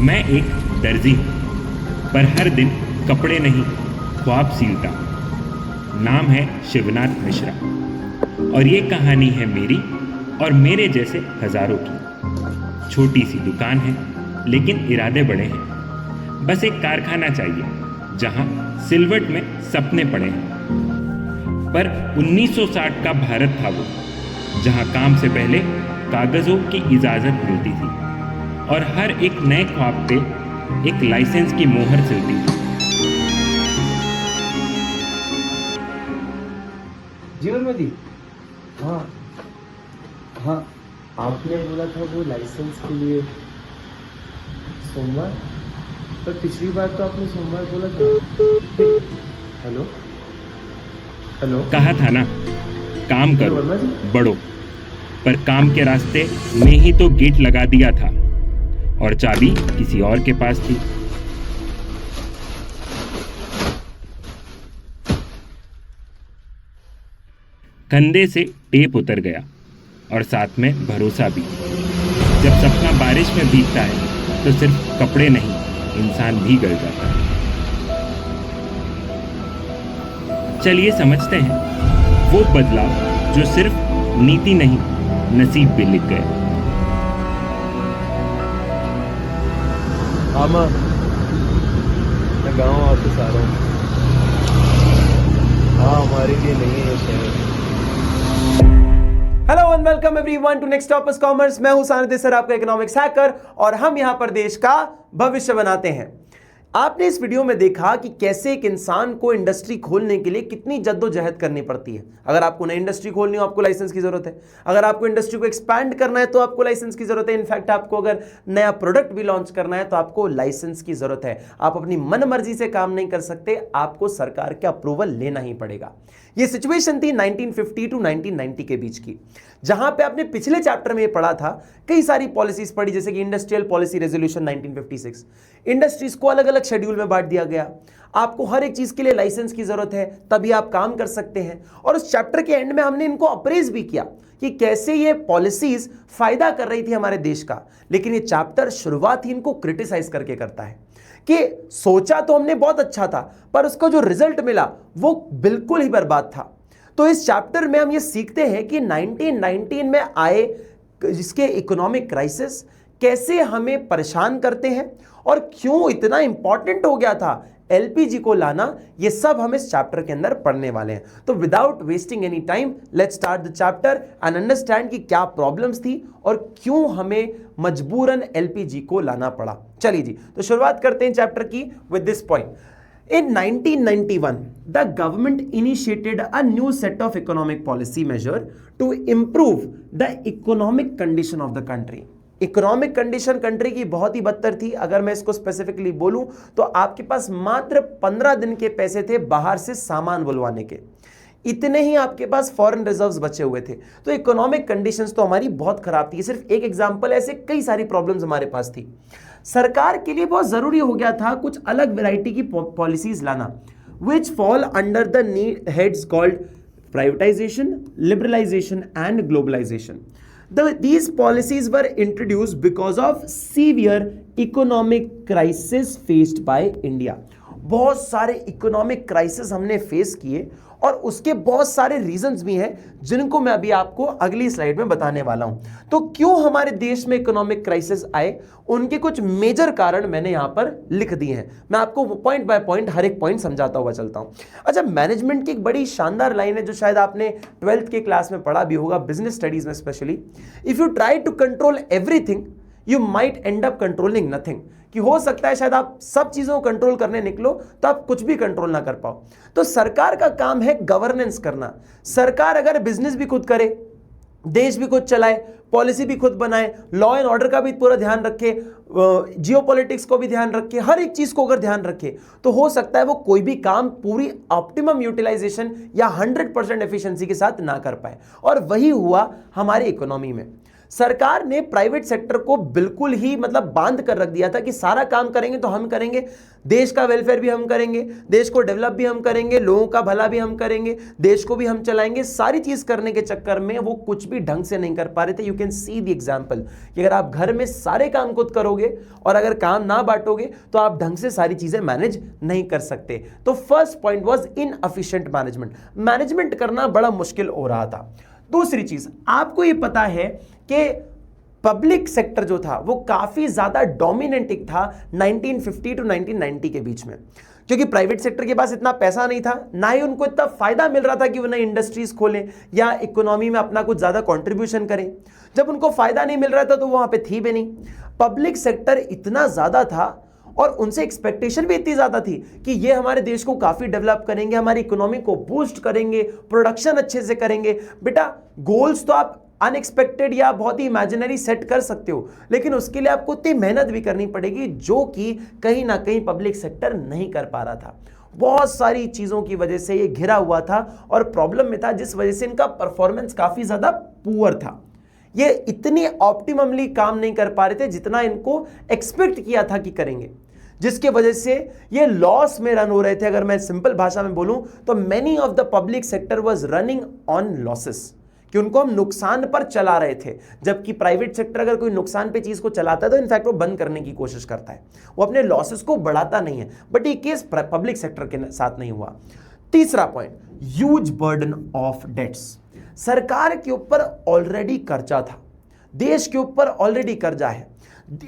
मैं एक दर्जी हूँ, पर हर दिन कपड़े नहीं ख्वाब सीलता। नाम है शिवनाथ मिश्रा और ये कहानी है मेरी और मेरे जैसे हजारों की। छोटी सी दुकान है लेकिन इरादे बड़े हैं। बस एक कारखाना चाहिए जहाँ सिलवट में सपने पड़े हैं। पर 1960 का भारत था वो, जहाँ काम से पहले कागजों की इजाजत मिलती थी और हर एक नए ख्वाब पे एक लाइसेंस की मोहर चलती थी। जीवन में दी। हाँ हाँ, आपने बोला था वो लाइसेंस के लिए सोमवार, पर पिछली बार तो आपने सोमवार बोला था। हेलो हेलो, कहा था ना, काम करो वर्मा जी। बढ़ो, पर काम के रास्ते में ही तो गेट लगा दिया था और चाबी किसी और के पास थी। कंधे से टेप उतर गया और साथ में भरोसा भी। जब सपना बारिश में भीगता है तो सिर्फ कपड़े नहीं, इंसान भी गल जाता है। चलिए समझते हैं वो बदलाव जो सिर्फ नीति नहीं, नसीब भी लिख गया। हाँ माँ, मैं गाँव वापस आ रहा हूँ। हाँ, हमारे लिए नहीं है शहर। Hello and welcome everyone to next toppers commerce. मैं हूं सानिध्य सर, आपका इकोनॉमिक्स हैकर, और हम यहां पर देश का भविष्य बनाते हैं। आपने इस वीडियो में देखा कि कैसे एक इंसान को इंडस्ट्री खोलने के लिए कितनी जद्दोजहद करनी पड़ती है। अगर आपको नई इंडस्ट्री खोलनी हो, आपको लाइसेंस की जरूरत है। अगर आपको इंडस्ट्री को एक्सपैंड करना है तो आपको लाइसेंस की जरूरत है। इनफैक्ट आपको अगर नया प्रोडक्ट भी लॉन्च करना है तो आपको लाइसेंस की जरूरत है। आप अपनी मन मर्जी से काम नहीं कर सकते, आपको सरकार के अप्रूवल लेना ही पड़ेगा। यह सिचुएशन थी 1950 टू 1990 के बीच की, जहां पे आपने पिछले चैप्टर में पढ़ा था, कई सारी पॉलिसीज पढ़ी, जैसे कि इंडस्ट्रियल पॉलिसी रेजोल्यूशन 1956। इंडस्ट्रीज को अलग अलग शेड्यूल में बांट दिया गया। आपको हर एक चीज के लिए लाइसेंस की जरूरत है, तभी आप काम कर सकते हैं। और उस चैप्टर के एंड में हमने इनको अप्रेज भी किया कि कैसे ये पॉलिसीज फायदा कर रही थी हमारे देश का। लेकिन ये चैप्टर शुरुआत ही इनको क्रिटिसाइज करके करता है कि सोचा तो हमने बहुत अच्छा था, पर उसका जो रिजल्ट मिला वो बिल्कुल ही बर्बाद था। तो इस चैप्टर में हम ये सीखते हैं कि 1919 में आए जिसके इकोनॉमिक क्राइसिस कैसे हमें परेशान करते हैं और क्यों इतना इंपॉर्टेंट हो गया था एलपीजी को लाना। ये सब हम इस चैप्टर के अंदर पढ़ने वाले हैं। तो without wasting any time, let's start the chapter and understand कि क्या प्रॉब्लम्स थी और क्यों हमें मजबूरन एलपीजी को लाना पड़ा। चलिए जी, तो शुरुआत करते हैं चैप्टर की with this point. In 1991, the government initiated a new set of economic policy measure to improve the economic condition of the country. Economic condition country की बहुत ही बदतर थी। अगर मैं इसको स्पेसिफिकली बोलूं तो आपके पास मात्र 15 दिन के पैसे थे बाहर से सामान बुलवाने के, इतने ही आपके पास फॉरेन रिजर्व्स बचे हुए थे। तो इकोनॉमिक कंडीशंस तो हमारी बहुत खराब थी। सिर्फ एक एग्जांपल, ऐसे कई सारी प्रॉब्लम्स हमारे पास थी। सरकार के लिए बहुत जरूरी हो गया था कुछ अलग वैरायटी की पॉलिसीज लाना, which fall under the heads called privatisation, liberalisation and globalisation. These policies were introduced because of severe economic crisis faced by India. बहुत सारे इकोनॉमिक क्राइसिस हमने फेस किए और उसके बहुत सारे रीजंस भी हैं जिनको मैं अभी आपको अगली स्लाइड में बताने वाला हूं। तो क्यों हमारे देश में इकोनॉमिक क्राइसिस आए, उनके कुछ मेजर कारण मैंने यहां पर लिख दिए हैं। मैं आपको पॉइंट बाय पॉइंट हर एक पॉइंट समझाता हुआ चलता हूं। अच्छा, मैनेजमेंट की एक बड़ी शानदार लाइन है जो शायद आपने 12th के क्लास में पढ़ा भी होगा, बिजनेस स्टडीज में specially. If you try to control everything you might end up controlling nothing. कि हो सकता है शायद आप सब चीजों को कंट्रोल करने निकलो तो आप कुछ भी कंट्रोल ना कर पाओ। तो सरकार का काम है गवर्नेंस करना। सरकार अगर बिजनेस भी खुद करे, देश भी खुद चलाए, पॉलिसी भी खुद बनाए, लॉ एंड ऑर्डर का भी पूरा ध्यान रखे, जियोपॉलिटिक्स को भी ध्यान रखे, हर एक चीज को अगर ध्यान रखे, तो हो सकता है वो कोई भी काम पूरी ऑप्टिमम यूटिलाइजेशन या 100% एफिशिएंसी के साथ ना कर पाए। और वही हुआ हमारी इकोनॉमी में। सरकार ने प्राइवेट सेक्टर को बिल्कुल ही मतलब बांध कर रख दिया था कि सारा काम करेंगे तो हम करेंगे, देश का वेलफेयर भी हम करेंगे, देश को डेवलप भी हम करेंगे, लोगों का भला भी हम करेंगे, देश को भी हम चलाएंगे। सारी चीज करने के चक्कर में वो कुछ भी ढंग से नहीं कर पा रहे थे। You can see the example कि अगर आप घर में सारे काम खुद करोगे और अगर काम ना बांटोगे तो आप ढंग से सारी चीजें मैनेज नहीं कर सकते। तो first point was inefficient management. Management करना बड़ा मुश्किल हो रहा था। दूसरी चीज, आपको ये पता है कि पब्लिक सेक्टर जो था वो काफी ज्यादा डोमिनेटिंग था 1950 टू 1990 के बीच में, क्योंकि प्राइवेट सेक्टर के पास इतना पैसा नहीं था, ना ही उनको इतना फायदा मिल रहा था कि वो नई इंडस्ट्रीज खोलें या इकोनॉमी में अपना कुछ ज्यादा कंट्रीब्यूशन करें। जब उनको फायदा नहीं मिल रहा था तो वहां पे थी भी नहीं। पब्लिक सेक्टर इतना ज्यादा था और उनसे एक्सपेक्टेशन भी इतनी ज्यादा थी कि ये हमारे देश को काफी डेवलप करेंगे, हमारी इकोनॉमी को बूस्ट करेंगे, प्रोडक्शन अच्छे से करेंगे। बेटा गोल्स तो आप अनएक्सपेक्टेड या बहुत ही इमेजिनरी सेट कर सकते हो, लेकिन उसके लिए आपको इतनी मेहनत भी करनी पड़ेगी जो कि कहीं ना कहीं पब्लिक सेक्टर नहीं कर पा रहा था। बहुत सारी चीजों की वजह से ये घिरा हुआ था और प्रॉब्लम में था, जिस वजह से इनका परफॉर्मेंस काफी ज्यादा पुअर था। ये इतनी ऑप्टिममली काम नहीं कर पा रहे थे जितना इनको एक्सपेक्ट किया था कि करेंगे, जिसके वजह से ये लॉस में रन हो रहे थे। अगर मैं सिंपल भाषा में बोलूं तो many of the public sector was running on losses, कि उनको हम नुकसान पर चला रहे थे। जबकि प्राइवेट सेक्टर अगर कोई नुकसान पे चीज को चलाता है तो इनफैक्ट वो बंद करने की कोशिश करता है, वो अपने लॉसेस को बढ़ाता नहीं है। बट ये केस पब्लिक सेक्टर के साथ नहीं हुआ। तीसरा point, huge burden of debts. सरकार के ऊपर ऑलरेडी कर्जा था, देश के ऊपर ऑलरेडी कर्जा है,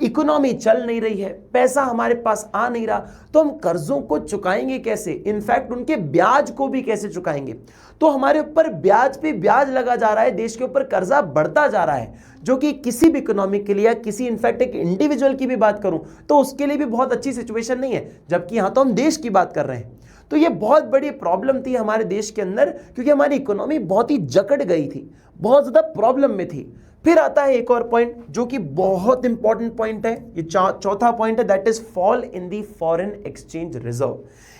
इकोनॉमी चल नहीं रही है, पैसा हमारे पास आ नहीं रहा, तो हम कर्जों को चुकाएंगे कैसे? इनफैक्ट उनके ब्याज को भी कैसे चुकाएंगे? तो हमारे ऊपर ब्याज पे ब्याज लगा जा रहा है, देश के ऊपर कर्जा बढ़ता जा रहा है, जो कि किसी भी इकोनॉमी के लिए या किसी इनफैक्ट एक इंडिविजुअल की भी बात करूं तो उसके लिए भी बहुत अच्छी सिचुएशन नहीं है। जबकि यहां तो हम देश की बात कर रहे हैं। तो ये बहुत बड़ी प्रॉब्लम थी हमारे देश के अंदर, क्योंकि हमारी इकोनॉमी बहुत ही जकड़ गई थी, बहुत ज्यादा प्रॉब्लम में थी। फिर आता है एक और पॉइंट जो कि बहुत इंपॉर्टेंट पॉइंट है, ये चौथा पॉइंट है, that is fall in the foreign exchange reserve.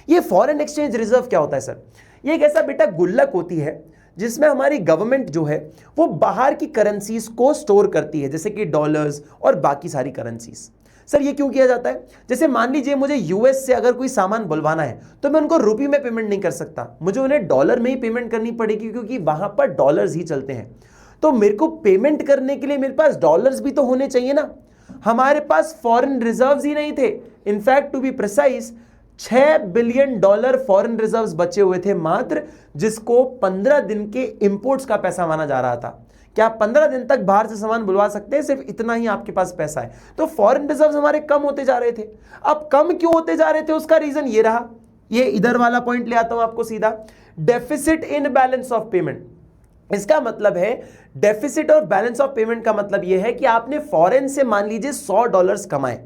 ये फॉरेन एक्सचेंज रिजर्व क्या होता है सर? ये एक ऐसा बेटा गुल्लक होती है जिसमें हमारी गवर्नमेंट जो है वो बाहर की करेंसीज को स्टोर करती है, जैसे कि डॉलर्स और बाकी सारी करेंसीज। सर ये क्यों किया जाता है? जैसे मान लीजिए मुझे यूएस से अगर कोई सामान बुलवाना है तो मैं उनको रुपये में पेमेंट नहीं कर सकता, मुझे उन्हें डॉलर में ही पेमेंट करनी पड़ेगी, क्योंकि वहां पर डॉलर्स ही चलते हैं। तो मेरे को पेमेंट करने के लिए मेरे पास डॉलर्स भी तो होने चाहिए ना। हमारे पास फॉरेन रिजर्व्स ही नहीं थे। In fact to be precise $6 billion foreign reserves बचे हुए थे मात्र, जिसको 15 दिन के इंपोर्ट्स का पैसा माना जा रहा था। क्या आप 15 दिन तक बाहर से सामान बुलवा सकते हैं? सिर्फ इतना ही आपके पास पैसा है। तो फॉरेन रिजर्व्स हमारे कम होते जा रहे थे। अब कम क्यों होते जा रहे थे? उसका रीजन ये रहा, ये इधर वाला पॉइंट ले आता हूं आपको सीधा, deficit in balance of payment. इसका मतलब है डेफिसिट और बैलेंस ऑफ पेमेंट का मतलब यह है कि आपने फॉरेन से मान लीजिए $100 कमाए,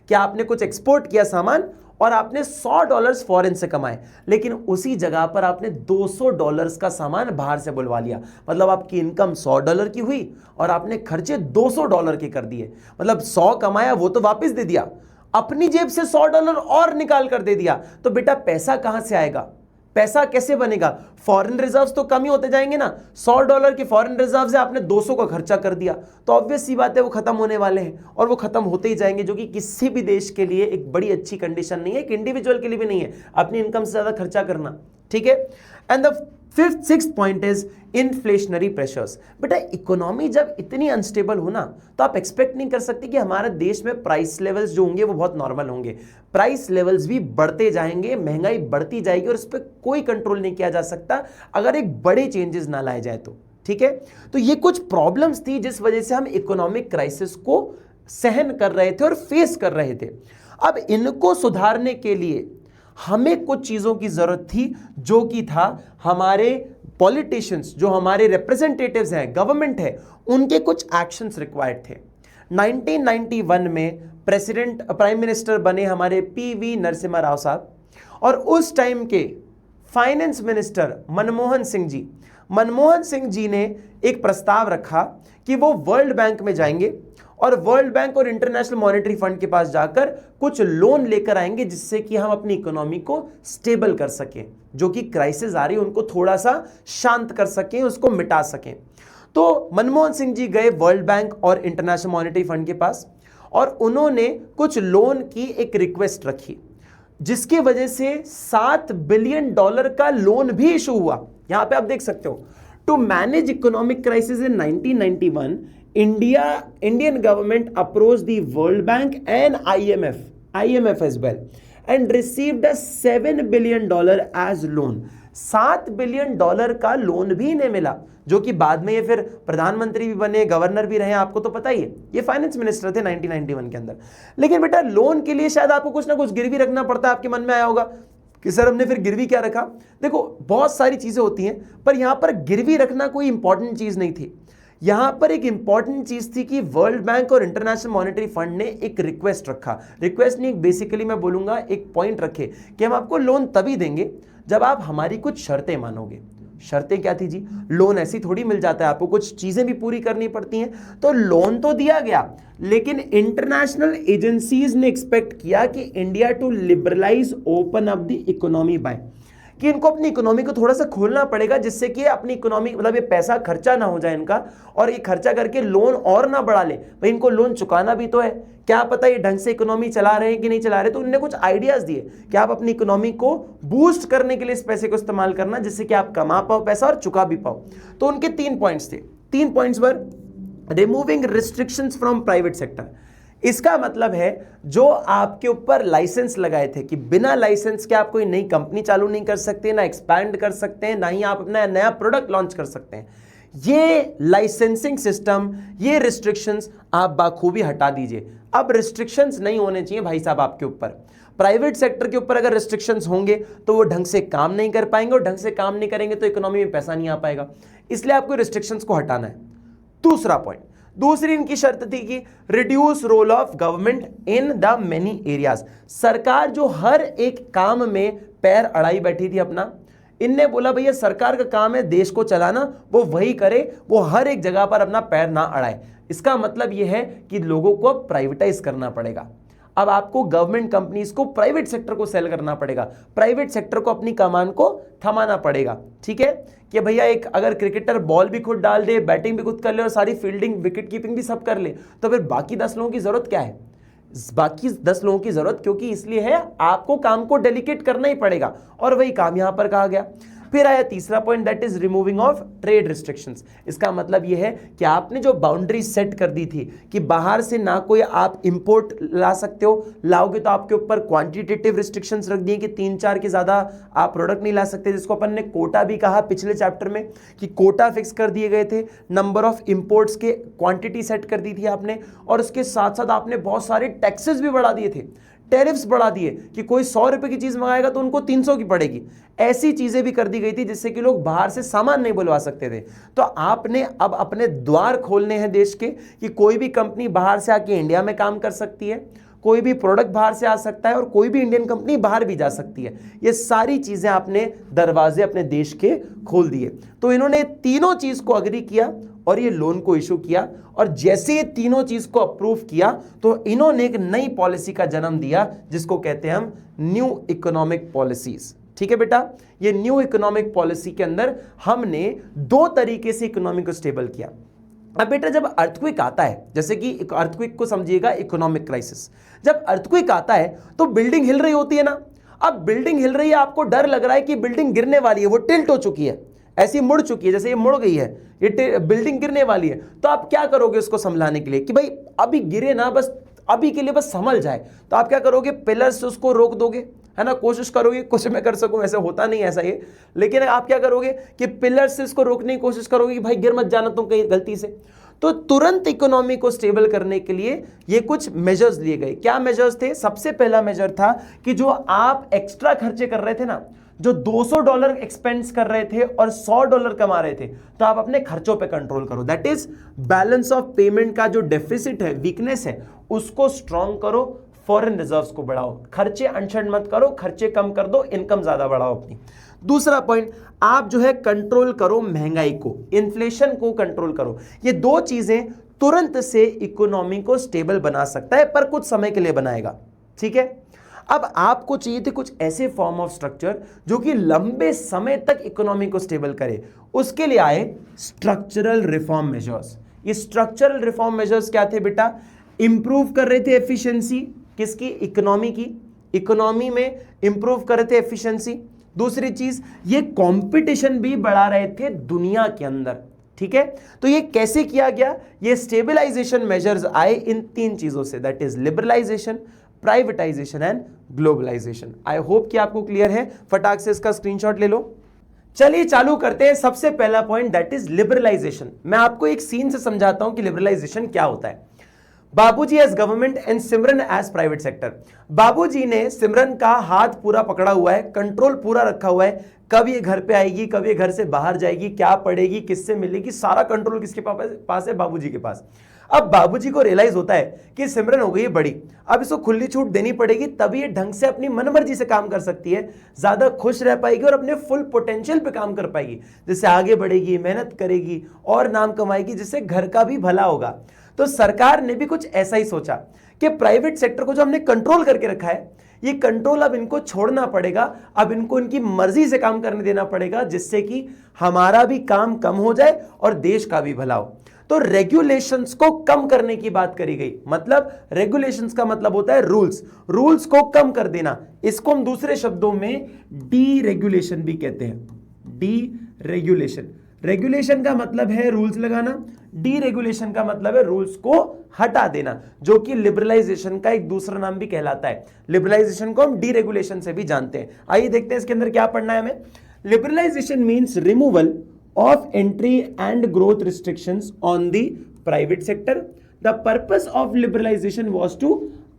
क्या आपने कुछ एक्सपोर्ट किया सामान और आपने $100 फॉरेन से कमाए, लेकिन उसी जगह पर आपने $200 का सामान बाहर से बुलवा लिया। मतलब आपकी इनकम $100 की हुई और आपने खर्चे $200 के कर दिए। मतलब 100 कमाया वो तो वापस दे दिया, अपनी जेब से $100 और निकाल कर दे दिया। तो बेटा पैसा कहां से आएगा? पैसा कैसे बनेगा? फॉरेन रिजर्व्स तो कम ही होते जाएंगे ना। $100 के फॉरेन रिजर्व से आपने 200 का खर्चा कर दिया, तो ऑब्वियस सी बात है वो खत्म होने वाले हैं और वो खत्म होते ही जाएंगे, जो कि किसी भी देश के लिए एक बड़ी अच्छी कंडीशन नहीं है, एक इंडिविजुअल के लिए भी नहीं है अपनी इनकम से ज्यादा खर्चा करना। ठीक है। And the sixth point is inflationary pressures. बेटा इकोनॉमी जब इतनी अनस्टेबल हो ना तो आप एक्सपेक्ट नहीं कर सकते कि हमारे देश में प्राइस लेवल्स जो होंगे वो बहुत नॉर्मल होंगे। प्राइस लेवल्स भी बढ़ते जाएंगे, महंगाई बढ़ती जाएगी और इस पर कोई कंट्रोल नहीं किया जा सकता अगर एक बड़े चेंजेस ना लाए जाए तो। ठीक है। तो ये कुछ प्रॉब्लम्स थी जिस वजह से हम इकोनॉमिक क्राइसिस को सहन कर रहे थे और फेस कर रहे थे। अब इनको सुधारने के लिए हमें कुछ चीजों की जरूरत थी, जो कि था हमारे पॉलिटिशियंस, जो हमारे रिप्रेजेंटेटिव्स हैं, गवर्नमेंट है, उनके कुछ एक्शंस रिक्वायर्ड थे। 1991 में प्राइम मिनिस्टर बने हमारे पीवी नरसिम्हा राव साहब, और उस टाइम के फाइनेंस मिनिस्टर मनमोहन सिंह जी ने एक प्रस्ताव रखा कि वो वर्ल्ड बैंक में जाएंगे और वर्ल्ड बैंक और इंटरनेशनल मॉनेटरी फंड के पास जाकर कुछ लोन लेकर आएंगे, जिससे कि हम अपनी इकोनॉमी को स्टेबल कर सकें, जो कि क्राइसिस आ रही है उनको थोड़ा सा शांत कर सकें, उसको मिटा सकें। तो मनमोहन सिंह जी गए वर्ल्ड बैंक और इंटरनेशनल मॉनेटरी फंड के पास और उन्होंने कुछ लोन की एक रिक्वेस्ट रखी, जिसकी वजह से $7 बिलियन का लोन भी इशू हुआ। यहां पे आप देख सकते हो, to manage economic crisis in 1991 Indian government approached the World Bank and IMF as well and received a $7 billion as loan। $7 billion का लोन भी इन्हें मिला, जो कि बाद में ये फिर प्रधानमंत्री भी बने, गवर्नर भी रहे, आपको तो पता ही है, ये फाइनेंस मिनिस्टर थे 1991 के अंदर। लेकिन बेटा लोन के लिए शायद आपको कुछ ना कुछ गिरवी रखना पड़ता है। आपके मन में आया होगा कि सर हमने फिर गिरवी क्या रखा। देखो बहुत सारी चीजें होती हैं, पर यहां पर गिरवी रखना कोई इंपॉर्टेंट चीज नहीं थी। यहां पर एक इंपॉर्टेंट चीज थी कि वर्ल्ड बैंक और इंटरनेशनल मॉनेटरी फंड ने एक रिक्वेस्ट रखा, रिक्वेस्ट नहीं बेसिकली मैं बोलूंगा एक पॉइंट रखे कि हम आपको लोन तभी देंगे जब आप हमारी कुछ शर्तें मानोगे। शर्तें क्या थी जी? लोन ऐसी थोड़ी मिल जाता है, आपको कुछ चीजें भी पूरी करनी पड़ती हैं। तो लोन तो दिया गया, लेकिन इंटरनेशनल एजेंसीज ने एक्सपेक्ट किया कि India to liberalise open up the economy by, कि इनको अपनी इकोनॉमी को थोड़ा सा खोलना पड़ेगा, जिससे कि अपनी इकोनॉमी मतलब ये पैसा खर्चा ना हो जाए इनका, और ये खर्चा करके लोन और ना बढ़ा ले। भाई इनको लोन चुकाना भी तो है, क्या पता ये ढंग से इकोनॉमी चला रहे हैं कि नहीं चला रहे। तो उन्होंने कुछ आइडियाज दिए कि आप अपनी इकोनॉमी को बूस्ट करने के लिए इस पैसे को इस्तेमाल करना, जिससे कि आप कमा पाओ पैसा और चुका भी पाओ। तो उनके 3 पॉइंट्स थे। 3 points were removing restrictions from private sector. इसका मतलब है जो आपके ऊपर लाइसेंस लगाए थे कि बिना लाइसेंस के आप कोई नई कंपनी चालू नहीं कर सकते, ना एक्सपैंड कर सकते हैं, ना ही आप अपना नया प्रोडक्ट लॉन्च कर सकते हैं। ये लाइसेंसिंग सिस्टम, ये रिस्ट्रिक्शंस आप बाखूबी हटा दीजिए। अब रिस्ट्रिक्शंस नहीं होने चाहिए भाई साहब आपके ऊपर। प्राइवेट सेक्टर के ऊपर अगर रिस्ट्रिक्शंस होंगे तो वो ढंग से काम नहीं कर पाएंगे, और ढंग से काम नहीं करेंगे तो इकोनॉमी में पैसा नहीं आ पाएगा। इसलिए आपको रिस्ट्रिक्शंस को हटाना है। दूसरा पॉइंट, दूसरी इनकी शर्त थी कि reduce role of government in the many areas. सरकार जो हर एक काम में पैर अड़ाई बैठी थी अपना, इनने बोला भैया सरकार का काम है देश को चलाना, वो वही करे, वो हर एक जगह पर अपना पैर ना अड़ाए। इसका मतलब यह है कि लोगों को प्राइवेटाइज करना पड़ेगा। अब आपको गवर्नमेंट कंपनीज को प्राइवेट सेक्टर को सेल करना पड़ेगा, प्राइवेट सेक्टर को अपनी कमान को थमाना पड़ेगा। ठीक है कि भैया एक अगर क्रिकेटर बॉल भी खुद डाल दे, बैटिंग भी खुद कर ले और सारी फील्डिंग विकेट कीपिंग भी सब कर ले, तो फिर बाकी 10 लोगों की जरूरत क्या है? बाकी 10 लोगों की जरूरत क्योंकि इसलिए है आपको काम को डेलीकेट करना ही पड़ेगा, और वही काम यहां पर कहा गया। फिर आया तीसरा point, that is removing of trade restrictions. इसका मतलब यह है कि आपने जो बाउंड्री सेट कर दी थी कि बाहर से ना कोई आप इंपोर्ट ला सकते हो, लाओगे तो आपके ऊपर क्वांटिटेटिव रिस्ट्रिक्शंस रख दिए कि 3-4 के ज्यादा आप प्रोडक्ट नहीं ला सकते, जिसको अपन ने कोटा भी कहा पिछले चैप्टर में कि कोटा फिक्स कर दिए गए थे, नंबर ऑफ इंपोर्ट्स के क्वांटिटी सेट कर दी थी आपने, और उसके साथ साथ आपने बहुत सारे टैक्सेस भी बढ़ा दिए थे, टैरिफ्स बढ़ा दिए कि कोई 100 रुपए की चीज मंगाएगा तो उनको 300 की पड़ेगी। ऐसी चीजें भी कर दी गई थी जिससे कि लोग बाहर से सामान नहीं बुलवा सकते थे। तो आपने अब अपने द्वार खोलने हैं देश के कि कोई भी कंपनी बाहर से आके इंडिया में काम कर सकती है, कोई भी प्रोडक्ट बाहर से आ सकता है, और कोई भी इंडियन कंपनी बाहर भी जा सकती है। ये सारी चीजें आपने दरवाजे अपने देश के खोल दिए। तो इन्होंने तीनों चीज को अग्री किया और ये लोन को इशू किया, और जैसे ये तीनों चीज को अप्रूव किया तो इन्होंने एक नई पॉलिसी का जन्म दिया जिसको कहते हैं हम न्यू इकोनॉमिक पॉलिसीज। ठीक है बेटा, ये न्यू इकोनॉमिक पॉलिसी के अंदर हमने 2 तरीके से इकोनॉमी को स्टेबल किया। अब बेटा जब अर्थक्वेक आता है, जैसे कि अर्थक्वेक को समझिएगा इकोनॉमिक क्राइसिस, जब अर्थक्वेक आता है तो बिल्डिंग हिल रही होती है ना। अब बिल्डिंग हिल रही है, आपको डर लग रहा है कि बिल्डिंग गिरने वाली है, वो टिल्ट हो चुकी है, ऐसी मुड़ चुकी है, जैसे ये मुड़ गई है, ये बिल्डिंग गिरने वाली है। तो आप क्या करोगे उसको संभलाने के लिए कि भाई अभी गिरे ना, बस अभी के लिए बस संभल जाए। तो आप क्या करोगे? पिलर से उसको रोक दोगे, है ना, कोशिश करोगे। कुछ मैं कर सकूं ऐसे होता नहीं ऐसा ये, लेकिन आप क्या करोगे कि पिलर से इसको रोकने की कोशिश करोगे कि भाई गिर मत जाना तुम कहीं गलती से। तो तुरंत इकोनॉमी को स्टेबल करने के लिए ये कुछ मेजर्स लिए गए। क्या मेजर्स थे? सबसे पहला मेजर था कि जो आप एक्स्ट्रा खर्चे कर रहे थे ना, जो $200 एक्सपेंस कर रहे थे और $100 कमा रहे थे, तो आप अपने खर्चों पे कंट्रोल करो। That is balance of payment का जो डेफिसिट है, वीकनेस है, उसको स्ट्रॉन्ग करो, फॉरेन रिजर्व्स को बढ़ाओ, खर्चे अनशन मत करो, खर्चे कम कर दो, इनकम ज्यादा बढ़ाओ अपनी। दूसरा पॉइंट, आप जो है कंट्रोल करो महंगाई को, इन्फ्लेशन को कंट्रोल करो। ये 2 चीजें तुरंत से इकोनॉमी को स्टेबल बना सकता है, पर कुछ समय के लिए बनाएगा। ठीक है, अब आपको चाहिए थे कुछ ऐसे फॉर्म ऑफ स्ट्रक्चर जो कि लंबे समय तक इकोनॉमी को स्टेबल करे। उसके लिए आए स्ट्रक्चरल रिफॉर्म मेजर्स। ये स्ट्रक्चरल रिफॉर्म मेजर्स क्या थे बेटा? इंप्रूव कर रहे थे एफिशिएंसी किसकी? इकोनॉमी की। इकोनॉमी में इंप्रूव कर रहे थे एफिशिएंसी। दूसरी चीज, ये कंपटीशन भी बढ़ा रहे थे दुनिया के अंदर। ठीक है, तो ये कैसे किया गया? ये स्टेबलाइजेशन मेजर्स आए इन तीन चीजों से, that is liberalisation, privatisation and globalisation. I hope कि आपको क्लियर है। फटाक से इसका स्क्रीनशॉट ले लो। चलिए चालू करते हैं। सबसे पहला पॉइंट दैट इज लिबरलाइजेशन। मैं आपको एक सीन से समझाता हूं कि लिबरलाइजेशन क्या होता है। Babuji as government and Simran as private sector. Babuji ने सिमरन का हाथ पूरा पकड़ा हुआ है, कंट्रोल पूरा रखा हुआ है। कब ये घर पे आएगी, कब ये घर से बाहर जाएगी, क्या पढ़ेगी, किससे मिलेगी, सारा कंट्रोल किसके पास है? बाबूजी के पास। अब बाबूजी को रियलाइज होता है कि सिमरन हो गई है बड़ी, अब इसको खुली छूट देनी पड़ेगी, तभी ये ढंग से अपनी मनमर्जी से काम कर सकती है, ज्यादा खुश रह पाएगी और अपने फुल पोटेंशियल पे काम कर पाएगी, जिससे आगे बढ़ेगी, मेहनत करेगी और नाम कमाएगी, जिससे घर का भी भला होगा। तो सरकार ने भी कुछ ऐसा ही सोचा कि प्राइवेट सेक्टर को जो हमने कंट्रोल करके रखा है, ये कंट्रोल अब इनको छोड़ना पड़ेगा, अब इनको इनकी मर्जी से काम करने देना पड़ेगा, जिससे कि हमारा भी काम कम हो जाए और देश का भी भला हो। तो रेगुलेशंस को कम करने की बात करी गई। मतलब रेगुलेशंस का मतलब होता है रूल्स, रूल्स को कम कर देना। इसको हम दूसरे शब्दों में डी रेगुलेशन भी कहते हैं। डी रेगुलेशन, रेगुलेशन का मतलब है रूल्स लगाना, डी रेगुलेशन का मतलब है रूल्स को हटा देना, जो कि लिबरलाइजेशन का एक दूसरा नाम भी कहलाता है। लिबरलाइजेशन को हम डी रेगुलेशन से भी जानते हैं। आइए देखते हैं इसके अंदर क्या पढ़ना है हमें। Liberalisation means removal of entry and growth restrictions on the private sector. The purpose of liberalization was to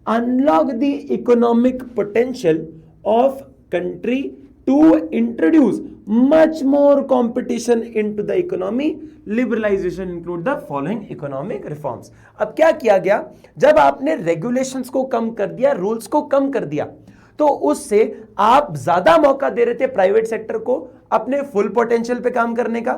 unlock the economic potential of country to introduce much more competition into the economy. Liberalization include the following economic reforms. अब क्या किया गया? जब आपने regulations को कम कर दिया, rules को कम कर दिया, तो उससे आप ज्यादा मौका दे रहे थे प्राइवेट सेक्टर को अपने फुल पोटेंशियल पे काम करने का।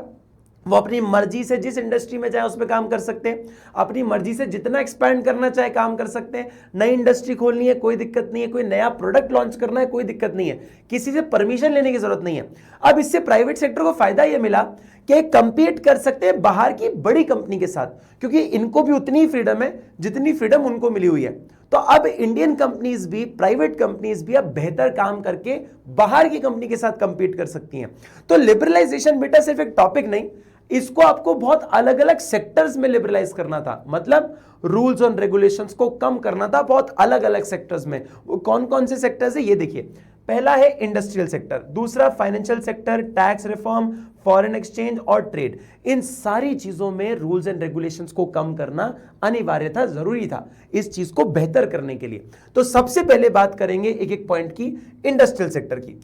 वो अपनी मर्जी से जिस इंडस्ट्री में चाहे उस पे काम कर सकते हैं, अपनी मर्जी से जितना एक्सपैंड करना चाहे काम कर सकते हैं। नई इंडस्ट्री खोलनी है कोई दिक्कत नहीं है, कोई नया प्रोडक्ट लॉन्च करना है कोई दिक्कत नहीं है, किसी से परमिशन लेने की जरूरत नहीं है। अब इससे प्राइवेट सेक्टर को फायदा यह मिला कि कंपीट कर सकते हैं बाहर की बड़ी कंपनी के साथ, क्योंकि इनको भी उतनी ही फ्रीडम है जितनी फ्रीडम उनको मिली हुई है। तो अब इंडियन कंपनीज भी, प्राइवेट कंपनीज भी अब बेहतर काम करके बाहर की कंपनी के साथ कंपीट कर सकती हैं। तो लिबरलाइजेशन बेटा सिर्फ एक टॉपिक नहीं, इसको आपको बहुत अलग अलग सेक्टर्स में लिबरलाइज करना था। मतलब रूल्स और रेगुलेशंस को कम करना था बहुत अलग अलग सेक्टर्स में। वो कौन कौन से सेक्टर्स है ये देखिए। पहला है इंडस्ट्रियल सेक्टर, दूसरा financial sector, tax reform, foreign exchange और ट्रेड। इन सारी चीजों में रूल्स एंड रेगुलेशंस को कम करना अनिवार्य था, जरूरी था इस चीज को बेहतर करने के लिए। तो सबसे पहले बात करेंगे एक एक पॉइंट की, इंडस्ट्रियल सेक्टर की।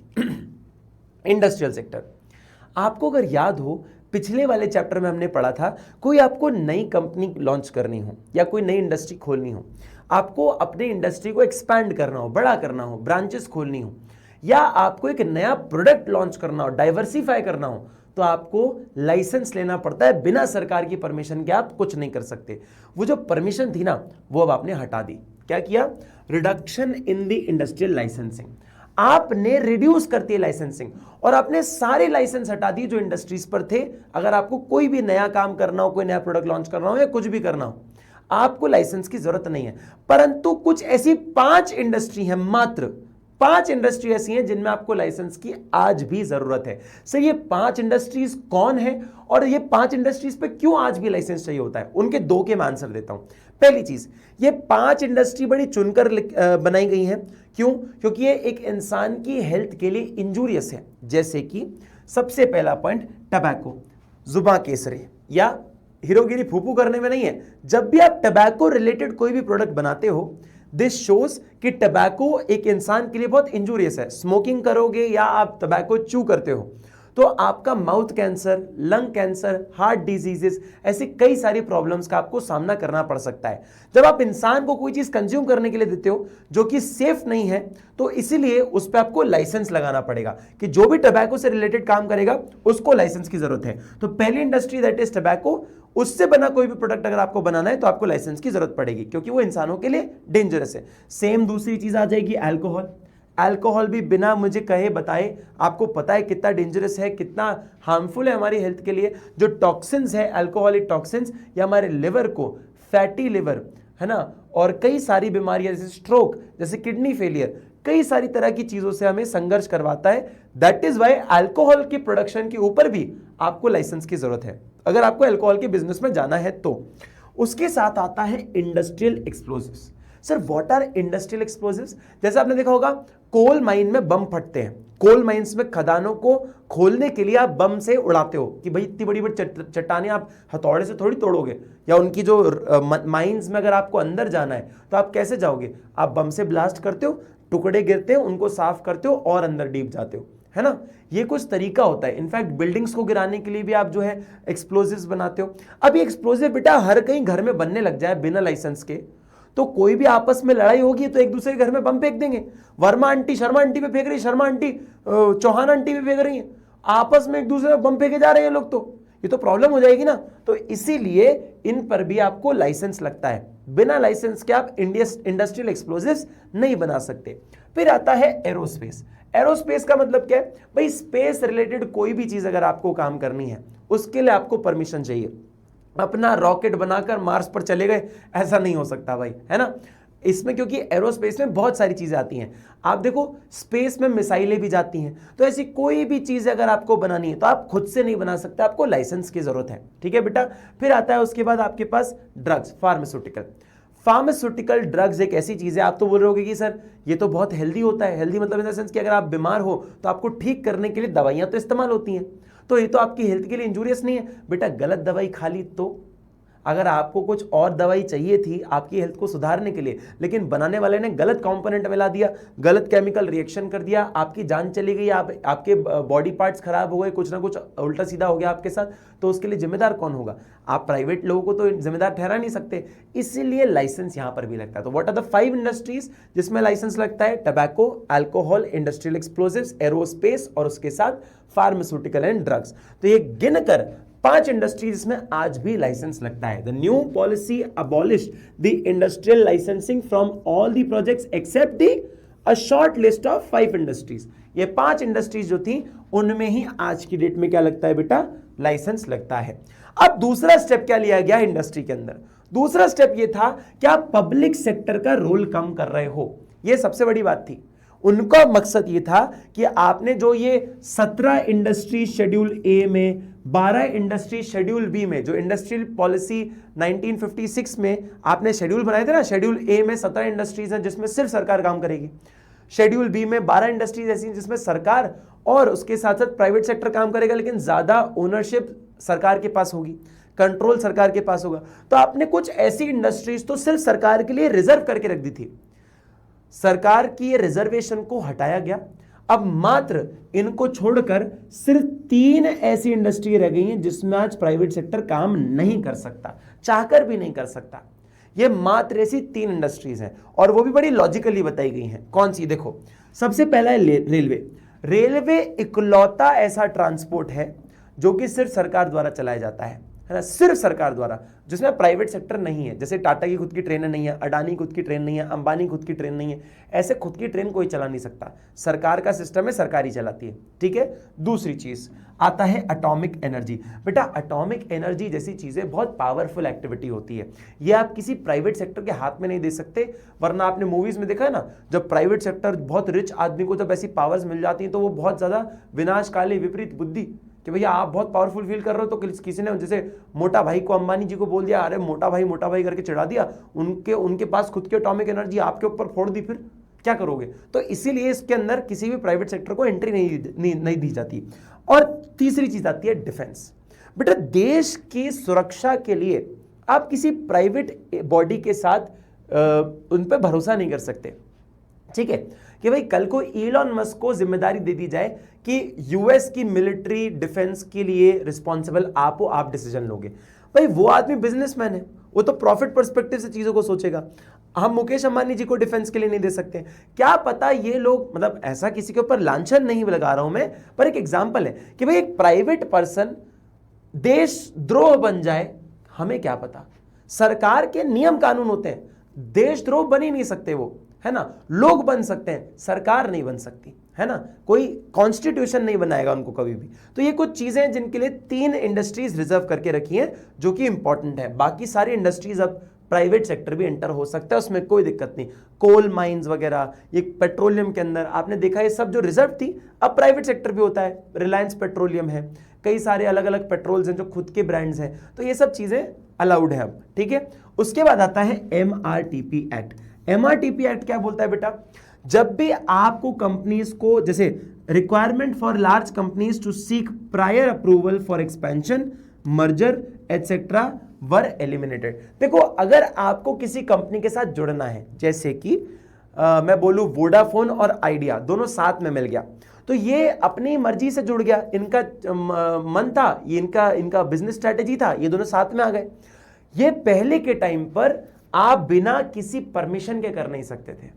इंडस्ट्रियल सेक्टर, आपको अगर याद हो पिछले वाले चैप्टर में हमने पढ़ा था, कोई आपको नई कंपनी लॉन्च करनी हो या कोई नई इंडस्ट्री खोलनी हो, आपको अपने इंडस्ट्री को एक्सपैंड करना हो, बड़ा करना हो, ब्रांचेस खोलनी हो, या आपको एक नया प्रोडक्ट लॉन्च करना हो, डाइवर्सिफाई करना हो, तो आपको लाइसेंस लेना पड़ता है। बिना सरकार की परमिशन के आप कुछ नहीं कर सकते। वो जो परमिशन थी ना, वो अब आपने हटा दी। क्या किया? Reduction in the industrial licensing. आपने रिड्यूस करती है लाइसेंसिंग और आपने सारे लाइसेंस हटा दिए जो इंडस्ट्रीज पर थे। अगर आपको कोई भी नया काम करना हो, कोई नया प्रोडक्ट लॉन्च करना हो या कुछ भी करना हो, आपको लाइसेंस की जरूरत नहीं है। परंतु कुछ ऐसी 5 इंडस्ट्री हैं, मात्र 5 इंडस्ट्री ऐसी हैं जिनमें आपको लाइसेंस की आज भी जरूरत है। सर ये 5 इंडस्ट्रीज कौन है और ये 5 इंडस्ट्रीज पे क्यों आज भी लाइसेंस चाहिए होता है? उनके 2 के मैं आंसर देता हूं। पहली चीज, ये 5 इंडस्ट्री बड़ी चुनकर बनाई गई हैं। क्यों? क्योंकि ये एक इंसान की हेल्थ के लिए इंजूरियस है। जैसे कि सबसे पहला पॉइंट, टबैको, जुबां केसरी या हीरोगिरी फूफू करने में नहीं है। जब भी आप टबैको रिलेटेड कोई भी प्रोडक्ट बनाते हो, दिस शोज कि टबैको एक इंसान के लिए बहुत इंजूरियस है। स्मोकिंग करोगे या आप टबैको च्यू करते हो तो आपका mouth cancer, lung cancer, heart diseases, ऐसी कई सारी प्रॉब्लम्स का आपको सामना करना पड़ सकता है। जब आप इंसान को कोई चीज कंज्यूम करने के लिए देते हो जो कि सेफ नहीं है, तो इसीलिए उस पर आपको लाइसेंस लगाना पड़ेगा कि जो भी टबैको से रिलेटेड काम करेगा उसको लाइसेंस की जरूरत है। तो पहली इंडस्ट्री दैट इज टबैको, उससे बना कोई भी प्रोडक्ट अगर आपको बनाना है तो आपको लाइसेंस की जरूरत पड़ेगी, क्योंकि वो इंसानों के लिए डेंजरस है। सेम दूसरी चीज आ जाएगी अल्कोहल। अल्कोहल भी बिना मुझे कहे बताए आपको पता है कितना डेंजरस है, कितना हार्मफुल है हमारी हेल्थ के लिए। जो टॉक्सिन्स है, अल्कोहलिक टॉक्सिन्स, ये हमारे लिवर को, फैटी लिवर है ना, और कई सारी बीमारियां जैसे स्ट्रोक, जैसे किडनी फेलियर, कई सारी तरह की चीजों से हमें संघर्ष करवाता है। दैट इज वाई अल्कोहल की प्रोडक्शन के ऊपर भी आपको लाइसेंस की जरूरत है अगर आपको अल्कोहल के बिजनेस में जाना है तो। उसके साथ आता है industrial explosives. Sir what are industrial explosives? जैसे आपने देखा होगा कोल माइन में बम फटते हैं, कोल माइंस में खदानों को खोलने के लिए आप बम से उड़ाते हो कि भाई इतनी बड़ी बड़ी चट्टानें आप हथौड़े से थोड़ी तोड़ोगे, या उनकी जो माइंस में अगर आपको अंदर जाना है तो आप कैसे जाओगे? आप बम से ब्लास्ट करते हो, टुकड़े गिरते हैं, उनको साफ करते हो और अंदर डीप जाते हो, है ना। ये कुछ तरीका होता है। इनफैक्ट बिल्डिंग्स को गिराने के लिए भी आप जो है एक्सप्लोजिव्स बनाते हो। अब ये एक्सप्लोजिव बेटा हर कहीं घर में बनने लग जाए बिना लाइसेंस के, तो कोई भी आपस में लड़ाई होगी तो एक दूसरे के घर में बम फेंक देंगे। वर्मा आंटी शर्मा आंटी पे फेंक रही है, शर्मा आंटी चौहान आंटी पे फेंक रही है, आपस में एक दूसरे में बम फेंके जा रहे हैं लोग, तो ये तो प्रॉब्लम हो जाएगी ना। तो इसीलिए इन पर भी आपको लाइसेंस लगता है। बिना लाइसेंस के आप इंडस्ट्रियल एक्सप्लोजिव्स नहीं बना सकते। फिर आता है एरोस्पेस। एरोस्पेस का मतलब क्या है भाई? स्पेस रिलेटेड कोई भी चीज अगर आपको काम करनी है उसके लिए आपको परमिशन चाहिए। अपना रॉकेट बनाकर मार्स पर चले गए ऐसा नहीं हो सकता भाई, है ना। इसमें क्योंकि एरोस्पेस में बहुत सारी चीजें आती हैं। आप देखो स्पेस में मिसाइलें भी जाती हैं, तो ऐसी कोई भी चीज अगर आपको बनानी है तो आप खुद से नहीं बना सकते, आपको लाइसेंस की जरूरत है, ठीक है बेटा। फिर आता है उसके बाद आपके पास ड्रग्स, फार्मास्यूटिकल ड्रग्स एक ऐसी चीज है, आप तो बोल रहे होगे कि सर ये तो बहुत हेल्दी होता है। हेल्दी मतलब इन द सेंस कि अगर आप बीमार हो तो आपको ठीक करने के लिए दवाइयां तो इस्तेमाल होती हैं, तो ये तो आपकी हेल्थ के लिए इंजूरियस नहीं है। बेटा गलत दवाई खा ली तो, अगर आपको कुछ और दवाई चाहिए थी आपकी हेल्थ को सुधारने के लिए, लेकिन बनाने वाले ने गलत कंपोनेंट मिला दिया, गलत केमिकल रिएक्शन कर दिया, आपकी जान चली गई, आपके बॉडी पार्ट्स खराब हो गए, कुछ ना कुछ उल्टा सीधा हो गया आपके साथ, तो उसके लिए जिम्मेदार कौन होगा? आप प्राइवेट लोगों को तो जिम्मेदार ठहरा नहीं सकते, इसीलिए लाइसेंस यहां पर भी लगता है। तो व्हाट आर द 5 इंडस्ट्रीज जिसमें लाइसेंस लगता है? Tobacco, alcohol, industrial explosives, aerospace और उसके साथ फार्मास्यूटिकल एंड ड्रग्स। तो ये गिनकर 5 इंडस्ट्रीज में आज भी लाइसेंस लगता है। The new policy abolish the industrial licensing from all the projects except the a short list of 5 industries. ये 5 इंडस्ट्रीज जो थी उनमें ही आज की डेट में क्या लगता है बेटा? लाइसेंस लगता है। अब दूसरा स्टेप क्या लिया गया इंडस्ट्री के अंदर? दूसरा स्टेप ये था कि आप पब्लिक सेक्टर का रोल कम कर रहे हो, ये सबसे बड़ी बात थी। उनका मकसद ये था कि आपने जो ये 17 इंडस्ट्री शेड्यूल ए में, 12 इंडस्ट्री शेड्यूल बी में, जो इंडस्ट्रियल पॉलिसी 1956 में आपने शेड्यूल बनाए थे ना, शेड्यूल ए में 17 इंडस्ट्रीज हैं जिसमें सिर्फ सरकार काम करेगी, शेड्यूल बी में 12 इंडस्ट्रीज ऐसी हैं जिसमें सरकार और उसके साथ साथ प्राइवेट सेक्टर काम करेगा, लेकिन ज्यादा ओनरशिप सरकार के पास होगी, कंट्रोल सरकार के पास होगा। तो आपने कुछ ऐसी इंडस्ट्रीज तो सिर्फ सरकार के लिए रिजर्व करके रख दी थी, सरकार की ये रिजर्वेशन को हटाया गया। अब मात्र इनको छोड़कर सिर्फ 3 ऐसी इंडस्ट्री रह गई हैं जिसमें आज प्राइवेट सेक्टर काम नहीं कर सकता, चाहकर भी नहीं कर सकता। ये मात्र ऐसी 3 इंडस्ट्रीज हैं और वो भी बड़ी लॉजिकली बताई गई हैं। कौन सी? देखो, सबसे पहला है रेलवे। रेलवे इकलौता ऐसा ट्रांसपोर्ट है जो कि सिर्फ सरकार द्वारा चलाया जाता है ना, सिर्फ सरकार द्वारा, जिसमें प्राइवेट सेक्टर नहीं है। जैसे टाटा की खुद की ट्रेन नहीं है, अडानी खुद की ट्रेन नहीं है, अंबानी खुद की ट्रेन नहीं है, ऐसे खुद की ट्रेन कोई चला नहीं सकता। सरकार का सिस्टम है, सरकारी चलाती है, ठीक है। दूसरी चीज आता है एटॉमिक एनर्जी। बेटा एटॉमिक एनर्जी जैसी चीजें बहुत पावरफुल एक्टिविटी होती है, ये आप किसी प्राइवेट सेक्टर के हाथ में नहीं दे सकते। वरना आपने मूवीज में देखा है ना, जब प्राइवेट सेक्टर बहुत रिच आदमी को जब ऐसी पावर्स मिल जाती हैं तो वो बहुत ज्यादा विनाशकाली विपरीत बुद्धि कि भैया आप बहुत पावरफुल फील कर रहे हो, तो किसी ने जैसे मोटा भाई को अंबानी जी को बोल दिया, अरे मोटा भाई करके चिढ़ा दिया, उनके पास खुद की एटॉमिक एनर्जी आपके ऊपर फोड़ दी, फिर क्या करोगे? तो इसीलिए इसके अंदर किसी भी प्राइवेट सेक्टर को एंट्री नहीं दी जाती। और तीसरी चीज आती है डिफेंस। बेटा देश की सुरक्षा के लिए आप किसी प्राइवेट बॉडी के साथ उन पर भरोसा नहीं कर सकते, ठीक है, कि भाई कल को इलॉन मस्क को जिम्मेदारी दे दी जाए कि यूएस की मिलिट्री डिफेंस के लिए रिस्पॉन्सिबल आप हो, आप डिसीजन लोगे। भाई वो आदमी बिजनेसमैन है, वो तो प्रॉफिट पर्सपेक्टिव से चीजों को सोचेगा। हम मुकेश अंबानी जी को डिफेंस के लिए नहीं दे सकते। क्या पता ये लोग, मतलब ऐसा किसी के ऊपर लांछन नहीं लगा रहा हूं मैं, पर एक एग्जांपल है कि भाई एक प्राइवेट पर्सन देशद्रोह बन जाए, हमें क्या पता। सरकार के नियम कानून होते हैं, देशद्रोह बन ही नहीं सकते वो, है ना, लोग बन सकते हैं, सरकार नहीं बन सकती, है ना, कोई कॉन्स्टिट्यूशन नहीं बनाएगा उनको कभी भी। तो ये कुछ चीजें हैं जिनके लिए 3 इंडस्ट्रीज रिजर्व करके रखी हैं जो कि इंपॉर्टेंट है। बाकी सारी इंडस्ट्रीज अब प्राइवेट सेक्टर भी एंटर हो सकता है, उसमें कोई दिक्कत नहीं। कोल माइंस वगैरह, ये पेट्रोलियम के अंदर आपने देखा ये सब जो रिजर्व थी अब प्राइवेट सेक्टर भी होता है। रिलायंस पेट्रोलियम है, कई सारे अलग अलग पेट्रोल्स हैं जो खुद के ब्रांड्स हैं, तो ये सब चीजें अलाउड है अब, ठीक है। उसके बाद आता है MRTP एक्ट। MRTP एक्ट क्या बोलता है बेटा, जब भी आपको कंपनीज को, जैसे requirement for large companies to seek prior approval for expansion, merger etcetera were eliminated. देखो अगर आपको किसी कंपनी के साथ जुड़ना है, जैसे कि मैं बोलूं वोडाफोन और आइडिया दोनों साथ में मिल गया, तो ये अपनी मर्जी से जुड़ गया, इनका मन था, ये इनका बिजनेस स्ट्रेटेजी था, ये दोनों साथ में आ गए। ये पहले के टाइम पर आप बिना किसी परमिशन के कर नहीं सकते थे,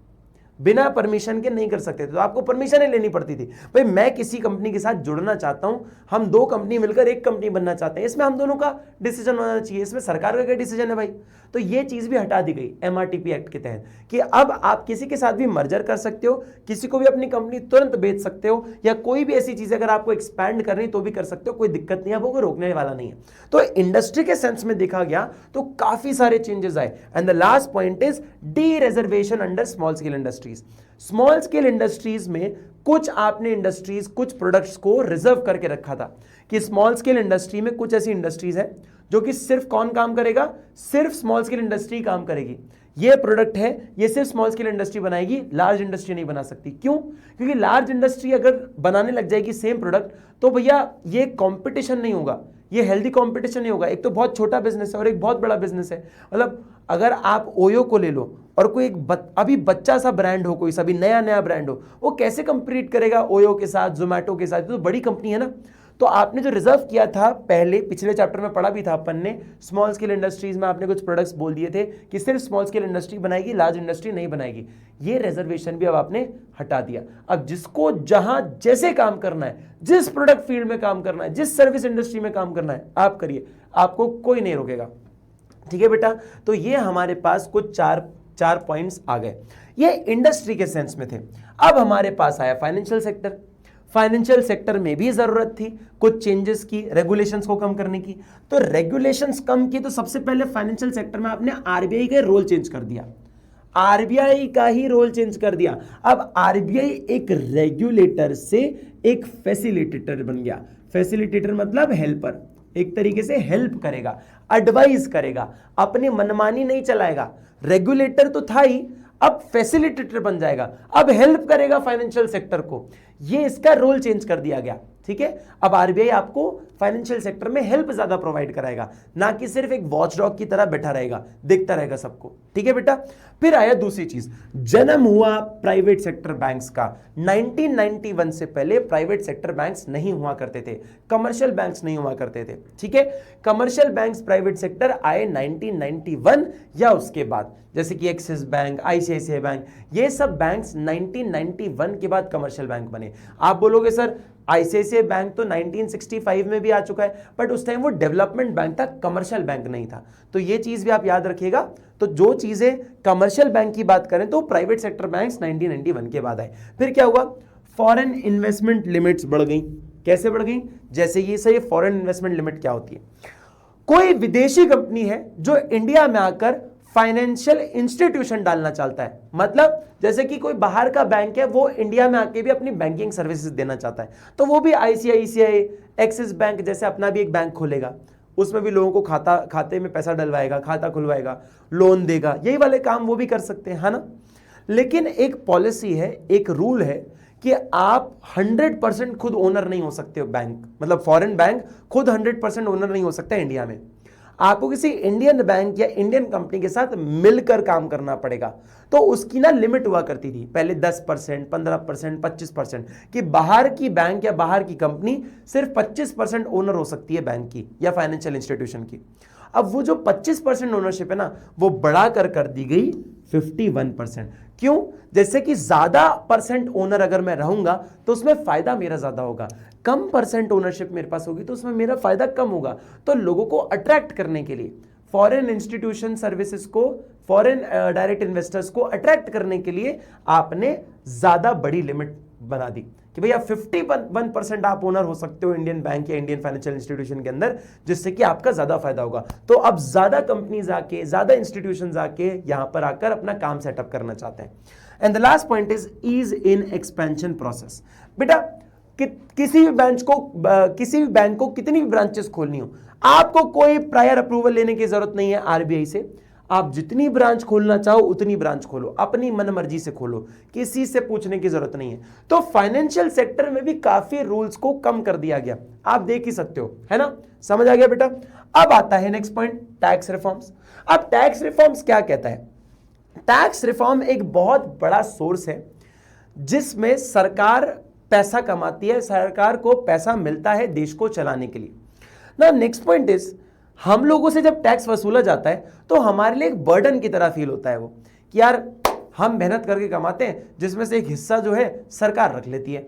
बिना परमिशन के नहीं कर सकते थे, तो आपको परमिशन ही लेनी पड़ती थी। भाई मैं किसी कंपनी के साथ जुड़ना चाहता हूं, हम 2 कंपनी मिलकर एक कंपनी बनना चाहते हैं, इसमें हम दोनों का डिसीजन होना चाहिए, इसमें सरकार का क्या डिसीजन है भाई। तो ये चीज भी हटा दी गई MRTP एक्ट के तहत कि अब आप किसी के साथ भी मर्जर कर सकते हो, किसी को भी अपनी कंपनी तुरंत बेच सकते हो, या कोई भी ऐसी चीज अगर आपको एक्सपैंड करनी तो भी कर सकते हो, कोई दिक्कत नहीं है, आपको कोई रोकने वाला नहीं है। तो इंडस्ट्री के सेंस में देखा गया तो काफी सारे चेंजेस आए। And the last point is D reservation under small scale industries. Small scale industries में कुछ आपने इंडस्ट्रीज, कुछ प्रोडक्ट्स को रिजर्व करके रखा था कि स्मॉल स्केल इंडस्ट्री में कुछ ऐसी इंडस्ट्रीज है जो कि सिर्फ कौन काम करेगा, सिर्फ स्मॉल स्केल इंडस्ट्री काम करेगी। ये प्रोडक्ट है, ये सिर्फ स्मॉल स्केल इंडस्ट्री बनाएगी, लार्ज इंडस्ट्री नहीं बना सकती। क्यों? क्योंकि लार्ज इंडस्ट्री अगर बनाने लग जाएगी सेम प्रोडक्ट, तो भैया ये कंपटीशन नहीं होगा, ये हेल्दी कंपटीशन नहीं होगा। एक तो बहुत छोटा बिजनेस है और एक बहुत बड़ा बिजनेस है। मतलब अगर आप ओयो को ले लो और कोई एक अभी बच्चा सा ब्रांड हो, कोई सा भी नया ब्रांड हो, वो कैसे कंपीट करेगा ओयो के साथ, जोमैटो के साथ? तो बड़ी कंपनी है ना। तो आपने जो रिजर्व किया था, पहले पिछले चैप्टर में पढ़ा भी था अपन ने, स्मॉल स्केल इंडस्ट्रीज में आपने कुछ प्रोडक्ट्स बोल दिए थे कि सिर्फ स्मॉल स्केल इंडस्ट्री बनाएगी, लार्ज इंडस्ट्री नहीं बनाएगी। ये रिजर्वेशन भी अब आपने हटा दिया। अब जिसको जहां जैसे काम करना है, जिस प्रोडक्ट फील्ड में काम करना है, जिस सर्विस इंडस्ट्री में काम करना है, आप करिए, आपको कोई नहीं रोकेगा। ठीक है बेटा, तो ये हमारे पास कुछ चार पॉइंट्स आ गए, ये इंडस्ट्री के सेंस में थे। अब हमारे पास आया फाइनेंशियल सेक्टर। फाइनेंशियल सेक्टर में भी जरूरत थी कुछ चेंजेस की, रेगुलेशंस को कम करने की। तो रेगुलेशंस कम की तो सबसे पहले फाइनेंशियल सेक्टर में आपने आरबीआई का रोल चेंज कर दिया, आरबीआई का ही रोल चेंज कर दिया। अब आरबीआई एक रेगुलेटर से एक फैसिलिटेटर बन गया। फैसिलिटेटर मतलब हेल्पर, एक तरीके से हेल्प करेगा, एडवाइस करेगा, अपनी मनमानी नहीं चलाएगा। रेगुलेटर तो था ही, अब फैसिलिटेटर बन जाएगा, अब हेल्प करेगा फाइनेंशियल सेक्टर को। ये इसका रोल चेंज कर दिया गया। ठीक है, अब आरबीआई आपको फाइनेंशियल सेक्टर में हेल्प ज्यादा प्रोवाइड कराएगा, ना कि सिर्फ एक वॉचडॉग की तरह बैठा रहेगा, देखता रहेगा सबको। ठीक है बेटा, फिर आया दूसरी चीज, जन्म हुआ प्राइवेट सेक्टर बैंक्स का। 1991 से पहले प्राइवेट सेक्टर बैंक्स नहीं हुआ करते थे, कमर्शियल बैंक्स नहीं हुआ करते थे। ठीक है, कमर्शियल बैंक्स प्राइवेट सेक्टर आए 1991 या उसके बाद, जैसे कि एक्सिस बैंक, आईसीआईसीआई बैंक, ये सब बैंक्स 1991 के बाद कमर्शियल बैंक बने। आप बोलोगे सर आईसीआईसीआई बैंक तो 1965 में भी आ चुका है, बट उस टाइम वो डेवलपमेंट बैंक था, कमर्शियल बैंक नहीं था। तो ये चीज भी आप याद रखिएगा। तो जो चीजें कमर्शियल बैंक की बात करें तो प्राइवेट सेक्टर बैंक्स 1991 के बाद आए। फिर क्या हुआ, फॉरेन इन्वेस्टमेंट लिमिट्स बढ़ गई। कैसे बढ़ गई? जैसे ये सही, फॉरेन इन्वेस्टमेंट लिमिट क्या होती है? कोई विदेशी कंपनी है जो इंडिया में आकर फाइनेंशियल इंस्टीट्यूशन डालना चाहता है, मतलब जैसे कि कोई बाहर का बैंक है, वो इंडिया में आके भी अपनी बैंकिंग सर्विसेज देना चाहता है, तो वो भी आईसीआईसीआई, एक्सिस बैंक जैसे अपना भी एक बैंक खोलेगा, उसमें भी लोगों को खाते में पैसा डलवाएगा, खाता खुलवाएगा, लोन देगा, यही वाले काम वो भी कर सकते हैं, है ना। लेकिन एक पॉलिसी है, एक रूल है कि आप 100% खुद ओनर नहीं हो सकते हो बैंक, मतलब फॉरेन बैंक खुद 100% ओनर नहीं हो सकता इंडिया में। आपको किसी इंडियन बैंक या इंडियन कंपनी के साथ मिलकर काम करना पड़ेगा। तो उसकी ना लिमिट हुआ करती थी पहले 10%, 15%, 25%, कि बाहर की बैंक या बाहर की कंपनी सिर्फ 25% ओनर हो सकती है बैंक की या फाइनेंशियल इंस्टीट्यूशन की। अब वो जो 25% ओनरशिप है ना, वो बढ़ा कर दी गई 51%। क्यों? जैसे कि ज्यादा परसेंट ओनर अगर मैं रहूंगा तो उसमें फायदा मेरा ज्यादा होगा, कम परसेंट ओनरशिप मेरे पास होगी तो उसमें मेरा फायदा कम होगा। तो लोगों को अट्रैक्ट करने के लिए, फॉरेन इंस्टीट्यूशन सर्विसेज को फॉरेन डायरेक्ट इन्वेस्टर्स को अट्रैक्ट करने के लिए आपने ज्यादा बड़ी लिमिट बना दी कि भैया 51% आप ओनर हो सकते हो इंडियन बैंक या इंडियन फाइनेंशियल इंस्टीट्यूशन के अंदर, जिससे कि आपका ज्यादा फायदा होगा। तो अब ज्यादा कंपनीज आके, ज्यादा इंस्टीट्यूशंस आके यहां पर आकर अपना काम सेटअप करना चाहते हैं। And the last point is ease in expansion process. बेटा किसी भी बैंक को कितनी भी ब्रांचेस खोलनी हो, आपको कोई प्रायर अप्रूवल लेने की जरूरत नहीं है आरबीआई से। आप जितनी ब्रांच खोलना चाहो उतनी ब्रांच खोलो, अपनी मनमर्जी से खोलो, किसी से पूछने की जरूरत नहीं है। तो फाइनेंशियल सेक्टर में भी काफी रूल्स को कम कर दिया गया, आप देख ही सकते हो, है ना। समझ आ गया बेटा। अब आता है नेक्स्ट पॉइंट, टैक्स रिफॉर्म्स। अब टैक्स रिफॉर्म्स क्या कहता है? टैक्स रिफॉर्म एक बहुत बड़ा सोर्स है जिसमें सरकार पैसा कमाती है, सरकार को पैसा मिलता है देश को चलाने के लिए ना। नेक्स्ट पॉइंट इज, हम लोगों से जब टैक्स वसूला जाता है तो हमारे लिए एक बर्डन की तरह फील होता है वो, कि यार हम मेहनत करके कमाते हैं जिसमें से एक हिस्सा जो है सरकार रख लेती है।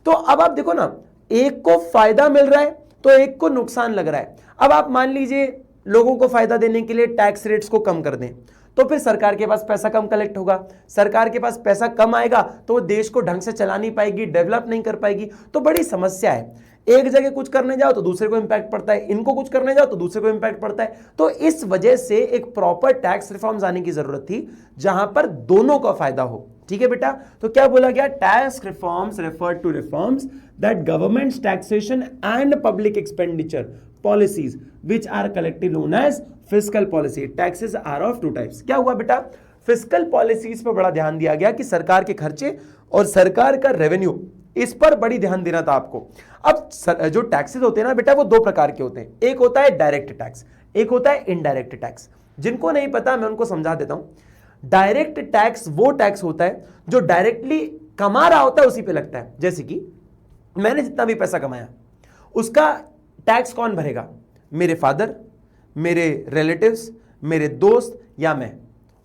तो अब आप देखो ना, एक को फायदा मिल रहा है तो एक को नुकसान लग रहा है। अब आप मान लीजिए लोगों को फायदा देने के लिए टैक्स रेट्स को कम कर दें, तो फिर सरकार के पास पैसा कम कलेक्ट होगा, सरकार के पास पैसा कम आएगा तो वो देश को ढंग से चला नहीं पाएगी, डेवलप नहीं कर पाएगी। तो बड़ी समस्या है, एक जगह कुछ करने जाओ तो दूसरे को इंपैक्ट पड़ता है, इनको कुछ करने जाओ तो दूसरे को इंपैक्ट पड़ता है। तो इस वजह से एक प्रॉपर टैक्स रिफॉर्म्स आने की जरूरत थी जहां पर दोनों का फायदा हो। ठीक है बेटा, तो क्या बोला गया? Tax reforms refer to reforms that governments taxation and public expenditure policies which are collectively known as fiscal policy. Taxes are of two types. क्या हुआ बेटा? फिस्कल पॉलिसीज पर बड़ा ध्यान दिया गया कि सरकार के खर्चे और सरकार का रेवेन्यू, इस पर बड़ी ध्यान देना था आपको। अब जो टैक्सेस होते हैं ना बेटा, वो दो प्रकार के होते हैं। एक होता है डायरेक्ट टैक्स, एक होता है इनडायरेक्ट टैक्स। जिनको नहीं पता मैं उनको समझा देता हूं। डायरेक्ट टैक्स वो टैक्स होता है जो डायरेक्टली कमा रहा होता है उसी पे लगता है। जैसे कि मैंने जितना भी पैसा कमाया उसका टैक्स कौन भरेगा? मेरे फादर, मेरे रिलेटिव्स, मेरे दोस्त या मैं?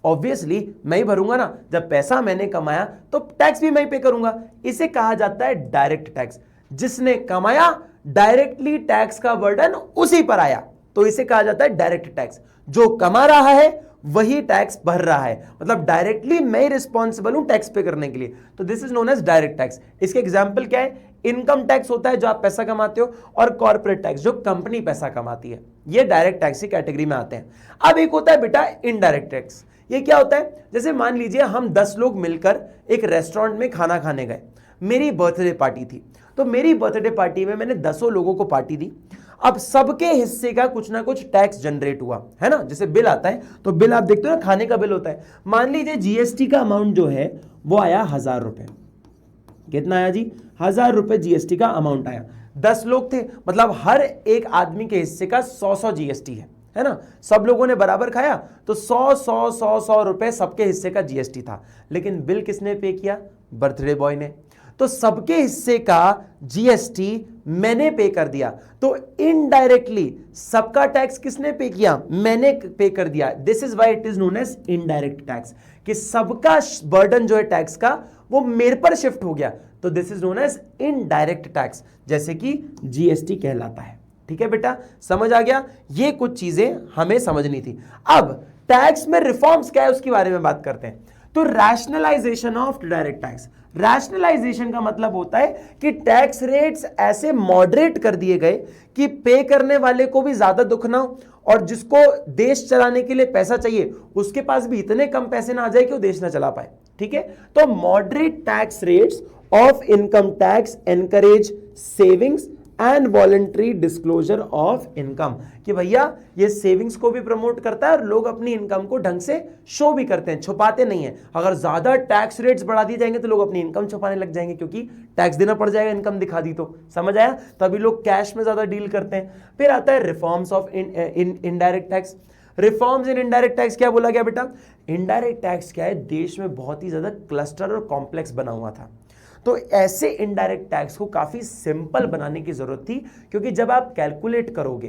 ऑब्वियसली मैं ही भरूंगा ना। जब पैसा मैंने कमाया तो टैक्स भी मैं ही पे करूंगा। इसे कहा जाता है डायरेक्ट टैक्स। जिसने कमाया डायरेक्टली टैक्स का बर्डन उसी पर आया, तो इसे कहा जाता है डायरेक्ट टैक्स। जो कमा रहा है वही टैक्स भर रहा है, मतलब डायरेक्टली मैं ही रिस्पॉन्सिबल हूं टैक्स पे करने के लिए। तो this is known as direct tax. इसके एग्जांपल क्या है? इनकम टैक्स होता है जो आप पैसा कमाते हो, और कॉर्पोरेट टैक्स जो कंपनी पैसा कमाती है। ये डायरेक्ट टैक्स की कैटेगरी में आते हैं। अब एक होता है बेटा इनडायरेक्ट टैक्स। ये क्या होता है? जैसे मान लीजिए हम 10 लोग मिलकर एक रेस्टोरेंट में खाना खाने गए। मेरी बर्थडे पार्टी थी, तो मेरी बर्थडे पार्टी में मैंने 10 लोगों को पार्टी दी। अब सबके हिस्से का कुछ ना कुछ टैक्स जनरेट हुआ, है ना। जैसे बिल आता है तो बिल आप देखते हो ना, खाने का बिल होता है। मान लीजिए जीएसटी का अमाउंट जो है वो आया 1000 रुपए। कितना आया जी? 1000 रुपए जीएसटी का अमाउंट आया। 10 लोग थे, मतलब हर एक आदमी के हिस्से का 100 जीएसटी है ना। सब लोगों ने बराबर खाया तो 100 रुपए सबके हिस्से का जीएसटी था। लेकिन बिल किसने पे किया? बर्थडे बॉय ने। तो सबके हिस्से का जीएसटी मैंने पे कर दिया, तो इनडायरेक्टली सबका टैक्स किसने पे किया? मैंने पे कर दिया। This is why it is known as indirect tax, कि सबका बर्डन जो है टैक्स का वो मेरे पर शिफ्ट हो गया। तो this is known as indirect tax, जैसे कि जीएसटी कहलाता है। ठीक है बेटा, समझ आ गया? ये कुछ चीजें हमें समझनी थी। अब टैक्स में रिफॉर्म्स क्या है उसके बारे में बात करते हैं। तो rationalisation of direct tax. Rationalisation का मतलब होता है कि टैक्स रेट्स ऐसे मॉडरेट कर दिए गए कि पे करने वाले को भी ज्यादा दुख ना हो, और जिसको देश चलाने के लिए पैसा चाहिए उसके पास भी इतने कम पैसे ना आ जाए कि वो देश ना चला पाए। ठीक है, तो moderate tax rates of income tax encourage savings and voluntary disclosure of income, कि भैया ये सेविंग्स को भी प्रमोट करता है और लोग अपनी इनकम को ढंग से शो भी करते हैं, छुपाते नहीं है। अगर ज्यादा टैक्स रेट्स बढ़ा दिए जाएंगे तो लोग अपनी इनकम छुपाने लग जाएंगे, क्योंकि टैक्स देना पड़ जाएगा इनकम दिखा दी तो। समझ आया? तभी लोग कैश में ज्यादा डील करते हैं। फिर आता है reforms of indirect tax. Reforms in indirect tax क्या बोला गया बेटा? इनडायरेक्ट टैक्स क्या है, देश में बहुत ही ज्यादा क्लस्टर और कॉम्प्लेक्स बना हुआ था। तो ऐसे इनडायरेक्ट टैक्स को काफी सिंपल बनाने की जरूरत थी, क्योंकि जब आप कैलकुलेट करोगे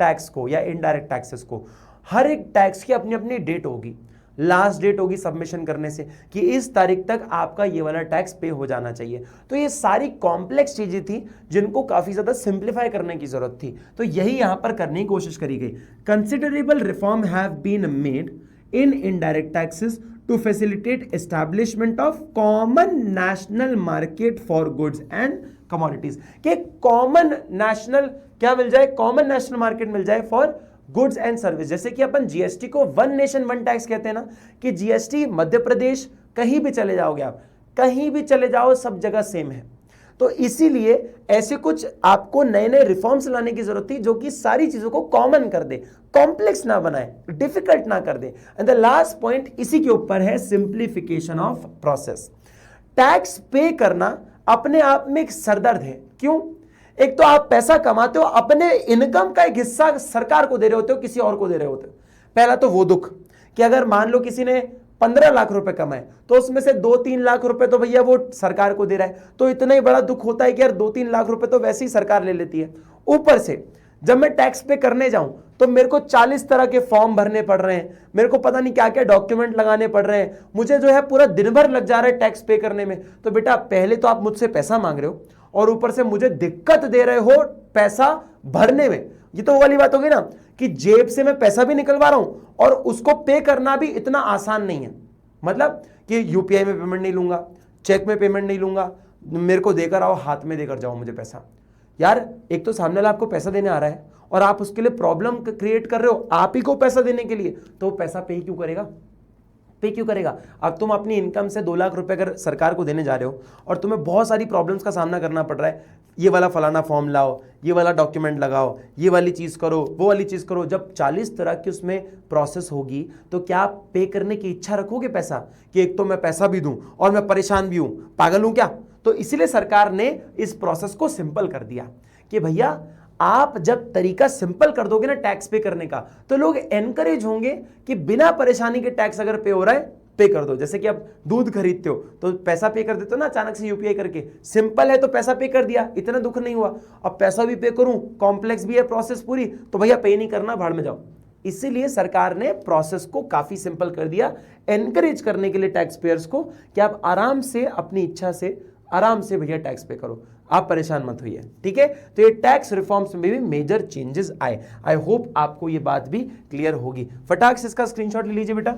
टैक्स को या इनडायरेक्ट टैक्सेस को, हर एक टैक्स की अपनी अपनी डेट होगी, लास्ट डेट होगी सबमिशन करने से कि इस तारीख तक आपका ये वाला टैक्स पे हो जाना चाहिए। तो ये सारी कॉम्प्लेक्स चीजें थी जिनको काफी ज्यादा सिंप्लीफाई करने की जरूरत थी। तो यही यहां पर करने की कोशिश करी गई। Considerable reform have been made in indirect taxes to facilitate establishment of common national market for goods and commodities. कि कॉमन नेशनल क्या मिल जाए, कॉमन नेशनल मार्केट मिल जाए फॉर गुड्स एंड सर्विस। जैसे कि अपन जीएसटी को वन नेशन वन टैक्स कहते हैं ना, कि जीएसटी मध्य प्रदेश कहीं भी चले जाओगे आप, कहीं भी चले जाओ सब जगह सेम है। तो इसीलिए ऐसे कुछ आपको नए नए रिफॉर्म्स लाने की जरूरत थी जो कि सारी चीजों को कॉमन कर दे, कॉम्प्लेक्स ना बनाए, डिफिकल्ट ना कर दे। एंड द लास्ट पॉइंट इसी के ऊपर है, सिंप्लीफिकेशन ऑफ प्रोसेस। टैक्स पे करना अपने आप में एक सरदर्द है। क्यों? एक तो आप पैसा कमाते हो, अपने इनकम का एक हिस्सा सरकार को दे रहे होते हो, किसी और को दे रहे होते हो। पहला तो वो दुख कि अगर मान लो किसी ने 15 लाख रुपए कमाए तो उसमें से 2-3 लाख रुपए तो भैया वो सरकार को दे रहा है, तो इतना ही बड़ा दुख होता है कि यार 2-3 लाख रुपए तो वैसे ही सरकार ले लेती है। ऊपर से जब मैं टैक्स पे करने जाऊं तो मेरे को 40 तरह के फॉर्म भरने पड़ रहे हैं, मेरे को पता नहीं क्या क्या डॉक्यूमेंट लगाने पड़ रहे हैं, मुझे जो है पूरा दिन भर लग जा रहा है टैक्स पे करने में। तो बेटा पहले तो आप मुझसे पैसा मांग रहे हो और ऊपर से मुझे दिक्कत दे रहे हो पैसा भरने में। ये तो वो वाली बात होगी ना कि जेब से मैं पैसा भी निकलवा रहा हूं और उसको पे करना भी इतना आसान नहीं है। मतलब कि यूपीआई में पेमेंट नहीं लूंगा, चेक में पेमेंट नहीं लूंगा, मेरे को देकर आओ, हाथ में देकर जाओ मुझे पैसा। यार एक तो सामने वाला आपको पैसा देने आ रहा है और आप उसके लिए प्रॉब्लम क्रिएट कर रहे हो आप ही को पैसा देने के लिए, तो पैसा पे क्यों करेगा, पे क्यों करेगा? अब तुम अपनी इनकम से 2 लाख रुपए अगर सरकार को देने जा रहे हो और तुम्हें बहुत सारी प्रॉब्लम्स का सामना करना पड़ रहा है, ये वाला फलाना फॉर्म लाओ, ये वाला डॉक्यूमेंट लगाओ, ये वाली चीज करो, वो वाली चीज करो, जब 40 तरह की उसमें प्रोसेस होगी तो क्या आप पे करने की इच्छा रखोगे पैसा? कि एक तो मैं पैसा भी दूं और मैं परेशान भी हूं, पागल हूं क्या? तो इसीलिए सरकार ने इस प्रोसेस को सिंपल कर दिया कि भैया आप जब तरीका सिंपल कर दोगे ना टैक्स पे करने का, तो लोग एनकरेज होंगे कि बिना परेशानी के टैक्स अगर पे हो रहा है पे कर दो। जैसे कि आप दूध खरीदते हो तो पैसा पे कर देते हो ना अचानक से यूपीआई करके, सिंपल है तो पैसा पे कर दिया, इतना दुख नहीं हुआ। अब पैसा भी पे करूं, कॉम्प्लेक्स भी है प्रोसेस पूरी, तो भैया पे नहीं करना, भाड़ में जाओ। इसीलिए सरकार ने प्रोसेस को काफी सिंपल कर दिया, एनकरेज करने के लिए टैक्स पेयर्स को कि आप आराम से अपनी इच्छा से आराम से भैया टैक्स पे करो, आप परेशान मत होइए। ठीक है, तो ये टैक्स रिफॉर्म्स में भी मेजर चेंजेस आए। आई होप आपको ये बात भी क्लियर होगी। फटाक से इसका स्क्रीनशॉट ले लीजिए बेटा।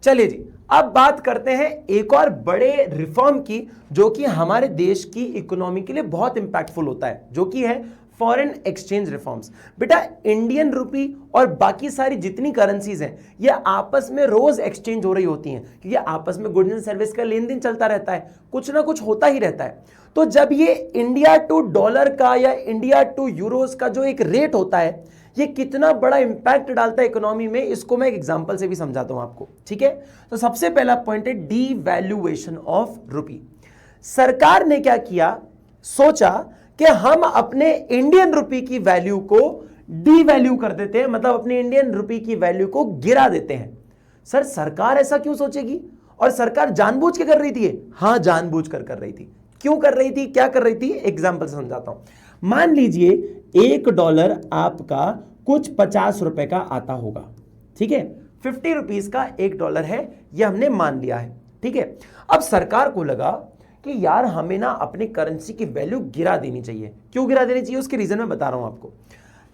चलिए जी, अब बात करते हैं एक और बड़े रिफॉर्म की जो कि हमारे देश की इकोनॉमी के लिए बहुत इंपैक्टफुल होता है, जो कि है फॉरेन एक्सचेंज रिफॉर्म्स। बेटा इंडियन रुपी और बाकी सारी जितनी करेंसीज हैं ये आपस में रोज एक्सचेंज हो रही होती हैं, क्योंकि आपस में गुड्स एंड सर्विस का लेन देन चलता रहता है, कुछ ना कुछ होता ही रहता है। तो जब ये इंडिया टू डॉलर का या इंडिया टू यूरोस का जो एक रेट होता है, ये कितना बड़ा इंपैक्ट डालता है इकोनॉमी में, इसको मैं एक एग्जांपल से भी समझाता हूं आपको। ठीक है, तो सबसे पहला पॉइंट है डीवैल्यूएशन ऑफ रुपी। सरकार ने क्या किया, सोचा कि हम अपने इंडियन रुपी की वैल्यू को डीवैल्यू कर देते हैं, मतलब अपने इंडियन रुपी की वैल्यू को गिरा देते हैं। सर सरकार ऐसा क्यों सोचेगी? और सरकार जानबूझ के कर रही थी? हाँ जानबूझ कर रही थी। क्यों कर रही थी, क्या कर रही थी, एग्जाम्पल से समझाता हूं। मान लीजिए $1 आपका कुछ 50 रुपए का आता होगा, ठीक है, 50 रुपीज का $1 है, यह हमने मान लिया है। ठीक है, अब सरकार को लगा कि यार हमें ना अपनी करेंसी की वैल्यू गिरा देनी चाहिए। क्यों गिरा देनी चाहिए, उसके रीजन मैं बता रहा हूं आपको।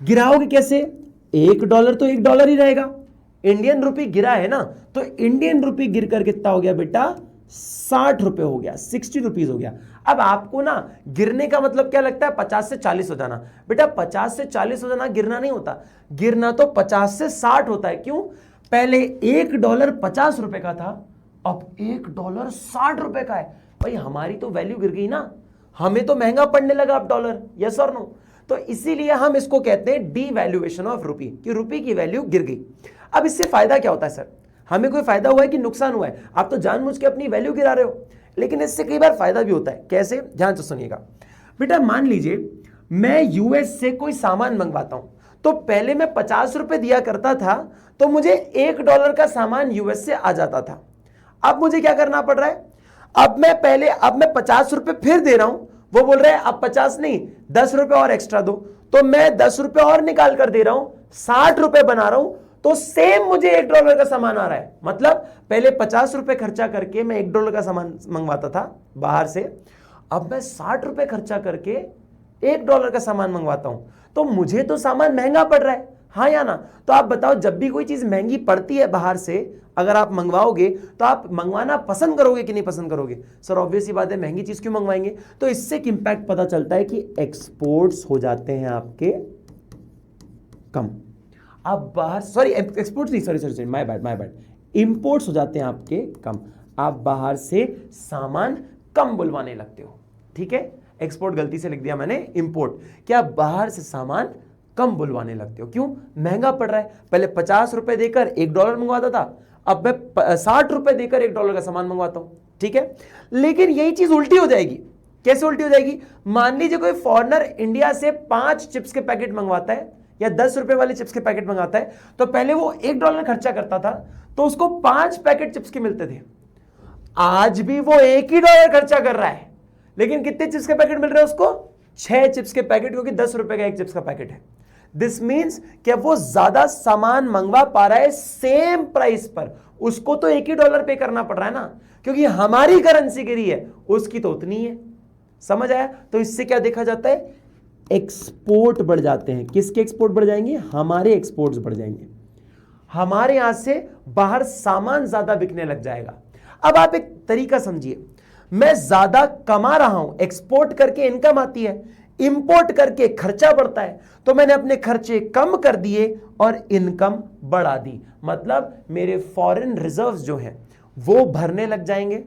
गिराओगे कैसे? $1 तो $1 ही रहेगा। इंडियन रुपी गिरा है ना, तो इंडियन रुपी गिर कर कितना हो गया बेटा, 60 रुपए हो गया, 60 रुपीज हो गया। अब आपको ना गिरने का मतलब क्या लगता है, 50 से 40 हो जाना। बेटा 50 से 40 हो जाना गिरना नहीं होता, गिरना तो 50 से 60 होता है। क्यों? पहले $1 50 रुपए का था, अब $1 60 रुपए का है। भाई हमारी तो वैल्यू गिर गई ना, हमें तो महंगा पड़ने लगा अब डॉलर, यस और नो। तो इसीलिए हम इसको कहते हैं डीवैल्यूएशन ऑफ रुपी, कि रुपी की वैल्यू गिर गई। अब इससे फायदा क्या होता है सर, हमें कोई फायदा हुआ है कि नुकसान हुआ है? आप तो जानबूझ के अपनी वैल्यू गिरा रहे हो, लेकिन इससे कई बार फायदा भी होता है। कैसे, ध्यान से सुनिएगा बेटा। मान लीजिए मैं यूएस से कोई सामान मंगवाता हूं, तो पहले मैं 50 रुपए दिया करता था, तो मुझे $1 का सामान यूएस से आ जाता था। अब मुझे क्या करना पड़ रहा है, अब मैं 50 रुपए फिर दे रहा हूं, वो बोल रहे हैं अब 50 नहीं 10 रुपए और एक्स्ट्रा दो, तो मैं 10 रुपए और निकाल कर दे रहा हूं, 60 रुपए बना रहा हूं, तो सेम मुझे $1 का सामान आ रहा है। मतलब पहले 50 रुपए खर्चा करके मैं $1 का सामान मंगवाता था बाहर से, अब मैं 60 रुपए खर्चा करके $1 का सामान मंगवाता हूं, तो मुझे तो सामान महंगा पड़ रहा है, हाँ या ना? तो आप बताओ, जब भी कोई चीज महंगी पड़ती है बाहर से, अगर आप मंगवाओगे तो आप मंगवाना पसंद करोगे कि नहीं पसंद करोगे? सर ऑब्वियस सी बात है, महंगी चीज क्यों मंगवाएंगे? तो इससे एक इंपैक्ट पता चलता है कि एक्सपोर्ट्स हो जाते हैं आपके कम। आप बाहर, सॉरी एक्सपोर्ट्स नहीं, सॉरी माय बैड, इंपोर्ट्स हो जाते हैं आपके कम। आप बाहर से सामान कम बुलवाने लगते हो, ठीक है? एक्सपोर्ट गलती से लिख दिया मैंने, इंपोर्ट। क्या बाहर से सामान कम बुलवाने लगते हो? क्यों? महंगा पड़ रहा है। पहले 50 रुपए देकर $1 मंगवाता था, अब मैं 60 रुपए देकर $1 का सामान मंगवाता हूं, ठीक है? लेकिन यही चीज उल्टी हो जाएगी। कैसे उल्टी हो जाएगी? मान लीजिए कोई फॉरेनर इंडिया से 5 चिप्स के पैकेट मंगवाता है या 10 रुपए वाले चिप्स के पैकेट मंगाता है, तो पहले वो $1 खर्चा करता था तो उसको 5 पैकेट चिप्स के मिलते थे। आज भी वो $1 खर्चा कर रहा है, लेकिन कितने चिप्स के पैकेट मिल रहे हैं उसको? 6 चिप्स के पैकेट, क्योंकि 10 रुपए का एक चिप्स का पैकेट है। दिस मीन्स कि वो ज्यादा सामान मंगवा पा रहा है सेम प्राइस पर। उसको तो $1 पे करना पड़ रहा है ना, क्योंकि हमारी करेंसी गिरी है, उसकी तो उतनी है। समझ आया? तो इससे क्या देखा जाता है? एक्सपोर्ट बढ़ जाते हैं। किसके एक्सपोर्ट बढ़ जाएंगे? हमारे एक्सपोर्ट्स बढ़ जाएंगे। हमारे यहां से बाहर सामान ज्यादा बिकने लग जाएगा। अब आप एक तरीका समझिए, मैं ज्यादा कमा रहा हूं, एक्सपोर्ट करके इनकम आती है, इंपोर्ट करके खर्चा बढ़ता है, तो मैंने अपने खर्चे कम कर दिए और इनकम बढ़ा दी। मतलब मेरे फॉरेन रिजर्व्स जो हैं वो भरने लग जाएंगे।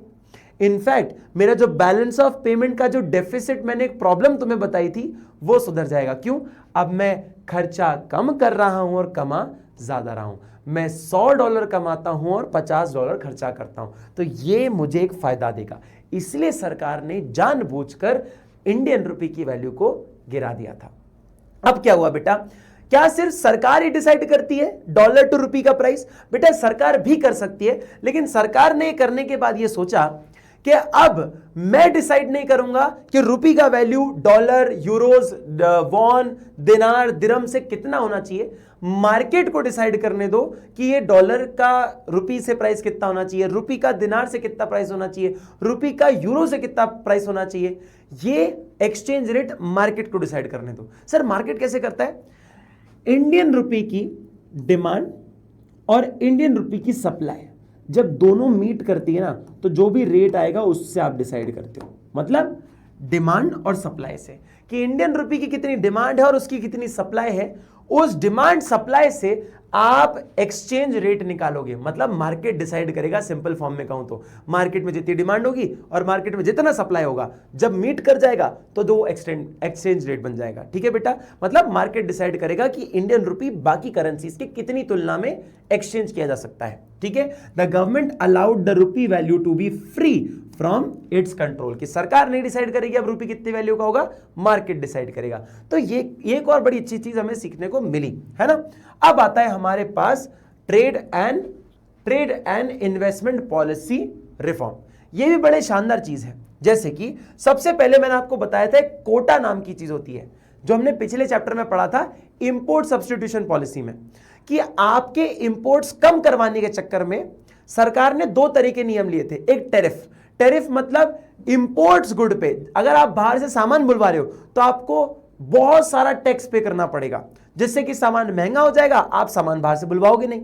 इनफैक्ट मेरा जो बैलेंस ऑफ पेमेंट का जो डेफिसिट, मैंने एक प्रॉब्लम तुम्हें बताई थी, वो सुधर जाएगा। क्यों? अब मैं खर्चा कम कर रहा हूं और कमा ज्यादा रहा हूं। मैं $100 कमाता हूं और $50 खर्चा करता हूं, तो ये मुझे एक फायदा देगा। इसलिए सरकार ने जानबूझकर इंडियन रुपए की वैल्यू को गिरा दिया था। अब क्या हुआ बेटा? क्या सिर्फ सरकार ही डिसाइड करती है डॉलर टू रुपए का प्राइस? बेटा सरकार भी कर सकती है, लेकिन सरकार ने करने के बाद यह सोचा कि अब मैं डिसाइड नहीं करूंगा कि रुपए का वैल्यू डॉलर, यूरोज, वॉन, दिनार, दिरहम से कितना होना चाहिए। मार्केट को डिसाइड करने दो कि ये डॉलर का रुपए से प्राइस कितना होना चाहिए, रुपए का दिनार से कितना प्राइस होना चाहिए, रुपए का यूरो से कितना प्राइस होना चाहिए। ये एक्सचेंज रेट मार्केट को डिसाइड करने दो। सर मार्केट कैसे करता है? इंडियन रुपए की डिमांड और इंडियन रुपए की सप्लाई जब दोनों मीट करती है ना, तो जो भी रेट आएगा उससे आप डिसाइड करते हो। मतलब डिमांड और सप्लाई से, कि इंडियन रुपए की कितनी डिमांड है और उसकी कितनी सप्लाई है, उस डिमांड सप्लाई से आप एक्सचेंज रेट निकालोगे। मतलब मार्केट डिसाइड करेगा। सिंपल फॉर्म में कहूं तो मार्केट में जितनी डिमांड होगी और मार्केट में जितना सप्लाई होगा, जब मीट कर जाएगा तो दो एक्सचेंज रेट बन जाएगा। ठीक है बेटा? मतलब मार्केट डिसाइड करेगा कि इंडियन रुपी बाकी करेंसीज की कितनी तुलना में एक्सचेंज किया जा सकता है। ठीक है? The government allowed the rupee value to be free from its control, कि सरकार नहीं डिसाइड करेगी अब रुपये कितनी वैल्यू का होगा, मार्केट डिसाइड करेगा। तो ये एक और बड़ी अच्छी चीज हमें सीखने को मिली है ना। अब आता है हमारे पास trade and investment policy reform. ये भी बड़े शानदार चीज है। जैसे कि सबसे पहले मैंने आपको बताया था कोटा नाम की चीज होती है, जो हमने पिछले चैप्टर में पढ़ा था इंपोर्ट सब्स्टिट्यूशन पॉलिसी में, कि आपके इंपोर्ट्स कम करवाने के चक्कर में सरकार ने दो तरह के नियम लिए थे। एक टैरिफ मतलब इंपोर्ट्स गुड पे, अगर आप बाहर से सामान बुलवा रहे हो तो आपको बहुत सारा टैक्स पे करना पड़ेगा, जिससे कि सामान महंगा हो जाएगा, आप सामान बाहर से बुलवाओगे नहीं।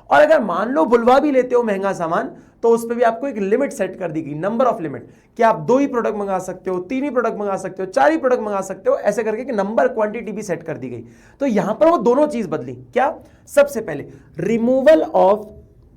और अगर मान लो बुलवा भी लेते हो महंगा सामान, तो उस पर भी आपको एक लिमिट सेट कर दी गई, नंबर ऑफ लिमिट, कि आप 2 ही प्रोडक्ट मंगा सकते हो, 3 ही प्रोडक्ट मंगा सकते हो, 4 ही प्रोडक्ट मंगा सकते हो, ऐसे करके कि नंबर क्वांटिटी भी सेट कर दी गई। तो यहां पर वो दोनों चीज बदली। क्या? सबसे पहले removal of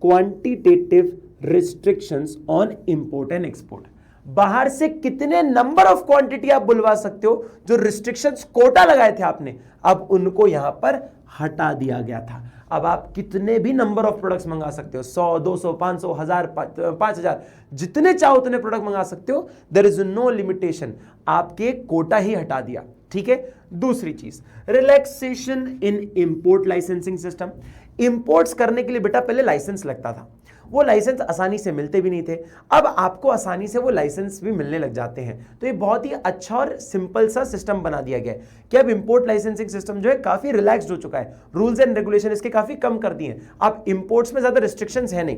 quantitative restrictions on import and export. बाहर से कितने नंबर ऑफ क्वांटिटी आप बुलवा सकते हो, जो रिस्ट्रिक्शंस कोटा लगाए थे आपने, अब उनको यहां पर हटा दिया गया था। अब आप कितने भी नंबर ऑफ प्रोडक्ट्स मंगा सकते हो, 100, 200, 500, 1000, 5000, जितने चाहो उतने प्रोडक्ट मंगा सकते हो। देयर इज नो लिमिटेशन, आपके कोटा ही हटा दिया। ठीक है? दूसरी चीज, रिलैक्सेशन इन इंपोर्ट लाइसेंसिंग सिस्टम। इंपोर्ट्स करने के लिए बेटा पहले लाइसेंस लगता था, वो लाइसेंस आसानी से मिलते भी नहीं थे। अब आपको आसानी से वो लाइसेंस भी मिलने लग जाते हैं। तो ये बहुत ही अच्छा और सिंपल सा सिस्टम बना दिया गया है कि अब इंपोर्ट लाइसेंसिंग सिस्टम जो है काफी रिलैक्स्ड हो चुका है। रूल्स एंड रेगुलेशन इसके काफी कम कर दिए हैं। अब इंपोर्ट्स में ज्यादा रिस्ट्रिक्शंस है नहीं।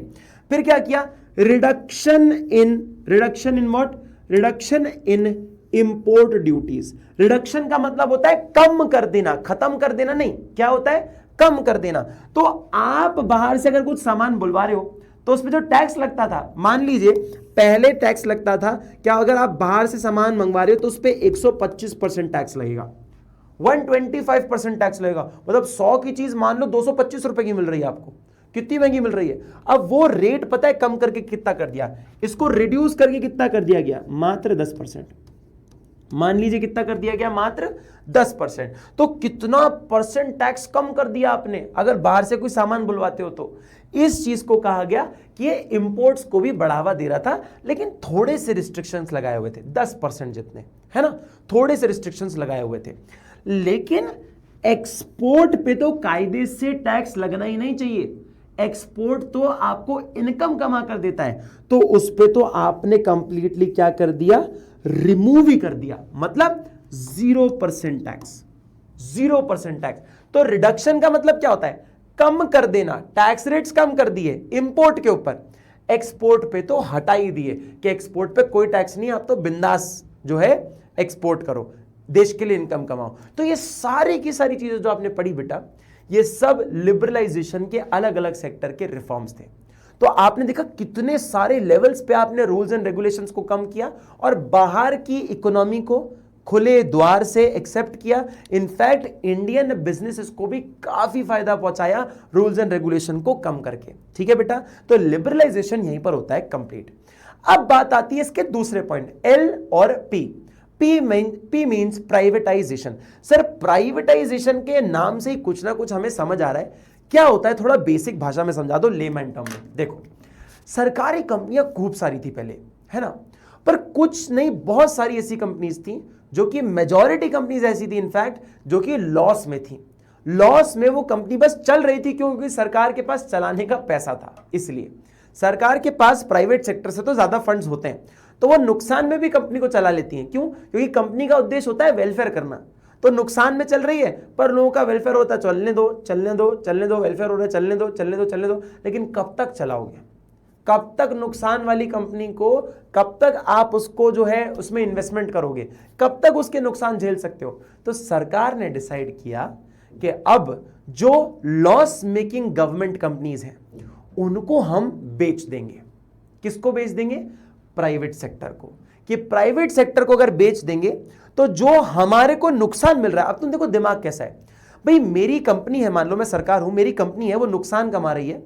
फिर क्या किया? Reduction in import duties. Reduction का मतलब होता है कम कर देना, खत्म कर देना नहीं। क्या होता है? कम कर देना। तो आप बाहर से अगर कुछ सामान बुलवा रहे हो तो उस पर जो टैक्स लगता था, मान लीजिए पहले टैक्स लगता था क्या, अगर आप बाहर से सामान मंगवा रहे हो तो उस पर 125% टैक्स लगेगा, 125% टैक्स लगेगा। मतलब 100 की चीज मान लो 225 रुपए की मिल रही है आपको, कितनी महंगी मिल रही है। अब वो रेट पता है कम करके कितना कर दिया, इसको रिड्यूस करके कितना कर दिया गया, मात्र 10%। मान लीजिए कितना कर दिया गया, मात्र 10%। तो कितना परसेंट टैक्स कम कर दिया आपने अगर बाहर से कोई सामान बुलवाते हो तो। इस चीज को कहा गया कि ये इंपोर्ट्स को भी बढ़ावा दे रहा था, लेकिन थोड़े से रिस्ट्रिक्शंस लगाए हुए थे, 10% जितने, है ना, थोड़े से रिस्ट्रिक्शंस लगाए हुए थे। लेकिन एक्सपोर्ट पे तो कायदे से टैक्स लगना ही नहीं चाहिए। एक्सपोर्ट तो आपको इनकम कमा कर देता है, तो उस पे तो आपने कंप्लीटली क्या कर दिया, रिमूव ही कर दिया, मतलब 0% टैक्स, 0% टैक्स। तो रिडक्शन का मतलब क्या होता है, कम कर देना, टैक्स रेट्स कम कर दिए इंपोर्ट के ऊपर, एक्सपोर्ट पे तो हटा ही दिए कि एक्सपोर्ट पे कोई टैक्स नहीं, आप तो बिंदास जो है एक्सपोर्ट करो, देश के लिए इनकम कमाओ। तो ये सारी की सारी चीजें जो आपने पढ़ी बेटा, ये सब लिबरलाइजेशन के अलग अलग सेक्टर के रिफॉर्म्स थे। तो आपने देखा कितने सारे लेवल्स पे आपने रूल्स एंड रेगुलेशंस को कम किया और बाहर की इकोनॉमी को खुले द्वार से एक्सेप्ट किया। इनफैक्ट इंडियन बिजनेसेस को भी काफी फायदा पहुंचाया रूल्स एंड रेगुलेशन को कम करके। ठीक है बेटा, तो लिबरलाइजेशन यहीं पर होता है कंप्लीट। अब बात आती है इसके दूसरे पॉइंट, एल और P. P means privatisation. Sir privatisation के नाम से ही कुछ ना कुछ हमें समझ आ रहा है क्या होता है, थोड़ा बेसिक भाषा में समझा दो, लेमैन टर्म में। देखो, सरकारी कंपनियां खूब सारी थी पहले, है ना, पर कुछ नहीं, बहुत सारी ऐसी कंपनीज थी जो कि मेजॉरिटी कंपनीज ऐसी थी इनफैक्ट जो कि लॉस में थी। लॉस में वो कंपनी बस चल रही थी क्योंकि सरकार के पास चलाने का पैसा था। इसलिए सरकार के पास प्राइवेट सेक्टर से तो ज्यादा फंड्स होते हैं, तो वो नुकसान में भी कंपनी को चला लेती हैं। क्यों? क्योंकि कंपनी का उद्देश्य होता है वेलफेयर करना। तो नुकसान में चल रही है पर लोगों का वेलफेयर होता है, चलने दो चलने दो चलने दो, वेलफेयर हो रहा है, चलने दो चलने दो चलने दो। लेकिन कब तक चलाओगे, कब तक नुकसान वाली कंपनी को, कब तक आप उसको जो है उसमें इन्वेस्टमेंट करोगे, कब तक उसके नुकसान झेल सकते हो। तो सरकार ने डिसाइड किया कि अब जो लॉस मेकिंग गवर्नमेंट कंपनीज हैं उनको हम बेच देंगे। किसको बेच देंगे? प्राइवेट सेक्टर को। कि प्राइवेट सेक्टर को अगर बेच देंगे तो जो हमारे को नुकसान मिल रहा है, अब तुम देखो दिमाग कैसा है भाई, मेरी कंपनी है, मान लो मैं सरकार हूं, मेरी कंपनी है, वो नुकसान कमा रही है,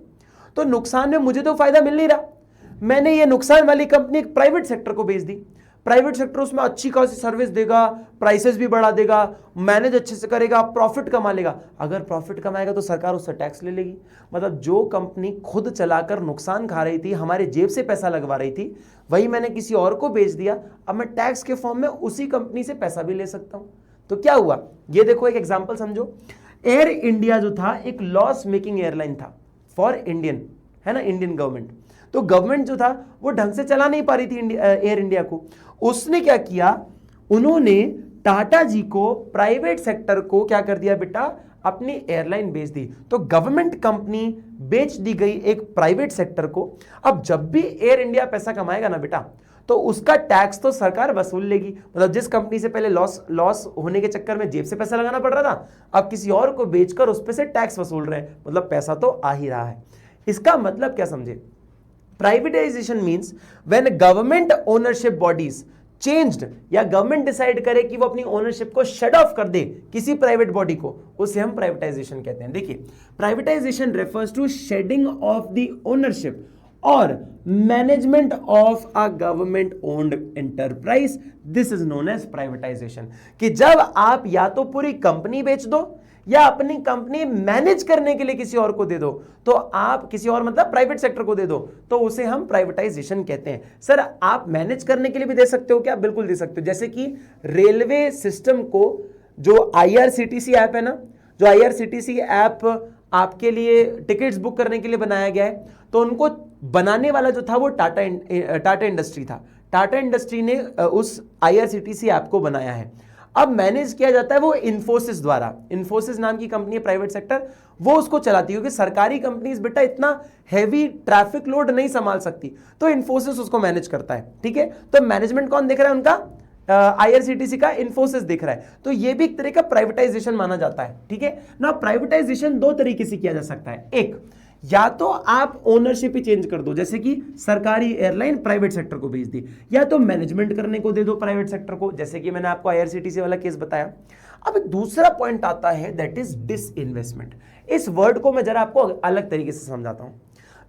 तो नुकसान में मुझे तो फायदा मिल नहीं रहा, मैंने ये नुकसान वाली कंपनी एक प्राइवेट सेक्टर को बेच दी। प्राइवेट सेक्टर उसमें अच्छी खासी सर्विस देगा, प्राइसेस भी बढ़ा देगा, मैनेज अच्छे से करेगा, प्रॉफिट कमा लेगा। अगर प्रॉफिट कमाएगा तो सरकार उससे टैक्स ले लेगी। मतलब जो कंपनी खुद चलाकर नुकसान खा रही थी, हमारे जेब से पैसा लगवा रही थी, वही मैंने किसी और को बेच दिया, अब मैं टैक्स के फॉर्म में उसी कंपनी से पैसा भी ले सकता हूं। तो क्या हुआ, ये देखो एक एग्जाम्पल समझो। एयर इंडिया जो था एक लॉस मेकिंग एयरलाइन था फॉर इंडियन, है ना, इंडियन गवर्नमेंट। तो गवर्नमेंट जो था वो ढंग से चला नहीं पा रही थी एयर इंडिया को। उसने क्या किया, उन्होंने टाटा जी को, प्राइवेट सेक्टर को क्या कर दिया बेटा, अपनी एयरलाइन बेच दी। तो गवर्नमेंट कंपनी बेच दी गई एक प्राइवेट सेक्टर को। अब जब भी एयर इंडिया पैसा कमाएगा ना बेटा, तो उसका टैक्स तो सरकार वसूल लेगी। मतलब जिस कंपनी से पहले लॉस होने के चक्कर में जेब से पैसा लगाना पड़ रहा था, अब किसी और को बेचकर उस पे से टैक्स वसूल रहे हैं, मतलब पैसा तो आ ही रहा है। इसका मतलब क्या समझे, privatisation means when government ownership bodies changed, या गवर्नमेंट डिसाइड करे कि वो अपनी ओनरशिप को शट ऑफ कर दे किसी प्राइवेट बॉडी को, उसे हम प्राइवेटाइजेशन कहते हैं। देखिए, privatisation refers to shedding of the ownership और management of a government owned enterprise, this is known as privatisation. कि जब आप या तो पूरी कंपनी बेच दो या अपनी कंपनी मैनेज करने के लिए किसी और को दे दो, तो आप किसी और मतलब प्राइवेट सेक्टर को दे दो, तो उसे हम प्राइवेटाइजेशन कहते हैं। सर आप मैनेज करने के लिए भी दे सकते हो क्या? बिल्कुल दे सकते हो। जैसे कि रेलवे सिस्टम को जो IRCTC ऐप है ना, जो IRCTC ऐप आपके लिए टिकट्स बुक करने के लिए बनाया गया है, तो उनको बनाने वाला जो था वो टाटा इंडस्ट्री था। टाटा इंडस्ट्री ने उस IRCTC ऐप को बनाया है। अब मैनेज किया जाता है वो इन्फोसिस द्वारा। इन्फोसिस नाम की कंपनी है प्राइवेट सेक्टर, वो उसको चलाती है, क्योंकि सरकारी कंपनीज बेटा इतना हैवी ट्रैफिक लोड नहीं संभाल सकती, तो इन्फोसिस उसको मैनेज करता है। ठीक है, तो मैनेजमेंट कौन देख रहा है? उनका IRCTC का इन्फोसिस दिख रहा है, तो ये भी एक तरह का प्राइवेटाइजेशन माना जाता है। ठीक है ना, प्राइवेटाइजेशन दो तरीके से किया जा सकता है। एक, या तो आप ओनरशिप ही चेंज कर दो, जैसे कि सरकारी एयरलाइन प्राइवेट सेक्टर को भेज दी, या तो मैनेजमेंट करने को दे दो प्राइवेट सेक्टर को, जैसे कि मैंने आपको IRCTC वाला केस बताया। अब दूसरा पॉइंट आता है, दैट इज डिसइन्वेस्टमेंट। इस वर्ड को मैं जरा आपको अलग तरीके से समझाता हूं।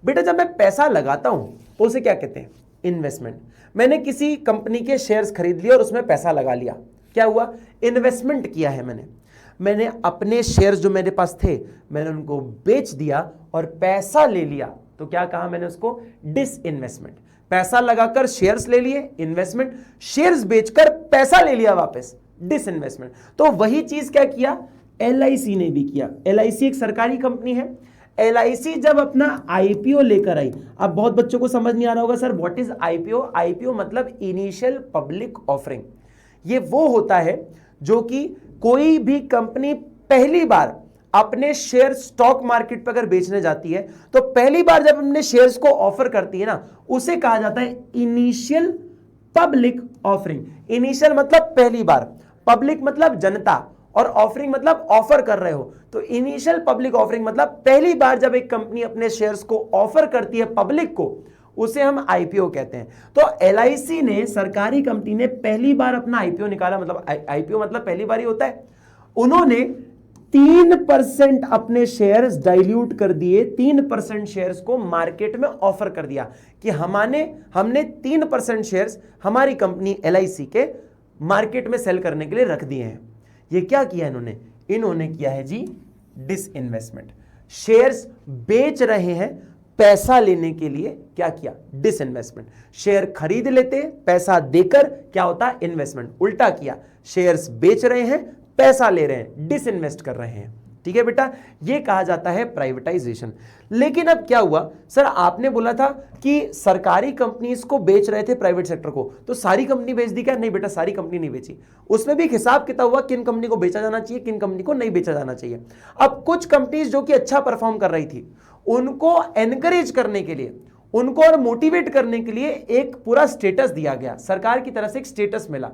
बेटा, जब मैं पैसा लगाता हूं तो उसे क्या कहते हैं? इन्वेस्टमेंट। मैंने किसी कंपनी के शेयर्स खरीद लिए और उसमें पैसा लगा लिया, क्या हुआ? इन्वेस्टमेंट किया है मैंने अपने शेयर्स जो मेरे पास थे मैंने उनको बेच दिया और पैसा ले लिया, तो क्या कहा मैंने उसको? डिसइन्वेस्टमेंट। पैसा लगाकर शेयर्स ले लिए, इन्वेस्टमेंट। शेयर्स बेचकर पैसा ले लिया वापस, डिसइन्वेस्टमेंट। तो वही चीज क्या किया? LIC ने भी किया। LIC एक सरकारी कंपनी है। LIC जब अपना IPO लेकर आई, अब बहुत बच्चों को समझ नहीं आ रहा होगा sir what is IPO? IPO मतलब इनिशियल पब्लिक ऑफरिंग। ये वो होता है जो कि कोई भी कंपनी पहली बार अपने शेयर स्टॉक मार्केट पर अगर बेचने जाती है, तो पहली बार जब अपने शेयर्स को ऑफर करती है ना, उसे कहा जाता है इनिशियल पब्लिक ऑफरिंग। इनिशियल मतलब पहली बार, पब्लिक मतलब जनता, और ऑफरिंग मतलब ऑफर कर रहे हो। तो इनिशियल पब्लिक ऑफरिंग मतलब पहली बार जब एक कंपनी अपने शेयर्स को ऑफर करती है पब्लिक को, उसे हम IPO कहते हैं। तो LIC ने, सरकारी कंपनी ने पहली बार अपना IPO निकाला, मतलब IPO मतलब पहली बार ही होता है। उन्होंने 3% अपने शेयर्स डाइल्यूट कर दिए, 3% शेयर्स को मार्केट में ऑफर कर दिया कि हमने 3% शेयर्स हमारी कंपनी LIC के मार्केट में सेल करने के लिए रख दिए हैं। ये क्या किया इन्होंने किया है जी डिसइन्वेस्टमेंट। शेयर्स बेच रहे हैं पैसा लेने के लिए, क्या किया? डिसइन्वेस्टमेंट। शेयर खरीद लेते पैसा देकर, क्या होता? इन्वेस्टमेंट। उल्टा किया, शेयर्स बेच रहे हैं पैसा ले रहे हैं, डिसइन्वेस्ट कर रहे हैं। ठीक है बेटा, ये कहा जाता है प्राइवेटाइजेशन। लेकिन अब क्या हुआ सर, आपने बोला था कि सरकारी कंपनीज को बेच रहे थे प्राइवेट सेक्टर को, तो सारी कंपनी बेच दी क्या? नहीं बेटा, सारी कंपनी नहीं बेची। उसमें भी एक हिसाब किताब हुआ, किन कंपनी को बेचा जाना चाहिए, किन कंपनी को नहीं बेचा जाना चाहिए। अब कुछ कंपनीज जो कि अच्छा परफॉर्म कर रही थी, उनको एनकरेज करने के लिए, उनको और मोटिवेट करने के लिए एक पूरा स्टेटस दिया गया, सरकार की तरफ से एक स्टेटस मिला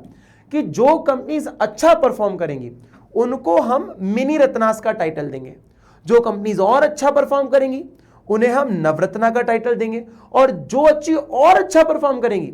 कि जो कंपनीज अच्छा परफॉर्म करेंगी उनको हम मिनी रत्नास का टाइटल देंगे, जो कंपनीज और अच्छा परफॉर्म करेंगी उन्हें हम नवरत्ना का टाइटल देंगे, और जो अच्छी और अच्छा परफॉर्म करेंगी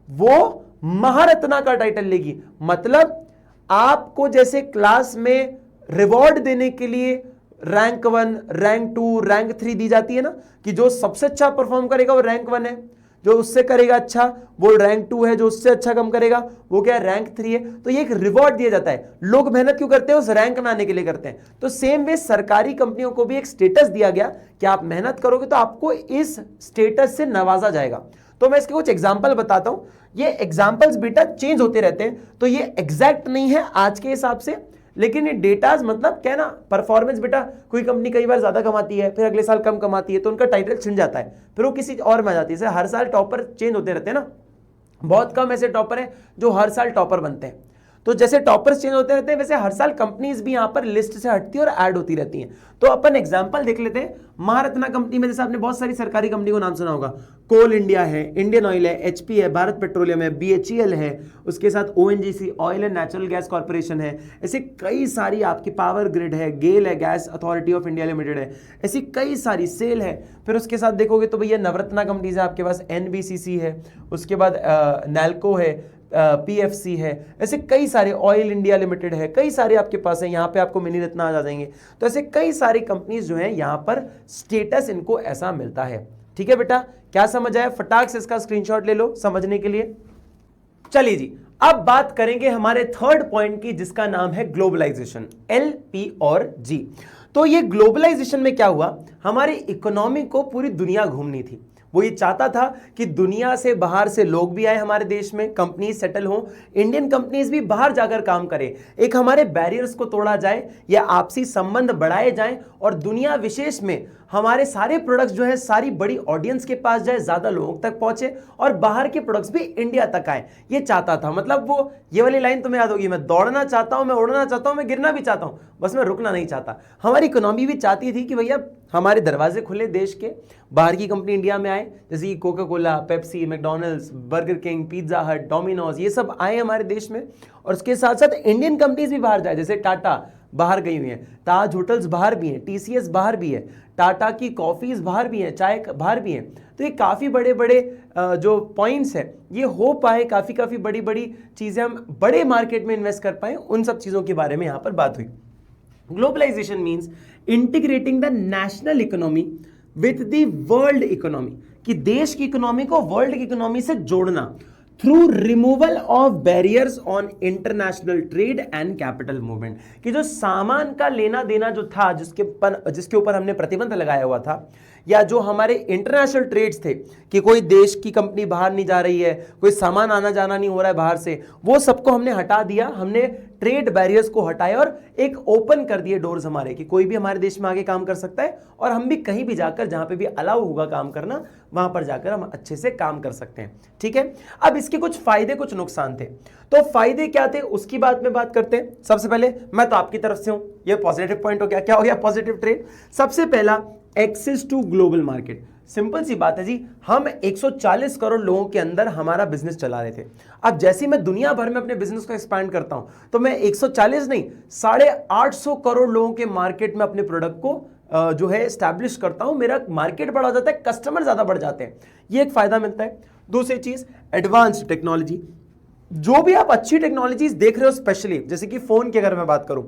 वो महारत्ना का टाइटल लेगी। मतलब आपको जैसे क्लास में रिवॉर्ड देने के लिए रैंक 1, रैंक 2, रैंक 3 दी जाती है ना, कि जो सबसे अच्छा परफॉर्म करेगा वो रैंक 1 है, जो उससे करेगा अच्छा वो रैंक 2 है, जो उससे अच्छा कम करेगा वो क्या है? रैंक 3 है। तो ये एक रिवॉर्ड दिया जाता है। लोग मेहनत क्यों करते हैं? उस रैंक में आने के लिए करते हैं। तो सेम वे सरकारी कंपनियों को भी एक स्टेटस दिया गया कि आप मेहनत करोगे तो आपको इस स्टेटस से नवाजा जाएगा। तो मैं इसके कुछ एग्जाम्पल बताता हूं। ये एग्जाम्पल्स बेटा चेंज होते रहते हैं, तो ये एग्जैक्ट नहीं है आज के हिसाब से, लेकिन ये डेटाज मतलब क्या है ना, परफॉर्मेंस। बेटा कोई कंपनी कई बार ज्यादा कमाती है, फिर अगले साल कम कमाती है, तो उनका टाइटल छिन जाता है, फिर वो किसी और में आ जाती है। हर साल टॉपर चेंज होते रहते हैं ना, बहुत कम ऐसे टॉपर हैं जो हर साल टॉपर बनते हैं। तो जैसे टॉपर्स चेंज होते रहते हैं, वैसे हर साल कंपनीज भी यहां पर लिस्ट से हटती है और ऐड होती रहती हैं। तो अपन एग्जांपल देख लेते हैं। महारत्ना कंपनी में जैसे आपने बहुत सारी सरकारी कंपनी को नाम सुना होगा, कोल इंडिया है, इंडियन ऑयल है, HP है, भारत पेट्रोलियम है, BHEL है, उसके साथ ONGC oil and natural gas corporation है, ऐसे कई सारी आपकी पावर ग्रिड है, गेल है, gas authority of India limited है, ऐसी कई सारी, सेल है। फिर उसके साथ देखोगे तो भैया नवरत्ना कंपनीज है आपके पास, NBCC है, उसके बाद नैल्को है, PFC है, ऐसे कई सारे, ऑयल इंडिया लिमिटेड है, कई सारे आपके पास है। यहाँ पे आपको मिनी रत्ना आ जाएंगे। तो ऐसे कई सारी कंपनीज जो हैं यहाँ पर स्टेटस इनको ऐसा मिलता है। ठीक है बेटा, क्या समझ आया? फटाक से इसका स्क्रीनशॉट ले लो समझने के लिए। चलिए जी, अब बात करेंगे हमारे थर्ड पॉइंट की, जिसका नाम है ग्लोबलाइजेशन, LP और G। तो ये ग्लोबलाइजेशन में क्या हुआ, हमारी इकोनॉमी को पूरी दुनिया घूमनी थी। वो ये चाहता था कि दुनिया से बाहर से लोग भी आए हमारे देश में, कंपनीज सेटल हों, इंडियन कंपनीज भी बाहर जाकर काम करें, एक हमारे बैरियर्स को तोड़ा जाए या आपसी संबंध बढ़ाए जाएं, और दुनिया विशेष में हमारे सारे प्रोडक्ट्स जो है सारी बड़ी ऑडियंस के पास जाए, ज्यादा लोगों तक पहुंचे और बाहर के प्रोडक्ट्स भी इंडिया तक आए, ये चाहता था। मतलब वो ये वाली लाइन तुम्हें याद होगी, मैं दौड़ना चाहता हूं, मैं उड़ना चाहता हूं, मैं गिरना भी चाहता हूं, बस मैं रुकना नहीं चाहता। हमारी इकोनॉमी भी चाहती थी कि भैया हमारे दरवाजे खुले देश के, बाहर की कंपनी इंडिया में आए, जैसे कि Coca Cola, Pepsi, McDonald's, burger king, pizza हट, डोमिनोज, ये सब आए हमारे देश में। और उसके साथ साथ इंडियन कंपनीज भी बाहर जाए, जैसे टाटा बाहर गई हुई हैं, ताज होटल्स बाहर भी हैं, टीसीएस बाहर भी है, टाटा की कॉफीज बाहर भी हैं, चाय बाहर भी हैं। तो ये काफ़ी बड़े बड़े जो पॉइंट्स हैं ये हो पाए, काफ़ी बड़ी बड़ी चीज़ें हम बड़े मार्केट में इन्वेस्ट कर पाए, उन सब चीज़ों के बारे में यहाँ पर बात हुई। Globalization means integrating the national economy with the world economy, कि देश की इकोनॉमी को वर्ल्ड की इकोनॉमी से जोड़ना through removal of barriers on international trade and capital movement, कि जो सामान का लेना देना जो था, जिसके ऊपर हमने प्रतिबंध लगाया हुआ था, या जो हमारे इंटरनेशनल ट्रेड्स थे कि कोई देश की कंपनी बाहर नहीं जा रही है, कोई सामान आना जाना नहीं हो रहा है बाहर से, वो सबको हमने हटा दिया। हमने ट्रेड बैरियर्स को हटाया और एक ओपन कर दिए डोर्स हमारे, कि कोई भी हमारे देश में आगे काम कर सकता है और हम भी कहीं भी जाकर, जहां पे भी अलाउ होगा काम करना, वहां पर जाकर हम अच्छे से काम कर सकते हैं। ठीक है, अब इसके कुछ फायदे कुछ नुकसान थे, तो फायदे क्या थे उसकी बात में बात करते हैं। सबसे पहले मैं तो आपकी तरफ से हूं, ये पॉजिटिव पॉइंट हो गया। क्या हो गया पॉजिटिव ट्रेड? सबसे पहला access to global market. Simple सी बात है जी, हम 140 करोड़ लोगों के अंदर हमारा बिजनेस चला रहे थे। अब जैसे मैं दुनिया भर में अपने बिजनेस को एक्सपैंड करता हूं, तो मैं 140 नहीं 850 करोड़ लोगों के मार्केट में अपने प्रोडक्ट को जो है एस्टैब्लिश करता हूं, मेरा मार्केट बढ़ा जाता है, कस्टमर ज्यादा बढ़ जाते हैं, ये एक फायदा मिलता है। दूसरी चीज एडवांस्ड टेक्नोलॉजी, जो भी आप अच्छी टेक्नोलॉजीज देख रहे हो, स्पेशली जैसे कि फोन की अगर मैं बात करूं,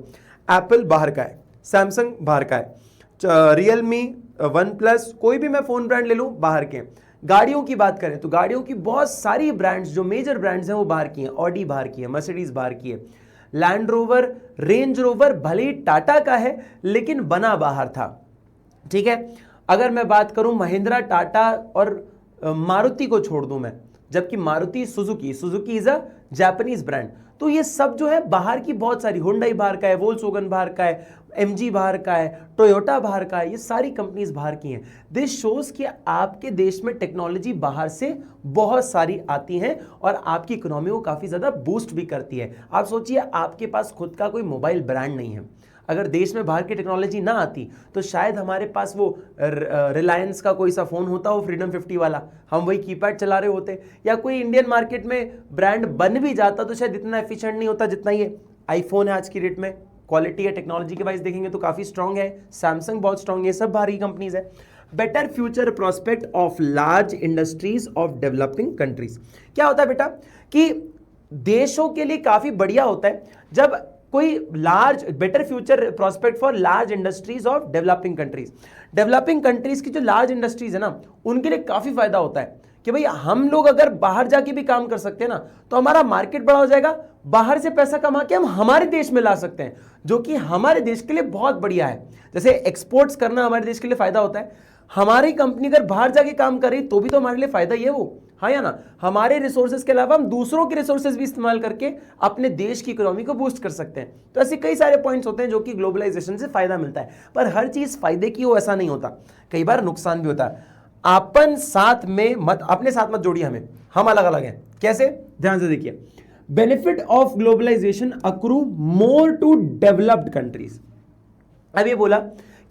एप्पल बाहर का है, सैमसंग बाहर का है, रियलमी, वन प्लस, कोई भी मैं फोन ब्रांड ले लूं बाहर के। गाड़ियों की बात करें तो गाड़ियों की बहुत सारी ब्रांड्स, जो मेजर ब्रांड्स हैं वो बाहर की हैं, ऑडी बाहर की है, मर्सिडीज बाहर की है, लैंड रोवर, रेंज रोवर भले ही टाटा का है लेकिन बना बाहर था। ठीक है, अगर मैं बात करूं महिंद्रा, टाटा और मारुति को छोड़ दूं मैं, जबकि Maruti Suzuki is a Japanese brand, तो ये सब जो है बाहर की बहुत सारी, हुंडई बाहर का है, वोल्क्सवैगन बाहर का है, एमजी बाहर का है, टोयोटा बाहर का है, ये सारी कंपनीज बाहर की हैं। दिस शोज कि आपके देश में टेक्नोलॉजी बाहर से बहुत सारी आती हैं और आपकी इकोनॉमी को काफी ज्यादा बूस्ट भी करती है। आप सोचिए, आपके पास खुद का कोई मोबाइल ब्रांड नहीं है, अगर देश में बाहर की टेक्नोलॉजी ना आती तो शायद हमारे पास वो रिलायंस का कोई सा फोन होता, वो फ्रीडम 50 वाला, हम वही कीपैड चला रहे होते, या कोई इंडियन मार्केट में ब्रांड बन भी जाता तो शायद इतना एफिशिएंट नहीं होता जितना ये आईफोन है आज की डेट में। क्वालिटी या टेक्नोलॉजी के वाइज देखेंगे तो काफी स्ट्रांग है, सैमसंग बहुत स्ट्रांग है, ये सब बाहरी कंपनीज है। Better future prospect of large industries of developing countries. क्या होता है बेटा कि देशों के लिए काफी बढ़िया होता है जब कोई large, better future prospect for large industries of developing countries. Developing countries की जो लार्ज इंडस्ट्रीज है ना, उनके लिए काफी फायदा होता है कि भाई हम लोग अगर बाहर जाके भी काम कर सकते हैं ना, तो हमारा मार्केट बड़ा हो जाएगा, बाहर से पैसा कमा के हम हमारे देश में ला सकते हैं, जो कि हमारे देश के लिए बहुत बढ़िया है। जैसे एक्सपोर्ट्स करना हमारे देश के लिए फायदा होता है, हमारी कंपनी अगर बाहर जाके काम कर रही तो भी तो हमारे लिए फायदा ही है वो, हाँ या ना। हमारे रिसोर्सेज के अलावा हम दूसरों के रिसोर्सेज भी इस्तेमाल करके अपने देश की इकोनॉमी को बूस्ट कर सकते हैं। तो ऐसे कई सारे पॉइंट्स होते हैं जो कि ग्लोबलाइजेशन से फायदा मिलता है, पर हर चीज फायदे की हो ऐसा नहीं होता, कई बार नुकसान भी होता है। अपन साथ में मत, अपने साथ मत जोड़िए हमें, हम अलग अलग हैं। कैसे? ध्यान से देखिए, benefit of globalization accrue more to developed countries. अब ये बोला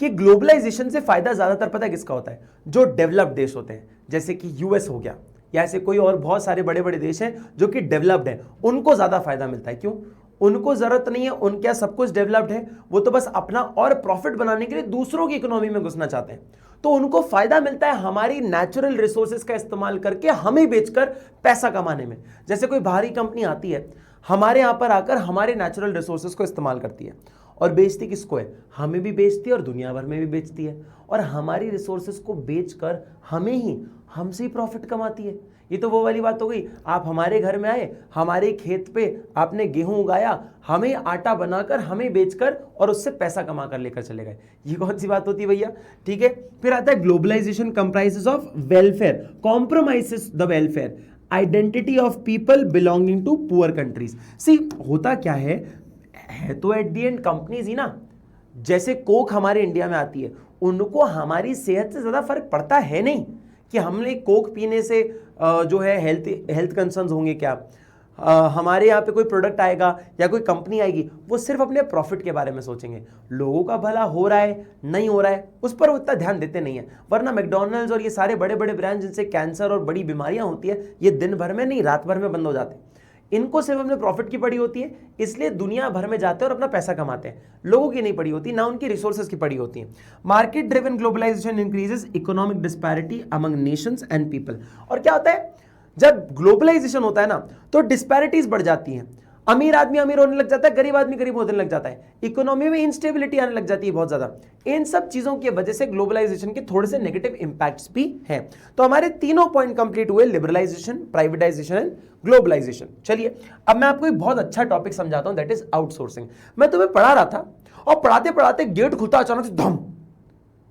कि ग्लोबलाइजेशन से फायदा ज्यादातर पता है किसका होता है? जो डेवलप्ड देश होते हैं, जैसे कि यूएस हो गया, या ऐसे कोई और बहुत सारे बड़े बड़े देश हैं जो कि डेवलप्ड हैं, उनको ज्यादा फायदा मिलता है। क्यों? उनको जरूरत नहीं है, उनके यहाँ सब कुछ डेवलप्ड है, वो तो बस अपना और प्रॉफिट बनाने के लिए दूसरों की इकोनॉमी में घुसना चाहते हैं, तो उनको फायदा मिलता है हमारी नेचुरल रिसोर्सेज का इस्तेमाल करके हमें बेचकर पैसा कमाने में। जैसे कोई बाहरी कंपनी आती है, हमारे यहाँ पर आकर हमारे नेचुरल रिसोर्सेज को इस्तेमाल करती है, और बेचती किसको है? हमें भी बेचती है और दुनिया भर में भी बेचती है, और हमारी रिसोर्सेज को बेचकर हमें ही, हमसे ही प्रॉफिट कमाती है। ये तो वो वाली बात हो गई, आप हमारे घर में आए, हमारे खेत पे आपने गेहूं उगाया, हमें आटा बनाकर हमें बेचकर और उससे पैसा कमा कर लेकर चले गए। ये कौन सी बात होती है भैया? ठीक है, फिर आता है globalisation comprises of welfare, compromises the welfare, identity of people belonging to poor countries. See होता क्या है तो एट द एंड कंपनीज ही ना, जैसे कोक हमारे इंडिया में आती है, उनको हमारी सेहत से ज़्यादा फर्क पड़ता है नहीं कि हमने कोक पीने से जो है हेल्थ कंसर्न्स होंगे क्या, हमारे यहाँ पे कोई प्रोडक्ट आएगा या कोई कंपनी आएगी, वो सिर्फ अपने प्रॉफिट के बारे में सोचेंगे। लोगों का भला हो रहा है नहीं हो रहा है उस पर उतना ध्यान देते नहीं है। वरना मैकडॉनल्ड्स और ये सारे बड़े बड़े ब्रांड जिनसे कैंसर और बड़ी बीमारियां होती है, ये दिन भर में नहीं रात भर में बंद हो जाते हैं। इनको सिर्फ अपने प्रॉफिट की पड़ी होती है, इसलिए दुनिया भर में जाते हैं और अपना पैसा कमाते हैं। लोगों की नहीं पड़ी होती, ना उनकी रिसोर्सेज की पड़ी होती है। Market driven globalization increases economic disparity among nations and people. और क्या होता है, जब ग्लोबलाइजेशन होता है ना तो डिस्पैरिटीज बढ़ जाती हैं। अमीर आदमी अमीर होने लग जाता है, गरीब आदमी गरीब होने लग जाता है, इकोनॉमी में इंस्टेबिलिटी आने लग जाती है बहुत ज्यादा। इन सब चीजों की वजह से ग्लोबलाइजेशन के थोड़े से नेगेटिव इंपैक्ट्स भी हैं। तो हमारे तीनों पॉइंट कंप्लीट हुए, लिबरलाइजेशन, प्राइवेटाइजेशन एंड ग्लोबलाइजेशन। चलिए अब मैं आपको एक बहुत अच्छा टॉपिक समझाता हूं, दैट इज आउटसोर्सिंग। मैं तुम्हें पढ़ा रहा था और पढ़ाते पढ़ाते गेट खुलता अचानक से धम,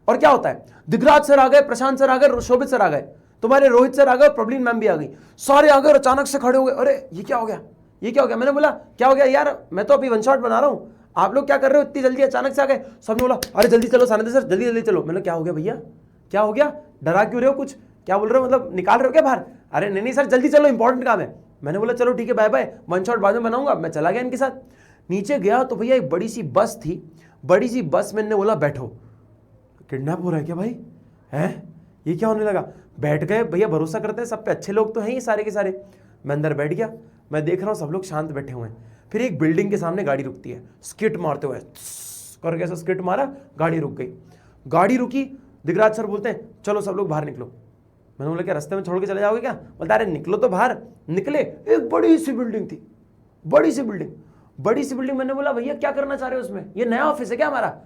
और क्या होता है, दिगराज सर आ गए, प्रशांत सर आ गए, शोभित सर आ गए, तुम्हारे रोहित सर आ गए, प्रवीण मैम भी आ गई, सारे आ गए, अचानक से खड़े हो गए। अरे ये क्या हो गया, ये क्या हो गया। मैंने बोला क्या हो गया यार, मैं तो अभी वन शॉट बना रहा हूं, आप लोग क्या कर रहे हो, इतनी जल्दी अचानक से आ गए। सबने बोला अरे जल्दी चलो सानिध्य सर, जल्दी जल्दी चलो। मैंने क्या हो गया भैया, क्या हो गया, डरा क्यों रहे हो, कुछ क्या बोल रहे हो, मतलब निकाल रहे हो क्या बाहर। अरे नहीं नहीं सर जल्दी चलो, इंपॉर्टेंट काम है। मैंने बोला चलो ठीक है बाय बाय, वन शॉट बाद में बनाऊंगा। मैं चला गया इनके साथ। नीचे गया तो भैया एक बड़ी सी बस थी, बड़ी सी बस में बोला बैठो। किडनैप हो रहा है क्या भाई, है ये क्या होने लगा। बैठ गए भैया, भरोसा करते हैं सब पे, अच्छे लोग तो हैं ये सारे के सारे। मैं अंदर बैठ गया, मैं देख रहा हूँ सब लोग शांत बैठे हुए हैं। फिर एक बिल्डिंग के सामने गाड़ी रुकती है, स्किट मारते हुए करके ऐसा स्किट मारा, गाड़ी रुक गई। गाड़ी रुकी, दिगराज सर बोलते हैं चलो सब लोग बाहर निकलो। मैंने बोला क्या रास्ते में छोड़ के चले जाओगे क्या। बोलता अरे निकलो तो बाहर। निकले, एक बड़ी सी बिल्डिंग थी, बड़ी सी बिल्डिंग, बड़ी सी बिल्डिंग। मैंने बोला भैया क्या करना चाह रहे हो उसमें, ये नया ऑफिस है क्या हमारा।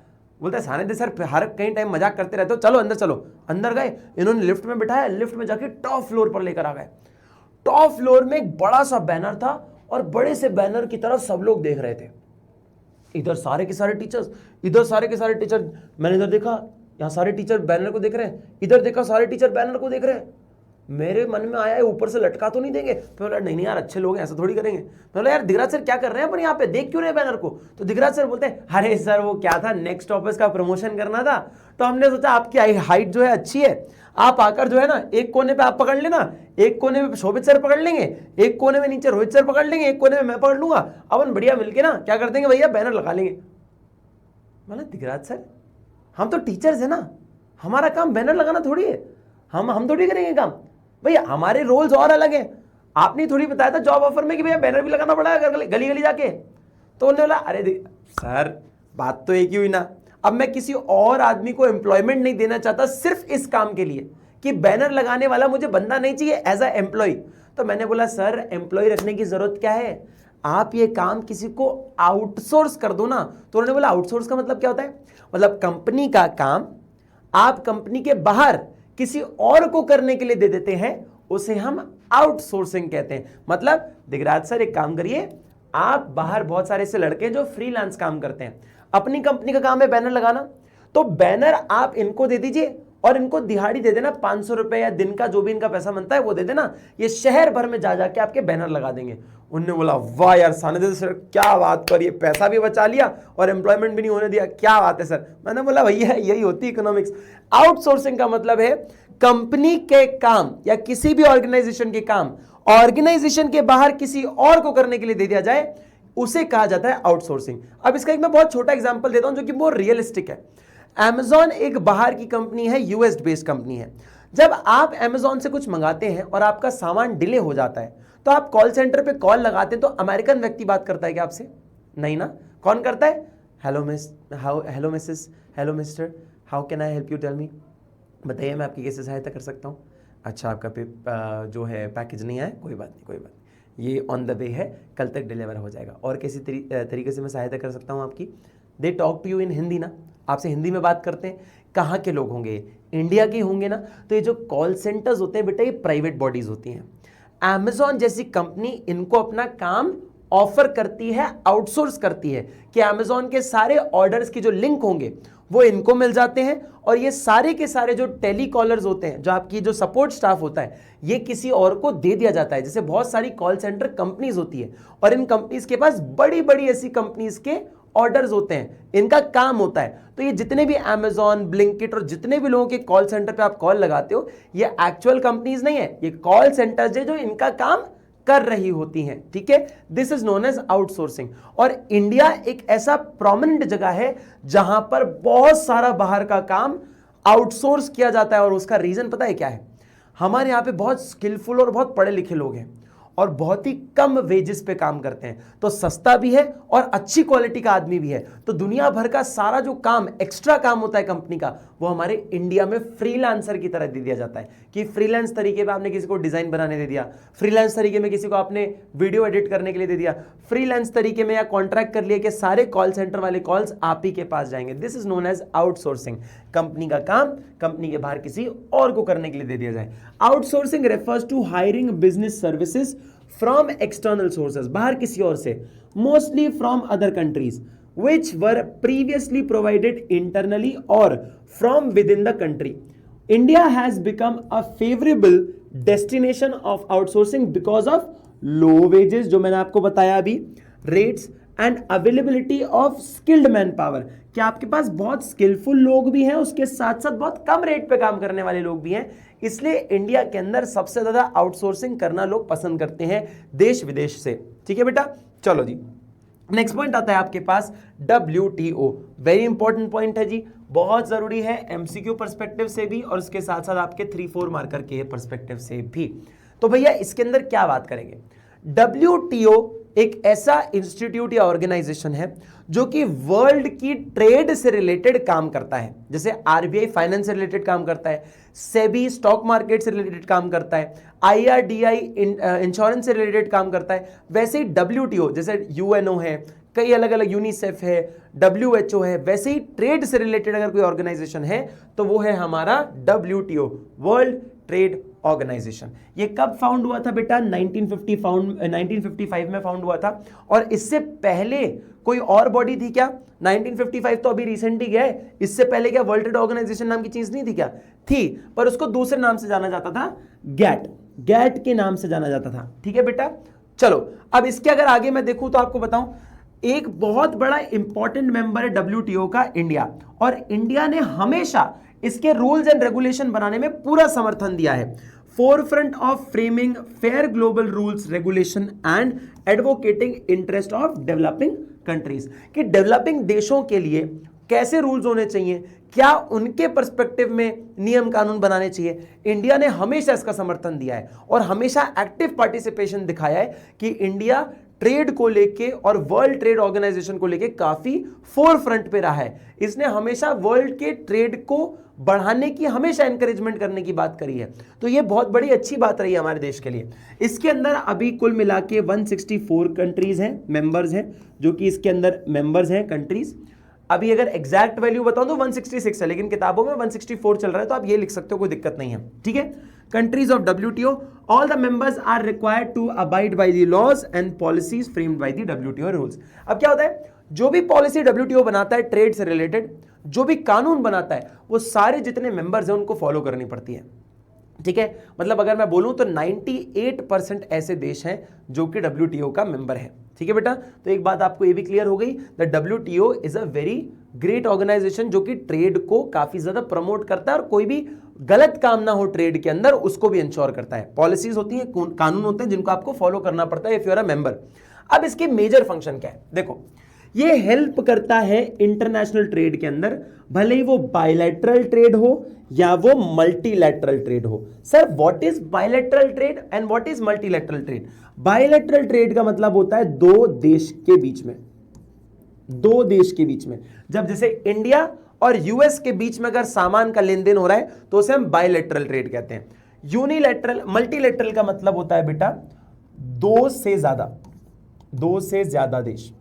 बोलता है सानिध्य सर हर कई टाइम मजाक करते रहते हो, चलो अंदर चलो। अंदर गए, इन्होंने लिफ्ट में बिठाया, लिफ्ट में जाके टॉप फ्लोर पर लेकर आ गए। टॉप फ्लोर में एक बड़ा सा बैनर था और बड़े से बैनर की तरफ सब लोग देख रहे थे। इधर सारे के सारे टीचर्स, इधर सारे के सारे टीचर। मैंने इधर देखा, यहाँ सारे टीचर बैनर को देख रहे हैं, इधर देखा सारे टीचर बैनर को देख रहे हैं। मेरे मन में आया ऊपर से लटका तो नहीं देंगे। तो बोला नहीं नहीं यार अच्छे लोग हैं, ऐसा थोड़ी करेंगे। तो बोला यार दिगराज सर क्या कर रहे हैं अपन यहाँ पे, देख क्यों रहे बैनर को। तो दिगराज सर बोलते हैं अरे सर वो क्या था, नेक्स्ट ऑफिस का प्रमोशन करना था, तो हमने सोचा आपकी हाइट जो है अच्छी है, आप आकर जो है ना एक कोने पे आप पकड़ लेना, एक कोने में शोभित सर पकड़ लेंगे, एक कोने में नीचे रोहित सर पकड़ लेंगे, एक कोने में मैं पकड़ लूंगा, अपन बढ़िया मिलके ना क्या कर देंगे भैया बैनर लगा लेंगे। मैंने दिगराज सर हम तो टीचर्स है ना, हमारा काम बैनर लगाना थोड़ी है, हम थोड़ी करेंगे काम भैया, हमारे रोल्स और अलग हैं। आपने थोड़ी बताया था जॉब ऑफर में कि भैया बैनर भी लगाना पड़ेगा गली गली जाके। तो उन्होंने बोला अरे सर बात तो एक ही हुई ना, अब मैं किसी और आदमी को एम्प्लॉयमेंट नहीं देना चाहता सिर्फ इस काम के लिए कि बैनर लगाने वाला मुझे बंदा नहीं चाहिए एज अ एम्प्लॉय। तो मैंने बोला सर एम्प्लॉय रखने की जरूरत क्या है, आप ये काम किसी को आउटसोर्स कर दो ना। तो उन्होंने बोला आउटसोर्स का मतलब क्या होता है, मतलब कंपनी का काम आप कंपनी के बाहर किसी और को करने के लिए दे देते हैं, उसे हम आउटसोर्सिंग कहते हैं। मतलब दिगराज सर एक काम करिए, आप बाहर बहुत सारे ऐसे लड़के जो फ्रीलांस काम करते हैं, अपनी कंपनी का काम है बैनर लगाना, तो बैनर आप इनको दे दीजिए और इनको दिहाड़ी दे देना, 500 रुपए या दिन का जो भी इनका पैसा बनता है वो दे देना, ये शहर भर में जा जाके आपके बैनर लगा देंगे। उन्होंने बोला वाह यार सानिध्य सर क्या बात करिए, पैसा भी बचा लिया और एम्प्लॉयमेंट भी नहीं होने दिया, क्या बात है सर। मैंने बोला भैया यही होती है इकोनॉमिक्स। आउटसोर्सिंग का मतलब है कंपनी के काम या किसी भी ऑर्गेनाइजेशन के काम ऑर्गेनाइजेशन के बाहर किसी और को करने के लिए दे दिया जाए, उसे कहा जाता है आउटसोर्सिंग। अब इसका एक मैं बहुत छोटा एग्जांपल देता हूं जो कि बहुत रियलिस्टिक है। Amazon एक बाहर की कंपनी है, यूएस बेस्ड कंपनी है। जब आप Amazon से कुछ मंगाते हैं और आपका सामान डिले हो जाता है तो आप कॉल सेंटर पे कॉल लगाते हैं, तो अमेरिकन व्यक्ति बात करता है क्या आपसे, नहीं ना। कौन करता है, hello miss, hello Mrs, hello Mr, how can I help you, tell me, बताइए मैं आपकी कैसे सहायता कर सकता हूँ। अच्छा आपका जो है पैकेज नहीं आया, कोई बात नहीं कोई बात नहीं, ये ऑन द वे है, कल तक डिलीवर हो जाएगा, और किसी तरीके से मैं सहायता कर सकता हूँ आपकी। They talk to you in Hindi ना, आपसे हिंदी में बात करते हैं। कहाँ के लोग होंगे, इंडिया के होंगे ना। तो ये जो कॉल सेंटर्स होते हैं बेटा, ये प्राइवेट बॉडीज होती हैं। Amazon जैसी कंपनी इनको अपना काम ऑफर करती है, आउटसोर्स करती है कि Amazon के सारे ऑर्डर्स की जो लिंक होंगे वो इनको मिल जाते हैं, और ये सारे के सारे जो टेली कॉलर्स होते हैं, जो आपकी जो सपोर्ट स्टाफ होता है, ये किसी और को दे दिया जाता है। जैसे बहुत सारी कॉल सेंटर कंपनीज होती है और इन कंपनीज के पास बड़ी बड़ी ऐसी कंपनीज के ऑर्डर्स होते हैं, इनका काम होता है। तो ये जितने भी Amazon, Blinkit और जितने भी लोगों के कॉल सेंटर पे आप कॉल लगाते हो, ये एक्चुअल कंपनीज नहीं है, ये कॉल सेंटर्स है जो इनका काम कर रही होती हैं, ठीक है। This is known as outsourcing. और इंडिया एक ऐसा प्रोमिनेंट जगह है जहां पर बहुत सारा बाहर का काम आउटसोर्स किया जाता है। और उसका रीजन पता है क्या है? हमारे यहां पे बहुत स्किलफुल और बहुत पढ़े लिखे लोग हैं और बहुत ही कम वेजेस पे काम करते हैं, तो सस्ता भी है और अच्छी क्वालिटी का आदमी भी है। तो दुनिया भर का सारा जो काम, एक्स्ट्रा काम होता है कंपनी का, वो हमारे इंडिया में फ्रीलांसर की तरह दे दिया जाता है कि फ्रीलांस तरीके पे आपने किसी को डिजाइन बनाने दे दिया, फ्रीलांस तरीके में किसी को आपने वीडियो एडिट करने के लिए दे दिया, फ्रीलांस तरीके में या कॉन्ट्रैक्ट कर लिया कि सारे कॉल सेंटर वाले कॉल्स आप ही के पास जाएंगे। This is known as outsourcing. Company का काम कंपनी के बाहर किसी और को करने के लिए दे दिया जाए। Outsourcing refers to hiring business services from external sources, बाहर किसी और से, mostly from other countries which were previously provided internally or from within the country. India has become a favorable destination of outsourcing because of low wages, जो मैंने आपको बताया अभी, rates and availability of skilled manpower, कि आपके पास बहुत skilful लोग भी हैं, उसके साथ साथ बहुत कम रेट पे काम करने वाले लोग भी हैं। इसलिए इंडिया के अंदर सबसे ज्यादा आउटसोर्सिंग करना लोग पसंद करते हैं देश विदेश से, ठीक है बेटा। चलो जी, नेक्स्ट पॉइंट आता है आपके पास WTO। वेरी इंपॉर्टेंट पॉइंट है जी, बहुत जरूरी है एमसीक्यू पर्सपेक्टिव से भी और उसके साथ साथ आपके 3-4 मार्कर के पर्सपेक्टिव से भी। तो भैया इसके अंदर क्या बात करेंगे? WTO एक ऐसा इंस्टीट्यूट या ऑर्गेनाइजेशन है जो कि वर्ल्ड की ट्रेड से रिलेटेड काम करता है। जैसे RBI फाइनेंस से रिलेटेड काम करता है, सेबी स्टॉक मार्केट से रिलेटेड काम करता है, IRDI इंश्योरेंस से रिलेटेड काम करता है, वैसे ही WTO जैसे UNO है, कई अलग अलग, यूनिसेफ है, WHO है, वैसे ही ट्रेड से रिलेटेड अगर कोई ऑर्गेनाइजेशन है तो वो है हमारा WTO, वर्ल्ड ट्रेड ऑर्गेनाइजेशन। ये कब फाउंड हुआ था बेटा? 1955 में फाउंड हुआ था। और इससे पहले कोई और बॉडी थी क्या? 1955 तो अभी रिसेंट ही गया है, इससे पहले क्या वर्ल्ड ट्रेड ऑर्गेनाइजेशन नाम की चीज नहीं थी क्या? थी, पर उसको दूसरे नाम से जाना जाता था, गैट के नाम से जाना जाता था, ठीक है बेटा। चलो अब इसके अगर आगे मैं देखूं तो आपको बताऊं, एक बहुत बड़ा इंपॉर्टेंट मेंबर है WTO का इंडिया, और इंडिया ने हमेशा इसके रूल्स एंड रेगुलेशन बनाने में पूरा समर्थन दिया है। Forefront of framing fair global rules regulation and advocating interest of developing countries, कि डेवलपिंग देशों के लिए कैसे रूल्स होने चाहिए, क्या उनके पर्सपेक्टिव में नियम कानून बनाने चाहिए, इंडिया ने हमेशा इसका समर्थन दिया है और हमेशा एक्टिव पार्टिसिपेशन दिखाया है कि इंडिया ट्रेड को लेके और वर्ल्ड ट्रेड ऑर्गेनाइजेशन को लेके काफी फोर फ्रंट पे रहा है। इसने हमेशा वर्ल्ड के ट्रेड को बढ़ाने की, हमेशा एनकरेजमेंट करने की बात करी है। तो ये बहुत बड़ी अच्छी बात रही है हमारे देश के लिए। इसके अंदर अभी कुल मिला के 164 कंट्रीज हैं, मेंबर्स हैं, जो कि इसके अंदर मेंबर्स हैं कंट्रीज। अभी अगर एग्जैक्ट वैल्यू बताऊं तो 166 है, लेकिन किताबों में 164 चल रहा है, तो आप ये लिख सकते हो, कोई दिक्कत नहीं है, ठीक है। Countries of WTO, all the members are required to abide by the laws and policies framed by the WTO rules. अब क्या होता है, जो भी पॉलिसी WTO बनाता है ट्रेड से रिलेटेड, जो भी कानून बनाता है, वो सारे जितने मेंबर्स हैं उनको फॉलो करनी पड़ती है, ठीक है। मतलब अगर मैं बोलूं तो 98% ऐसे देश हैं जो कि WTO का मेंबर है, ठीक है बेटा। तो एक बात आपको ये भी क्लियर हो गई, the WTO is a very great organization जो कि ट्रेड को काफी ज्यादा प्रमोट करता है और कोई भी गलत काम ना हो ट्रेड के अंदर उसको भी इंश्योर करता है। पॉलिसीज होती हैं, कानून होते हैं जिनको आपको फॉलो करना पड़ता है if you are a member. अब इसके मेजर फंक्शन क्या है, देखो, ये हेल्प करता है इंटरनेशनल ट्रेड के अंदर, भले ही वो बायलैटरल ट्रेड हो या वो मल्टीलैटरल ट्रेड हो। Sir what is bilateral trade and what is multilateral trade? Bilateral trade का मतलब होता है दो देश के बीच में, दो देश के बीच में। जब जैसे इंडिया और यूएस के बीच में अगर सामान का लेन देन हो रहा है तो उसे हम बायलैटरल ट्रेड कहते हैं। यूनिलैटरल, मल्टीलैटरल का मतलब होता है बेटा दो से ज्यादा देश,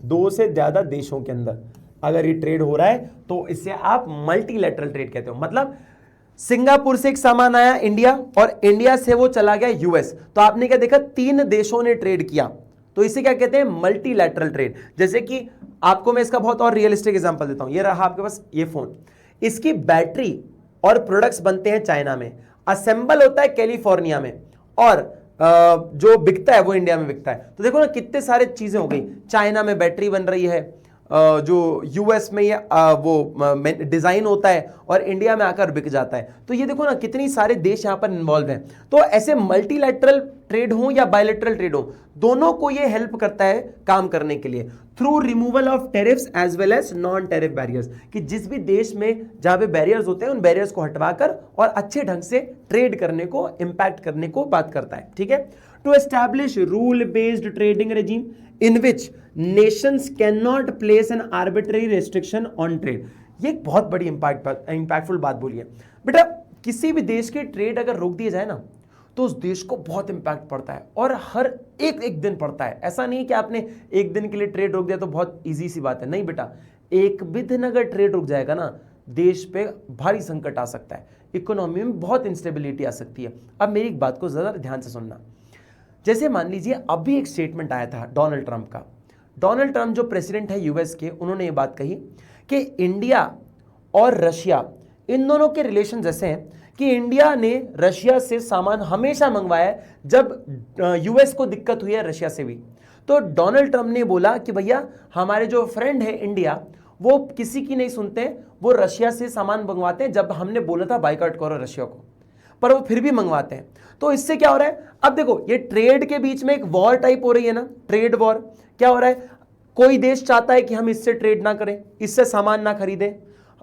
दो से ज्यादा देशों के अंदर अगर ये ट्रेड हो रहा है तो इसे आप मल्टीलैटरल ट्रेड कहते हो। मतलब सिंगापुर से एक सामान आया इंडिया और इंडिया से वो चला गया यूएस, तो आपने क्या देखा, तीन देशों ने ट्रेड किया, तो इसे क्या कहते हैं, मल्टीलैटरल ट्रेड। जैसे कि आपको मैं इसका बहुत और रियलिस्टिक एग्जांपल देता हूं, ये रहा आपके पास ये फोन, इसकी बैटरी और प्रोडक्ट्स बनते हैं चाइना में, असेंबल होता है कैलिफोर्निया में, और जो बिकता है वो इंडिया में बिकता है। तो देखो ना कितने सारे चीजें हो गई, चाइना में बैटरी बन रही है, जो यूएस में ये वो डिजाइन होता है और इंडिया में आकर बिक जाता है। तो ये देखो ना कितनी सारे देश यहां पर इन्वॉल्व हैं। तो ऐसे मल्टीलैटरल ट्रेड हो या बायलैटरल ट्रेड हो, दोनों को ये हेल्प करता है काम करने के लिए through removal of tariffs as well as non tariff barriers, कि जिस भी देश में जहां पे बैरियर्स होते हैं उन बैरियर्स को हटवाकर और अच्छे ढंग से ट्रेड करने को, इंपैक्ट करने को बात करता है। ठीक है, to establish rule based trading regime in which nations can not place an arbitrary restriction on trade. ये एक बहुत बड़ी इंपैक्टफुल बात बोली है बेटा। किसी भी देश के ट्रेड अगर रोक दिया जाए ना तो उस देश को बहुत इंपैक्ट पड़ता है, और हर एक दिन पड़ता है। ऐसा नहीं है कि आपने एक दिन के लिए ट्रेड रोक दिया तो बहुत इजी सी बात है, नहीं बेटा। एक भी दिन अगर ट्रेड रुक जाएगा ना, देश पे भारी संकट आ सकता है, इकोनॉमी में बहुत इंस्टेबिलिटी आ सकती है। अब मेरी एक बात को जरा ध्यान से सुनना। जैसे मान लीजिए अभी एक स्टेटमेंट आया था डोनाल्ड ट्रंप का। डोनाल्ड ट्रंप जो प्रेसिडेंट है यूएस के, उन्होंने ये बात कही कि इंडिया और रशिया, इन दोनों के रिलेशन ऐसे हैं कि इंडिया ने रशिया से सामान हमेशा मंगवाया है जब यूएस को दिक्कत हुई है रशिया से भी। तो डोनाल्ड ट्रंप ने बोला कि भैया हमारे जो फ्रेंड है इंडिया, वो किसी की नहीं सुनते, वो रशिया से सामान मंगवाते हैं जब हमने बोला था बाइकआउट करो रशिया को, पर वो फिर भी मंगवाते हैं। तो इससे क्या हो रहा है, अब देखो ये ट्रेड के बीच में एक वॉर टाइप हो रही है ना, ट्रेड वॉर। क्या हो रहा है, कोई देश चाहता है कि हम इससे ट्रेड ना करें, इससे सामान ना खरीदें,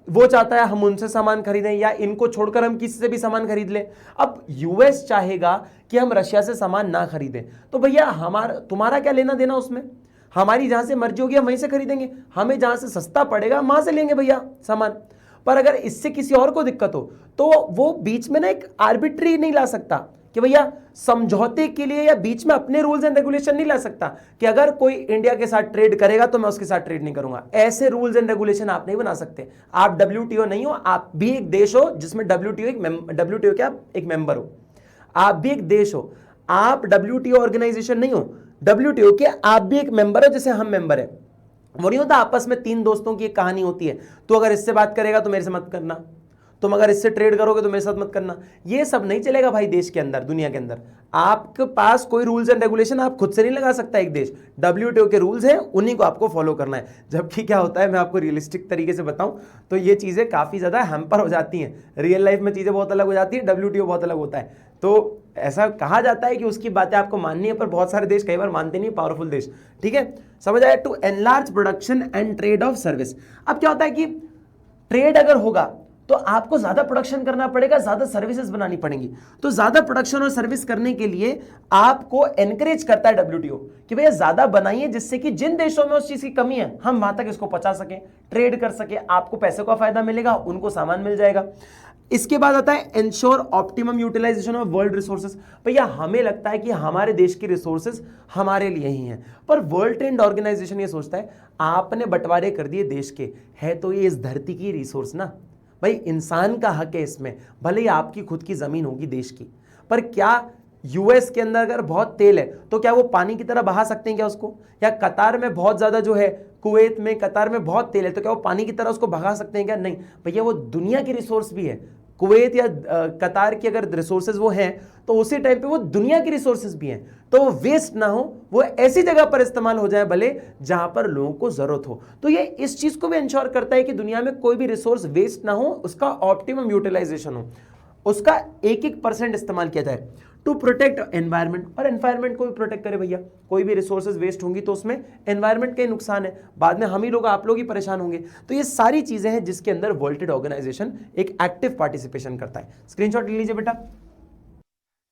वो चाहता है हम उनसे सामान खरीदें या इनको छोड़कर हम किसी से भी सामान खरीद लें। अब यूएस चाहेगा कि हम रशिया से सामान ना खरीदें, तो भैया हमारा तुम्हारा क्या लेना देना उसमें, हमारी जहां से मर्जी होगी हम वहीं से खरीदेंगे, हमें जहां से सस्ता पड़ेगा वहां से लेंगे भैया सामान। पर अगर इससे किसी और को दिक्कत हो तो वो बीच में ना एक आर्बिट्री नहीं ला सकता कि भैया समझौते के लिए या बीच में अपने रूल्स एंड रेगुलेशन नहीं ला सकता कि अगर कोई इंडिया के साथ ट्रेड करेगा तो मैं उसके साथ ट्रेड नहीं करूंगा। ऐसे रूल्स एंड रेगुलेशन आप नहीं बना सकते। आप डब्ल्यूटीओ नहीं हो, आप भी एक देश हो जिसमें डब्ल्यूटीओ के आप एक मेंबर हो, आप भी एक देश हो। आप डब्ल्यूटीओ ऑर्गेनाइजेशन नहीं हो, डब्ल्यूटीओ के आप भी एक मेंबर हो जैसे हम मेंबर है। वो नहीं होता आपस में तीन दोस्तों की एक कहानी होती है, तो अगर इससे बात करेगा तो मेरे से मत करना, तुम अगर इससे ट्रेड करोगे तो मेरे साथ मत करना। ये सब नहीं चलेगा भाई देश के अंदर, दुनिया के अंदर। आपके पास कोई रूल्स एंड रेगुलेशन आप खुद से नहीं लगा सकता एक देश, डब्ल्यूटीओ के रूल्स हैं, उन्हीं को आपको फॉलो करना है। जबकि क्या होता है, मैं आपको रियलिस्टिक तरीके से बताऊं तो ये चीजें काफी ज्यादा हैम्पर हो जाती हैं। रियल लाइफ में चीजें बहुत अलग हो जाती है, डब्ल्यूटीओ बहुत अलग होता है। तो ऐसा कहा जाता है कि उसकी बातें आपको माननी है, पर बहुत सारे देश कई बार मानते नहीं, पावरफुल देश। ठीक है, समझ आया। To enlarge production and trade of service. अब क्या होता है कि ट्रेड अगर होगा तो आपको ज्यादा प्रोडक्शन करना पड़ेगा, ज्यादा सर्विसेज बनानी पड़ेंगी। तो ज्यादा प्रोडक्शन और सर्विस करने के लिए आपको एनकरेज करता है डब्ल्यूटीओ कि भैया ज्यादा बनाइए, जिससे कि जिन देशों में उस चीज की कमी है हम वहां तक इसको पहुंचा सके, ट्रेड कर सके, आपको पैसे का फायदा मिलेगा, उनको सामान मिल जाएगा। इसके बाद आता है ensure optimum utilization of world resources. भैया हमें लगता है कि हमारे देश की रिसोर्सेज हमारे लिए ही हैं, पर वर्ल्ड ट्रेड ऑर्गेनाइजेशन ये सोचता है आपने बंटवारे कर दिए देश के, है तो ये इस धरती की रिसोर्स ना भाई, इंसान का हक है इसमें, भले ही आपकी खुद की जमीन होगी देश की। पर क्या यूएस के अंदर अगर बहुत तेल है तो क्या वो पानी की तरह बहा सकते हैं क्या उसको? या कतार में बहुत ज्यादा जो है, कुवैत में, कतार में बहुत तेल है, तो क्या वो पानी की तरह उसको भगा सकते हैं क्या? नहीं भैया, वो दुनिया की रिसोर्स भी है। कुवैत या कतार की अगर रिसोर्सेज वो हैं तो उसी टाइम पे वो दुनिया की रिसोर्सेज भी हैं, तो वो वेस्ट ना हो, वो ऐसी जगह पर इस्तेमाल हो जाए भले जहां पर लोगों को जरूरत हो। तो ये इस चीज को भी इंश्योर करता है कि दुनिया में कोई भी रिसोर्स वेस्ट ना हो, उसका ऑप्टिमम यूटिलाइजेशन हो, उसका 1-1% इस्तेमाल किया जाए। टू प्रोटेक्ट एनवायरमेंट, और एनवायरमेंट को भी प्रोटेक्ट करे भैया। कोई भी रिसोर्सेज वेस्ट होंगी तो उसमें एनवायरमेंट का ही नुकसान है, बाद में हम ही लोग, आप लोग ही परेशान होंगे। तो ये सारी चीजें हैं जिसके अंदर वर्ल्ड ट्रेड ऑर्गेनाइजेशन एक एक्टिव पार्टिसिपेशन करता है। स्क्रीनशॉट ले लीजिए बेटा।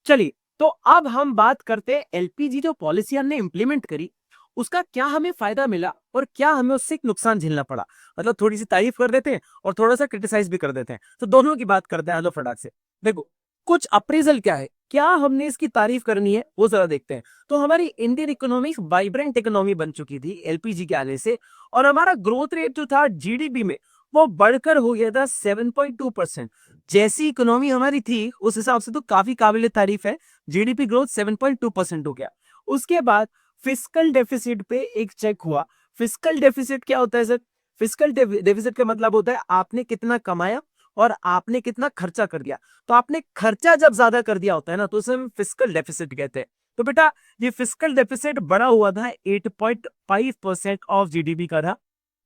चलिए, तो अब हम बात करते हैं एलपीजी जो पॉलिसी हमने इंप्लीमेंट करी उसका क्या हमें फायदा मिला और क्या हमें उससे एक नुकसान झेलना पड़ा। मतलब थोड़ी सी तारीफ कर देते हैं और थोड़ा सा क्रिटिसाइज भी कर देते हैं, तो दोनों की बात करते हैं हेलो फटाक से। देखो, कुछ अप्रेजल क्या है, क्या हमने इसकी तारीफ करनी है वो जरा देखते हैं। तो हमारी इंडियन इकोनॉमी वाइब्रेंट इकोनॉमी बन चुकी थी एलपीजी के आने से, और हमारा ग्रोथ रेट जो था जीडीपी में वो बढ़कर हो गया था 7.2%। जैसी इकोनॉमी हमारी थी उस हिसाब से तो काफी काबिल तारीफ है, जीडीपी ग्रोथ 7.2% हो गया। उसके बाद फिस्कल डेफिसिट पे एक चेक हुआ। फिस्कल डेफिसिट क्या होता है सर? फिस्कल डेफिसिट का मतलब होता है आपने कितना कमाया और आपने कितना खर्चा कर दिया। तो आपने खर्चा जब ज्यादा कर दिया होता है ना, तो उसे हम फिस्कल डेफिसिट कहते हैं। तो बेटा ये फिस्कल डेफिसिट बड़ा हुआ था 8.5% ऑफ जीडीपी का था।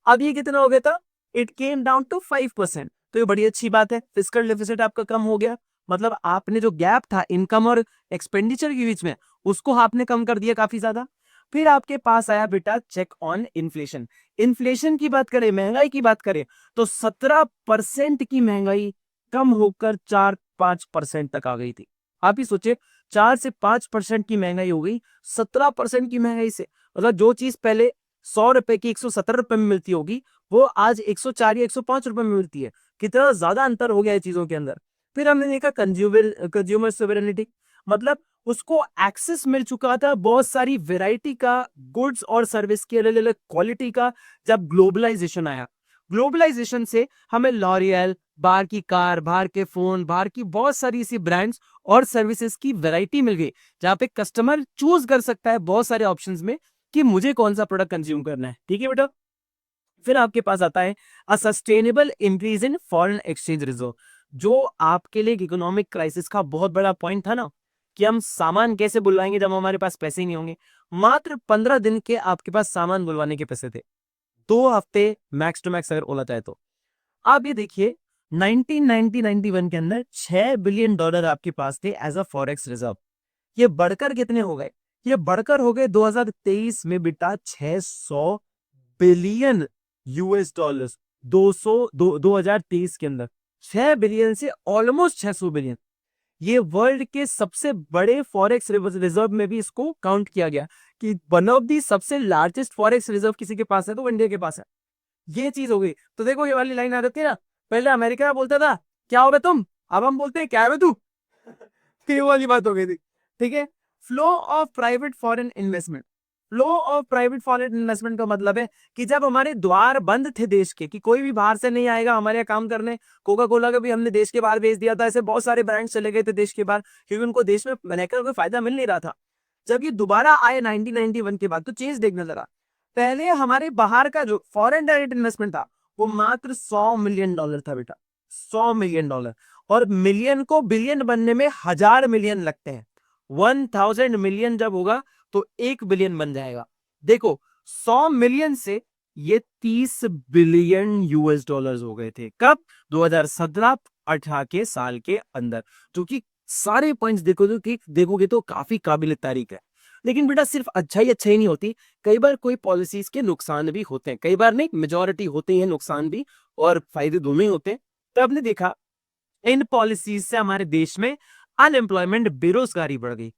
अब ये कितना हो गया था, इट केम डाउन टू 5%। तो ये बड़ी अच्छी बात है, फिस्कल डेफिसिट आपका कम हो गया। मतलब आपने जो गैप था इनकम और एक्सपेंडिचर के बीच में, उसको आपने कम कर दिया काफी ज्यादा। फिर आपके पास आया बेटा चेक ऑन इन्फ्लेशन। इन्फ्लेशन की बात करें, महंगाई की बात करें, तो 17% की महंगाई कम होकर 4-5% तक आ गई थी। आप ही सोचे, 4 से 5% की महंगाई हो गई 17% की महंगाई से। मतलब जो चीज पहले 100 रुपए की 170 रुपए में मिलती होगी, वो आज 104 या 105 रुपए में मिलती है। कितना ज्यादा अंतर हो गया है चीजों के अंदर। फिर हमने देखा कंज्यूमर सोवरेनिटी, मतलब उसको एक्सेस मिल चुका था बहुत सारी वैरायटी का गुड्स और सर्विस की, अलग अलग क्वालिटी का। जब ग्लोबलाइजेशन आया, ग्लोबलाइजेशन से हमें लॉरियल, बाहर की कार, बाहर के फोन, बाहर की बहुत सारी ऐसी ब्रांड्स और सर्विसेज की वैरायटी मिल गई, जहां पे कस्टमर चूज कर सकता है बहुत सारे ऑप्शंस में कि मुझे कौन सा प्रोडक्ट कंज्यूम करना है। ठीक है बेटा। फिर आपके पास आता है a sustainable increase in foreign exchange reserve. जो आपके लिए इकोनॉमिक क्राइसिस का बहुत बड़ा पॉइंट था ना, कि हम सामान कैसे बुलवाएंगे जब हमारे पास पैसे ही नहीं होंगे। मात्र 15 दिन के आपके पास सामान बुलवाने के पैसे थे, 2 हफ्ते मैक्स टू मैक्स अगर बोला जाए तो। आप ये देखिए, 1990-91 के अंदर $6 बिलियन आपके पास थे एज अ फॉरेक्स रिजर्व। ये बढ़कर कितने हो गए, ये बढ़कर हो गए 2023 में बेटा 600 बिलियन यूएस डॉलर्स। 2023 के अंदर 6 बिलियन से ऑलमोस्ट 600 बिलियन। ये वर्ल्ड के सबसे बड़े फॉरेक्स रिजर्व में भी इसको काउंट किया गया कि वन ऑफ दी सबसे लार्जेस्ट फॉरेक्स रिजर्व किसी के पास है तो इंडिया के पास है। ये चीज हो गई। तो देखो ये वाली लाइन आ जाती है ना, पहले अमेरिका बोलता था क्या हो बे तुम, अब हम बोलते हैं क्या है बे तू। तो ये वाली बात हो गई थी। ठीक है। Flow of private foreign investment. Flow of private foreign investment का मतलब है कि जब हमारे द्वार बंद थे देश के, कि कोई भी बाहर से नहीं आएगा हमारे यहाँ काम करने, कोका कोला का भी हमने देश के बाहर भेज दिया था, ऐसे बहुत सारे ब्रांड्स चले गए थे देश के बाहर, क्योंकि उनको देश में रहकर कोई फायदा मिल नहीं रहा था। जब ये दोबारा आए 1991 के बाद, तो चेंज देखने लगा। पहले हमारे बाहर का जो फॉरेन डायरेक्ट इन्वेस्टमेंट था, वो मात्र $100 मिलियन था बेटा, $100 मिलियन। और मिलियन को बिलियन बनने में 1000 मिलियन लगते हैं। 1000 मिलियन जब होगा तो 1 बिलियन बन जाएगा। देखो 100 मिलियन से ये 30 बिलियन यूएस डॉलर्स हो गए थे। कब? 2017-18 के साल के अंदर। जो कि सारे पॉइंट्स देखोगे तो काफी काबिल तारीफ है। लेकिन बेटा सिर्फ अच्छा ही नहीं होती, कई बार कोई पॉलिसीज के नुकसान भी होते हैं। कई बार नहीं, मेजॉरिटी होते हैं नुकसान भी, और फायदे दोनों ही होते हैं। तो हमने देखा इन पॉलिसीज से हमारे देश में अनएम्प्लॉयमेंट, बेरोजगारी बढ़ गई।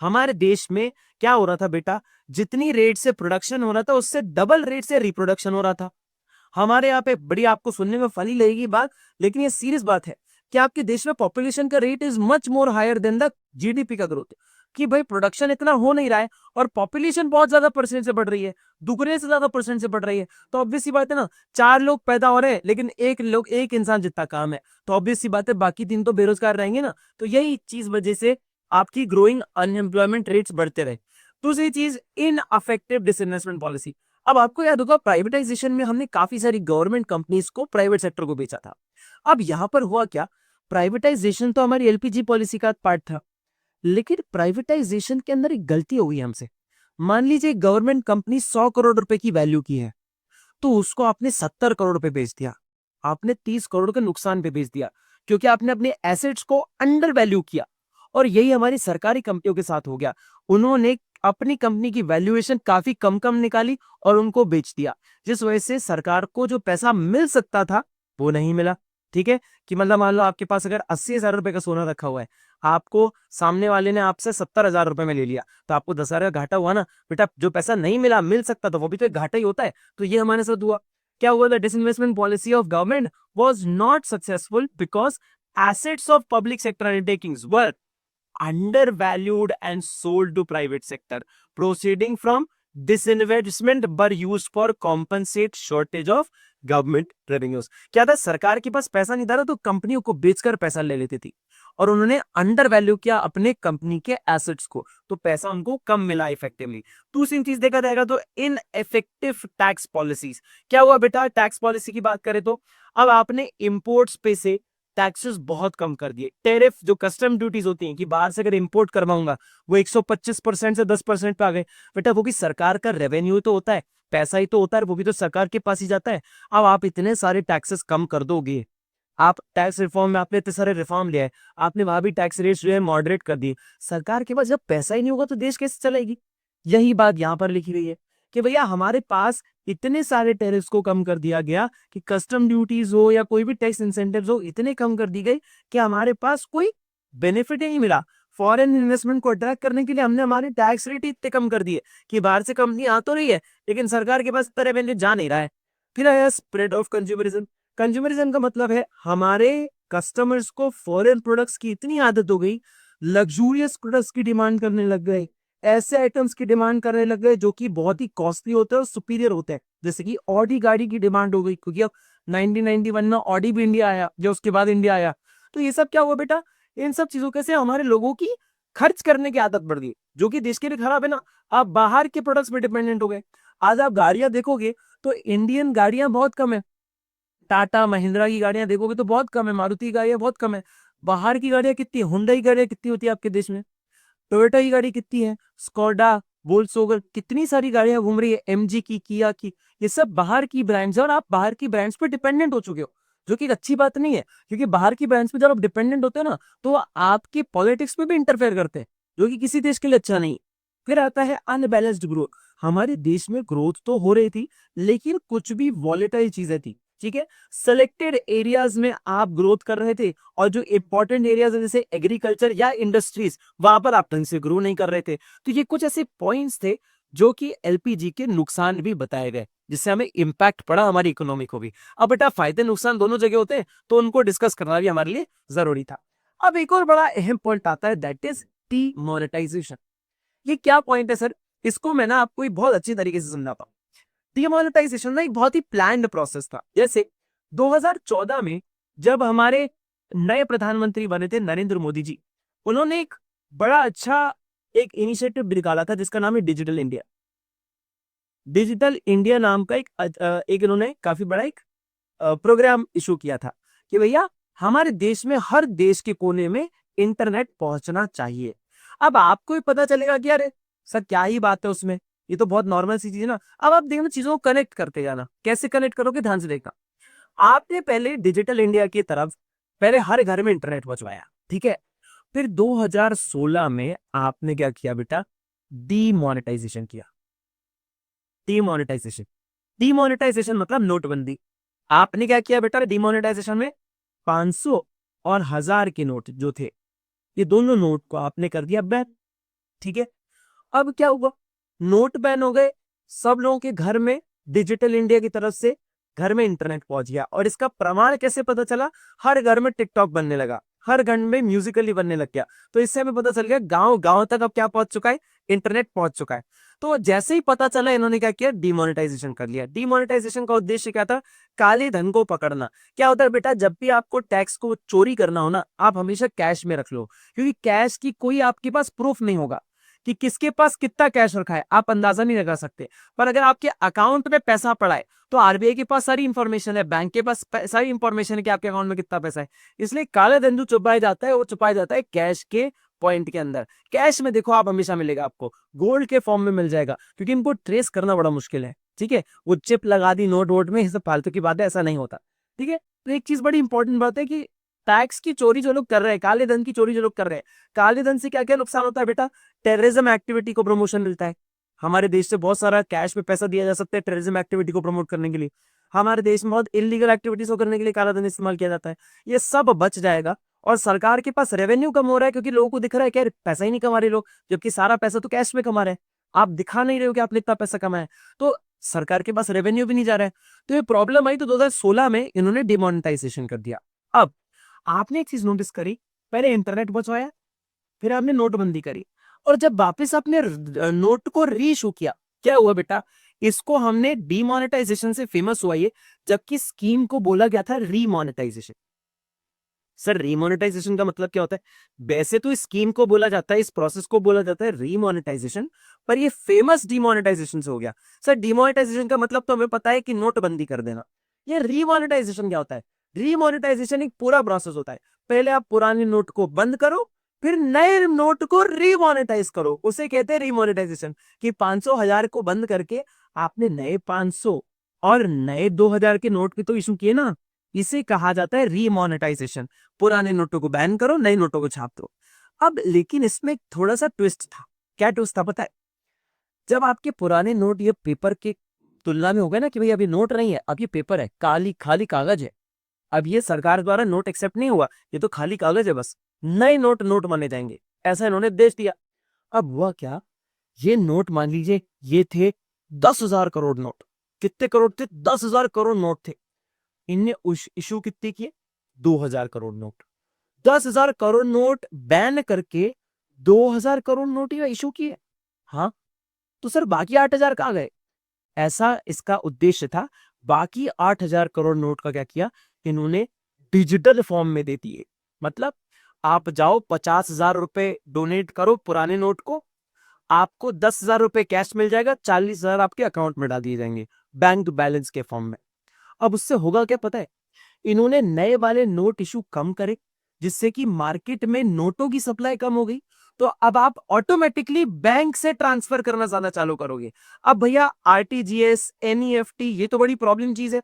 हमारे देश में क्या हो रहा था बेटा, जितनी रेट से प्रोडक्शन हो रहा था उससे डबल रेट से रिप्रोडक्शन हो रहा था। हमारे यहाँ पे बड़ी आपको सुनने में फनी लगेगी बात, लेकिन ये सीरियस बात है कि आपके देश में पॉपुलेशन का rate is much more higher than the GDP का ग्रोथ। कि भाई प्रोडक्शन इतना हो नहीं रहा है और पॉपुलेशन बहुत ज्यादा परसेंट से बढ़ रही है, दुगने से ज्यादा परसेंट से बढ़ रही है। तो ऑब्वियस सी बात है ना, 4 लोग पैदा हो रहे हैं लेकिन एक इंसान जितना काम है, तो ऑब्वियस सी बात है बाकी 3 तो बेरोजगार रहेंगे ना। तो यही चीज वजह से आपकी ग्रोइंग अनएम्प्लॉयमेंट रेट्स बढ़ते रहे। दूसरी चीज, इन अफेक्टिव डिसइन्वेस्टमेंट पॉलिसी। अब आपको याद होगा प्राइवेटाइजेशन में हमने काफी सारी गवर्नमेंट कंपनीज को प्राइवेट सेक्टर को बेचा था। अब यहां पर हुआ क्या, प्राइवेटाइजेशन तो हमारी एलपीजी पॉलिसी का पार्ट था, लेकिन प्राइवेटाइजेशन के अंदर एक गलती हो गई हमसे। मान लीजिए गवर्नमेंट कंपनी 100 करोड़ रुपए की वैल्यू की है, तो उसको आपने 70 करोड़ रुपए बेच दिया। आपने 30 करोड़ के नुकसान पे बेच दिया, क्योंकि आपने अपने एसेट्स को अंडर वैल्यू किया। और यही हमारी सरकारी कंपनियों के साथ हो गया। उन्होंने अपनी कंपनी की वैल्यूएशन काफी कम कम निकाली और उनको बेच दिया, जिस वजह से सरकार को जो पैसा मिल सकता था वो नहीं मिला। ठीक है, कि मतलब मान लो आपके पास अगर 80,000 रुपए का सोना रखा हुआ है, आपको सामने वाले ने आपसे 70,000 रुपए में ले लिया, तो आपको 10,000 का घाटा हुआ ना बेटा। जो पैसा नहीं मिला, मिल सकता था, वो भी तो एक घाटा ही होता है। तो ये हमारे साथ हुआ। क्या हुआ, the disinvestment policy of government was not successful because assets of public sector undertakings were undervalued and sold to private sector. Proceeding from disinvestment were used for compensate shortage of government revenues. क्या था, सरकार के पास पैसा नहीं था तो कंपनियों को बेचकर पैसा ले लेती थी, और उन्होंने अंडर वैल्यू किया अपने कंपनी के एसेट्स को, तो पैसा उनको कम मिला इफेक्टिवली। दूसरी चीज देखा जाएगा तो इन इफेक्टिव टैक्स पॉलिसीज। क्या हुआ बेटा, टैक्स पॉलिसी की बात करें तो अब आपने इंपोर्ट्स पे से टैक्सेस बहुत कम कर दिए। टेरिफ जो कस्टम ड्यूटीज होती हैं कि बाहर से अगर इंपोर्ट करवाऊंगा वो 125% से 10% पे आ गए। बेटा वो भी सरकार का रेवेन्यू तो होता है, पैसा ही तो होता है, वो भी तो सरकार के पास ही जाता है। अब आप इतने सारे टैक्सेस कम कर दोगे, आप टैक्स रिफॉर्म में आपने इतने सारे रिफॉर्म लिया है, आपने वहां भी टैक्स रेट्स जो है मॉडरेट कर दिए। सरकार के पास जब पैसा ही नहीं होगा तो देश कैसे चलेगी? यही बात यहाँ पर लिखी हुई है कि भैया हमारे पास इतने सारे टैरिफ्स को कम कर दिया गया कि कस्टम ड्यूटीज हो या कोई भी टैक्स इंसेंटिव्स हो इतने कम कर दी गई कि हमारे पास कोई बेनिफिट ही नहीं मिला। फॉरेन इन्वेस्टमेंट को अट्रैक्ट करने के लिए हमने हमारे टैक्स रेट इतने कम कर दिए कि बाहर से कंपनी आ तो रही है लेकिन सरकार के पास इतना रेवेन्यू जा नहीं रहा है। फिर आया स्प्रेड ऑफ कंज्यूमरिज्म। कंज्यूमरिज्म का मतलब है हमारे कस्टमर्स को फॉरेन प्रोडक्ट्स की इतनी आदत हो गई, लग्जूरियस प्रोडक्ट्स की डिमांड करने लग गए, ऐसे आइटम्स की डिमांड करने लग गए जो कि बहुत ही कॉस्टली होते हैं और सुपीरियर होते हैं। जैसे कि ऑडी गाड़ी की डिमांड हो गई क्योंकि अब 1991 में ऑडी भी इंडिया आया, जो उसके बाद इंडिया आया। तो ये सब क्या हुआ बेटा, इन सब चीजों के से हमारे लोगों की खर्च करने की आदत बढ़ गई, जो कि देश के लिए खराब है ना। आप बाहर के प्रोडक्ट्स पे डिपेंडेंट हो गए। आज आप गाड़ियां देखोगे तो इंडियन गाड़ियां बहुत कम है, टाटा महिंद्रा की गाड़ियां देखोगे तो बहुत कम है, मारुति की गाड़ियां बहुत कम है। बाहर की गाड़ियां कितनी है, हुंडई की गाड़ियां कितनी होती है आपके देश में, टोयोटा की गाड़ी कितनी है, स्कोडा, वोल्क्सवैगन, कितनी सारी गाड़ियां घूम रही है, एमजी की, किया की, ये सब बाहर की ब्रांड्स है और आप बाहर की ब्रांड्स पे डिपेंडेंट हो चुके हो, जो कि एक अच्छी बात नहीं है। क्योंकि बाहर की ब्रांड्स पे जब आप डिपेंडेंट होते हो ना तो वो आपकी पॉलिटिक्स में भी इंटरफेयर करते हैं, जो कि किसी देश के लिए अच्छा नहीं। फिर आता है अनबैलेंस्ड ग्रोथ। हमारे देश में ग्रोथ तो हो रही थी लेकिन कुछ भी वॉलेटाइल चीजें थी, ठीक है। सेलेक्टेड एरियाज में आप ग्रोथ कर रहे थे और जो इंपॉर्टेंट एरियाज जैसे एग्रीकल्चर या इंडस्ट्रीज वहां पर आप ढंग से ग्रो नहीं कर रहे थे। तो ये कुछ ऐसे पॉइंट्स थे जो कि एलपीजी के नुकसान भी बताए गए, जिससे हमें इंपैक्ट पड़ा हमारी इकोनॉमी को भी। अब बेटा फायदे नुकसान दोनों जगह होते हैं तो उनको डिस्कस करना भी हमारे लिए जरूरी था। अब एक और बड़ा अहम पॉइंट आता है, दैट इज डीमोनेटाइजेशन। ये क्या पॉइंट है सर, इसको मैं ना आपको बहुत अच्छी तरीके से समझाता हूँ। डीमोनेटाइजेशन ना एक बहुत ही प्लान्ड प्रोसेस था। जैसे 2014 में जब हमारे नए प्रधानमंत्री बने थे नरेंद्र मोदी जी, उन्होंने एक बड़ा अच्छा एक इनिशिएटिव निकाला था जिसका नाम है डिजिटल इंडिया। डिजिटल इंडिया नाम का एक इन्होंने काफी बड़ा एक प्रोग्राम इशू किया था कि भैया हमारे देश में हर देश के कोने में इंटरनेट पहुंचना चाहिए। अब आपको भी पता चलेगा कि अरे सर क्या ही बात है उसमें, ये तो बहुत नॉर्मल सी चीज है ना। अब आप देखना चीजों को कनेक्ट करते जाना, कैसे कनेक्ट करोगे ध्यान से देखना। आपने पहले डिजिटल इंडिया की तरफ पहले हर घर में इंटरनेट पहुंचवाया, ठीक है। फिर 2016 में आपने क्या किया बेटा, डीमोनेटाइजेशन किया। डीमोनेटाइजेशन, डीमोनेटाइजेशन मतलब नोटबंदी। आपने क्या किया बेटा डीमोनेटाइजेशन में, 500 और 1000 के नोट जो थे ये दोनों नोट को आपने कर दिया बैन, ठीक है। अब क्या हुआ, नोट बैन हो गए, सब लोगों के घर में डिजिटल इंडिया की तरफ से घर में इंटरनेट पहुंच गया। और इसका प्रमाण कैसे पता चला, हर घर में टिकटॉक बनने लगा, हर घर में म्यूजिकली बनने लग गया। तो इससे हमें पता चल गया गांव गांव तक अब क्या पहुंच चुका है, इंटरनेट पहुंच चुका है। तो जैसे ही पता चला इन्होंने क्या किया, डिमोनेटाइजेशन कर लिया। डिमोनेटाइजेशन का उद्देश्य क्या था, काले धन को पकड़ना। क्या होता है बेटा, जब भी आपको टैक्स को चोरी करना हो ना, आप हमेशा कैश में रख लो, क्योंकि कैश की कोई आपके पास प्रूफ नहीं होगा कि किसके पास कितना कैश रखा है, आप अंदाजा नहीं लगा सकते। पर अगर आपके अकाउंट में पैसा पड़ा है तो आरबीआई के पास सारी इंफॉर्मेशन है, बैंक के पास सारी इंफॉर्मेशन है कि आपके अकाउंट में कितना पैसा है। इसलिए काले धन जो छुपाया जाता है वो छुपाया जाता है कैश के पॉइंट के अंदर। कैश में देखो आप हमेशा मिलेगा, आपको गोल्ड के फॉर्म में मिल जाएगा, क्योंकि इनको ट्रेस करना बड़ा मुश्किल है, ठीक है। वो चिप लगा दी नोट वोट में, ये सब फालतू की बात है, ऐसा नहीं होता, ठीक है। तो एक चीज बड़ी इंपॉर्टेंट बात है कि टैक्स की चोरी जो लोग कर रहे हैं, काले धन की चोरी जो लोग कर रहे हैं, काले धन से क्या क्या नुकसान होता है बेटा, टेररिज्म एक्टिविटी को प्रमोशन मिलता है। हमारे देश से बहुत सारा कैश में पैसा दिया जा सकता है टेररिज्म एक्टिविटी को प्रमोट करने के लिए। हमारे देश में बहुत इलीगल एक्टिविटीज को करने के लिए काला धन इस्तेमाल किया जाता है। ये सब बच जाएगा और सरकार के पास रेवेन्यू कम हो रहा है, क्योंकि लोगों को दिख रहा है कि यार पैसा ही नहीं कमा रहे लोग, जबकि सारा पैसा तो कैश में कमा रहे हैं। आप दिखा नहीं रहे हो कि आपने इतना पैसा कमाया, तो सरकार के पास रेवेन्यू भी नहीं जा रहा है। तो ये प्रॉब्लम आई, तो 2016 में इन्होंने डिमोनेटाइजेशन कर दिया। अब आपने एक चीज नोटिस करी, पहले इंटरनेट बचवाया, फिर आपने नोटबंदी करी, और जब वापस आपने नोट को रीइशू किया, क्या हुआ बेटा, इसको हमने डीमोनेटाइजेशन से फेमस हुआ ये, जबकि स्कीम को बोला गया था रीमोनेटाइजेशन। सर रीमोनेटाइजेशन का मतलब क्या होता है? वैसे तो इस स्कीम को बोला जाता है, इस प्रोसेस को बोला जाता है रीमोनेटाइजेशन, पर ये फेमस डिमोनेटाइजेशन से हो गया। सर डिमोनेटाइजेशन का मतलब तो हमें पता है कि नोटबंदी कर देना। ये रीमोनेटाइजेशन क्या होता है? रीमोनेटाइजेशन एक पूरा प्रोसेस होता है। पहले आप पुराने नोट को बंद करो, फिर नए नोट को रीमोनेटाइज करो, उसे कहते हैं रीमोनेटाइजेशन। कि 500 1000 को बंद करके आपने नए 500 और नए 2000 के नोट भी तो इशू किए ना, इसे कहा जाता है रीमोनेटाइजेशन। पुराने नोटों को बैन करो, नए नोटों को छाप दो। अब लेकिन इसमें एक थोड़ा सा ट्विस्ट था। क्या ट्विस्ट था पता है? जब आपके पुराने नोट ये पेपर के तुलना में हो गए ना कि भाई अभी नोट नहीं है, अब ये पेपर है, काली खाली कागज है। अब ये सरकार द्वारा नोट एक्सेप्ट नहीं हुआ, ये तो खाली कागज है बस। नए नोट नोट माने जाएंगे, ऐसा इन्होंने देश दिया। अब हुआ क्या? ये नोट मान लीजिए ये थे 10,000 करोड़ नोट। कितने करोड़ थे? 10,000 करोड़ नोट थे। इनने इशू कितने किए? 2,000 crore note. 10,000 crore note ban करके 2,000 करोड़ नोट ही इशू किए। हाँ, तो सर बाकी 8,000 कहाँ गए? ऐसा इसका उद्देश्य था। बाकी 8,000 करोड़ नोट का क्या किया? इन्होंने डिजिटल फॉर्म में दे दिए। मतलब आप जाओ 50,000 रुपए डोनेट करो पुराने नोट को, आपको 10,000 रुपए कैश मिल जाएगा, 40,000 आपके अकाउंट में डाल दिए जाएंगे बैंक बैलेंस के फॉर्म में। अब उससे होगा क्या पता है? इन्होंने नए वाले नोट इशू कम करे, जिससे कि मार्केट में नोटों की सप्लाई कम हो गई। तो अब आप ऑटोमेटिकली बैंक से ट्रांसफर करना ज्यादा चालू करोगे। अब भैया आरटीजीएस, एनईएफटी ये तो बड़ी प्रॉब्लम चीज है।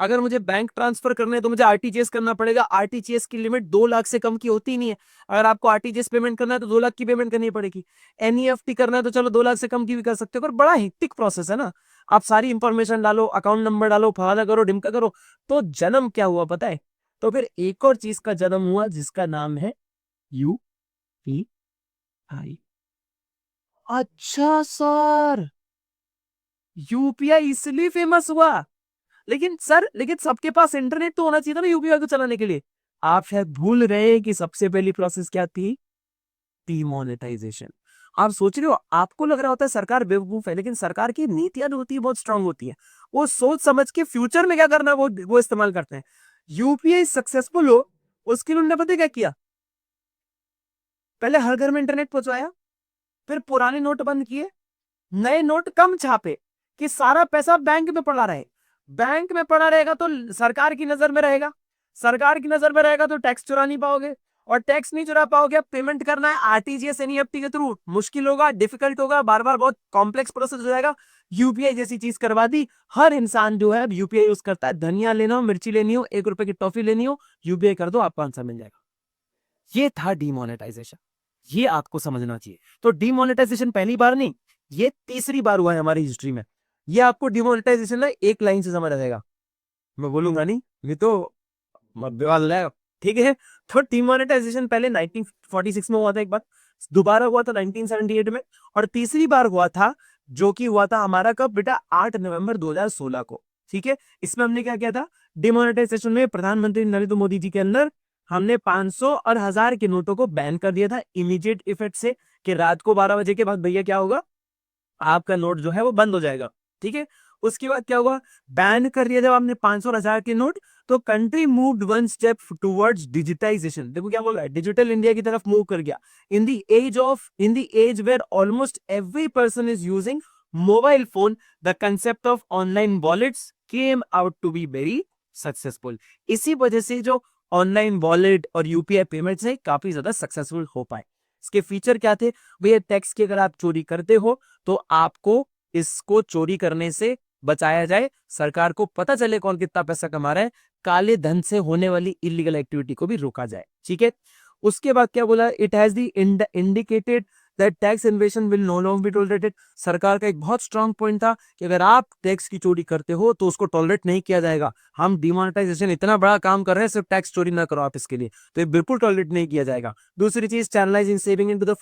अगर मुझे बैंक ट्रांसफर करना है तो मुझे आरटीजीएस करना पड़ेगा। आरटीजीएस की लिमिट 2 लाख से कम की होती ही नहीं है। अगर आपको आरटीजीएस पेमेंट करना है तो 2 लाख की पेमेंट करनी पड़ेगी। एनईएफटी करना है तो चलो 2 लाख से कम की भी कर सकते हो, पर बड़ा हेक्टिक प्रोसेस है ना। आप सारी इंफॉर्मेशन डालो, अकाउंट नंबर डालो, फलाना करो, ढिमका करो। तो जन्म क्या हुआ पता है? तो फिर एक और चीज का जन्म हुआ जिसका नाम है यूपीआई। अच्छा सर, यूपीआई इसलिए फेमस हुआ। लेकिन सर, लेकिन सबके पास इंटरनेट तो होना चाहिए था ना यूपीआई को चलाने के लिए। आप शायद भूल रहे हैं कि सबसे पहली प्रोसेस क्या थी? डीमोनेटाइजेशन। आप सोच रहे हो, आपको लग रहा होता है सरकार बेवकूफ है, लेकिन सरकार की नीतियां जो होती है बहुत स्ट्रांग होती है। वो सोच समझ के फ्यूचर में क्या करना है वो इस्तेमाल करते हैं। यूपीआई सक्सेसफुल हो, उसके लिए उन्होंने पता है क्या किया? पहले हर घर में इंटरनेट पहुंचाया, फिर पुराने नोट बंद किए, नए नोट कम छापे कि सारा पैसा बैंक में पड़ा रहे। बैंक में पड़ा रहेगा तो सरकार की नजर में रहेगा, सरकार की नजर में रहेगा तो टैक्स चुरा नहीं पाओगे, और टैक्स नहीं चुरा पाओगे, अब पेमेंट करना है आरटीजीएस एनईएफटी के थ्रू, मुश्किल होगा, डिफिकल्ट होगा, बार बार बहुत कॉम्प्लेक्स प्रोसेस हो जाएगा। यूपीआई जैसी चीज करवा दी। हर इंसान जो है यूपीआई यूज करता है। धनिया लेना हो, मिर्ची लेनी हो, 1 रुपए की टॉफी लेनी हो, यूपीआई कर दो, आपको आंसर मिल जाएगा। ये था डीमोनेटाइजेशन। ये आपको समझना चाहिए। तो डीमोनेटाइजेशन पहली बार नहीं, ये तीसरी बार हुआ है हमारी हिस्ट्री में। ये आपको डीमोनेटाइजेशन ना एक लाइन से समझ आ जाएगा, मैं बोलूंगा नहीं, ये तो बवाल है। ठीक है, तो डीमोनेटाइजेशन पहले 1946 में हुआ था एक बार, दोबारा हुआ था 1978 में, और तीसरी बार हुआ था जो कि हुआ था हमारा कब बेटा? 8 नवंबर 2016 को। ठीक है, इसमें हमने क्या किया था? डिमोनेटाइजेशन में प्रधानमंत्री नरेंद्र मोदी जी के अंदर हमने 500 और 1000 के नोटों को बैन कर दिया था इमीडिएट इफेक्ट से, कि रात को 12 बजे के बाद भैया क्या होगा, आपका नोट जो है वो बंद हो जाएगा। ठीक है, उसके बाद क्या हुआ? बैन कर दिया जब आपने 500 और 1000 के नोट, तो country moved one step towards digitization. देखो क्या बोल रहा है, डिजिटल इंडिया की तरफ मूव कर गया। In the age where almost every person is using mobile phone, the concept of online wallets came out to be very successful. इसी वजह से जो ऑनलाइन वॉलेट और यूपीआई पेमेंट्स है काफी ज्यादा सक्सेसफुल हो पाए। इसके फीचर क्या थे भैया? टैक्स की अगर आप चोरी करते हो तो आपको इसको चोरी करने से बचाया जाए, सरकार को पता चले कौन कितना पैसा कमा रहा है, काले धन से होने वाली इलीगल एक्टिविटी को भी रोका जाए। ठीक है, उसके बाद क्या बोला? It has the indicated that tax evasion will no longer be tolerated. सरकार का एक बहुत स्ट्रांग पॉइंट था कि अगर आप टैक्स की चोरी करते हो तो उसको टॉलरेट नहीं किया जाएगा। हम डिमोनेटाइजेशन इतना बड़ा काम कर रहे हैं, सिर्फ टैक्स चोरी ना करो आप इसके लिए, तो ये बिल्कुल टॉलरेट नहीं किया जाएगा। दूसरी चीज, channelising saving into the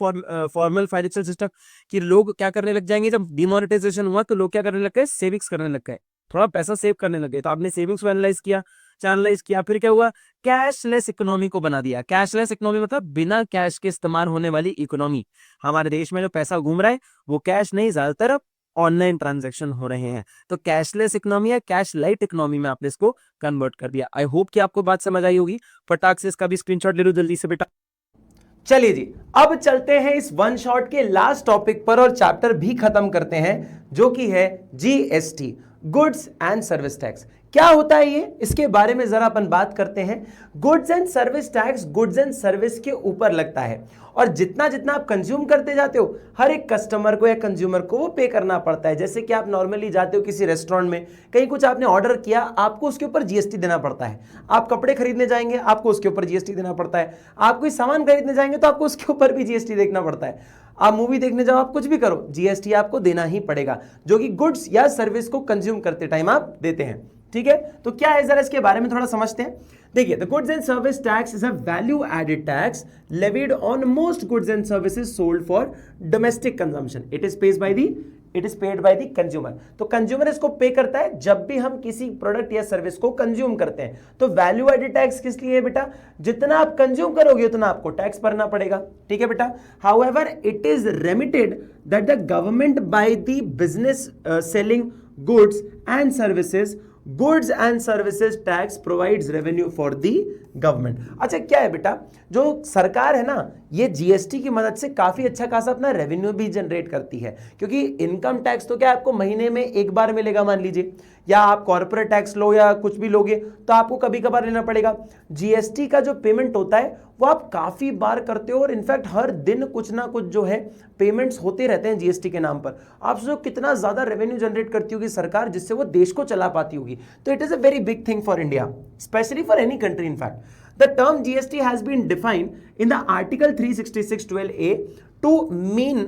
formal financial system, कि लोग क्या करने लग जाएंगे जब डिमोनेटाइजेशन हुआ, तो लोग क्या करने लग गए? सेविंग्स करने लग गए, थोड़ा पैसा सेव करने लगे। तो आपने सेविंग्स को एनालाइज किया, चैनलाइज किया, फिर क्या हुआ? कैशलेस इकोनॉमी को बना दिया। कैशलेस इकोनॉमी मतलब बिना कैश के इस्तेमाल होने वाली इकोनॉमी। हमारे देश में जो पैसा घूम रहा है वो कैश नहीं, ज्यादातर अब ऑनलाइन ट्रांजैक्शन हो रहे हैं। तो कैशलेस इकोनॉमी या कैश लाइट इकोनॉमी में आपने इसको कन्वर्ट कर दिया। आई होप कि आपको बात समझ आई होगी। फटाक से इसका भी स्क्रीनशॉट ले लो जल्दी से बेटा। चलिए जी, अब चलते हैं इस वन शॉट के लास्ट टॉपिक पर और चैप्टर भी खत्म करते हैं, जो कि है GST, goods and service tax. क्या होता है ये, इसके बारे में जरा अपन बात करते हैं। Goods and service tax goods and service के ऊपर लगता है और जितना जितना आप कंज्यूम करते जाते हो, हर एक कस्टमर को या कंज्यूमर को वो पे करना पड़ता है। जैसे कि आप नॉर्मली जाते हो किसी रेस्टोरेंट में, कहीं कुछ आपने ऑर्डर किया, आपको उसके ऊपर जीएसटी देना पड़ता है। आप कपड़े खरीदने जाएंगे, आपको उसके ऊपर जीएसटी देना पड़ता है। आप कोई सामान खरीदने जाएंगे तो आपको उसके ऊपर भी जीएसटी देखना पड़ता है। आप मूवी देखने जाओ, आप कुछ भी करो, जीएसटी आपको देना ही पड़ेगा, जो कि गुड्स या सर्विस को कंज्यूम करते टाइम आप देते हैं। ठीक है, तो क्या है जरा इसके बारे में थोड़ा समझते हैं। देखिए, the goods and service tax is a value added tax levied on most goods and services sold for domestic consumption. It is paid by the consumer. तो कंज्यूमर इसको पे करता है जब भी हम किसी प्रोडक्ट या सर्विस को कंज्यूम करते हैं। तो वैल्यू एडेड टैक्स किस लिए है बेटा, जितना आप कंज्यूम करोगे उतना आपको टैक्स भरना पड़ेगा। ठीक है बेटा, however it is remitted that the government by the business selling goods and services, goods and services tax provides revenue for the government. अच्छा, क्या है बेटा, जो सरकार है ना, ये जीएसटी की मदद से काफी अच्छा खासा अपना रेवेन्यू भी जनरेट करती है, क्योंकि इनकम टैक्स तो क्या आपको महीने में एक बार मिलेगा मान लीजिए, या आप कॉर्पोरेट टैक्स लो या कुछ भी लोगे तो आपको कभी कभार लेना पड़ेगा। जीएसटी का जो पेमेंट होता है वो आप काफी बार करते हो और इनफैक्ट हर दिन कुछ ना कुछ जो है पेमेंट्स होते रहते हैं जीएसटी के नाम पर। आप सोचो कितना ज्यादा रेवेन्यू जनरेट करती होगी सरकार, जिससे वो देश को चला पाती होगी। तो it is a very big thing for India, specially for any country in fact. The term GST has been defined in the Article 366(12)(a) to mean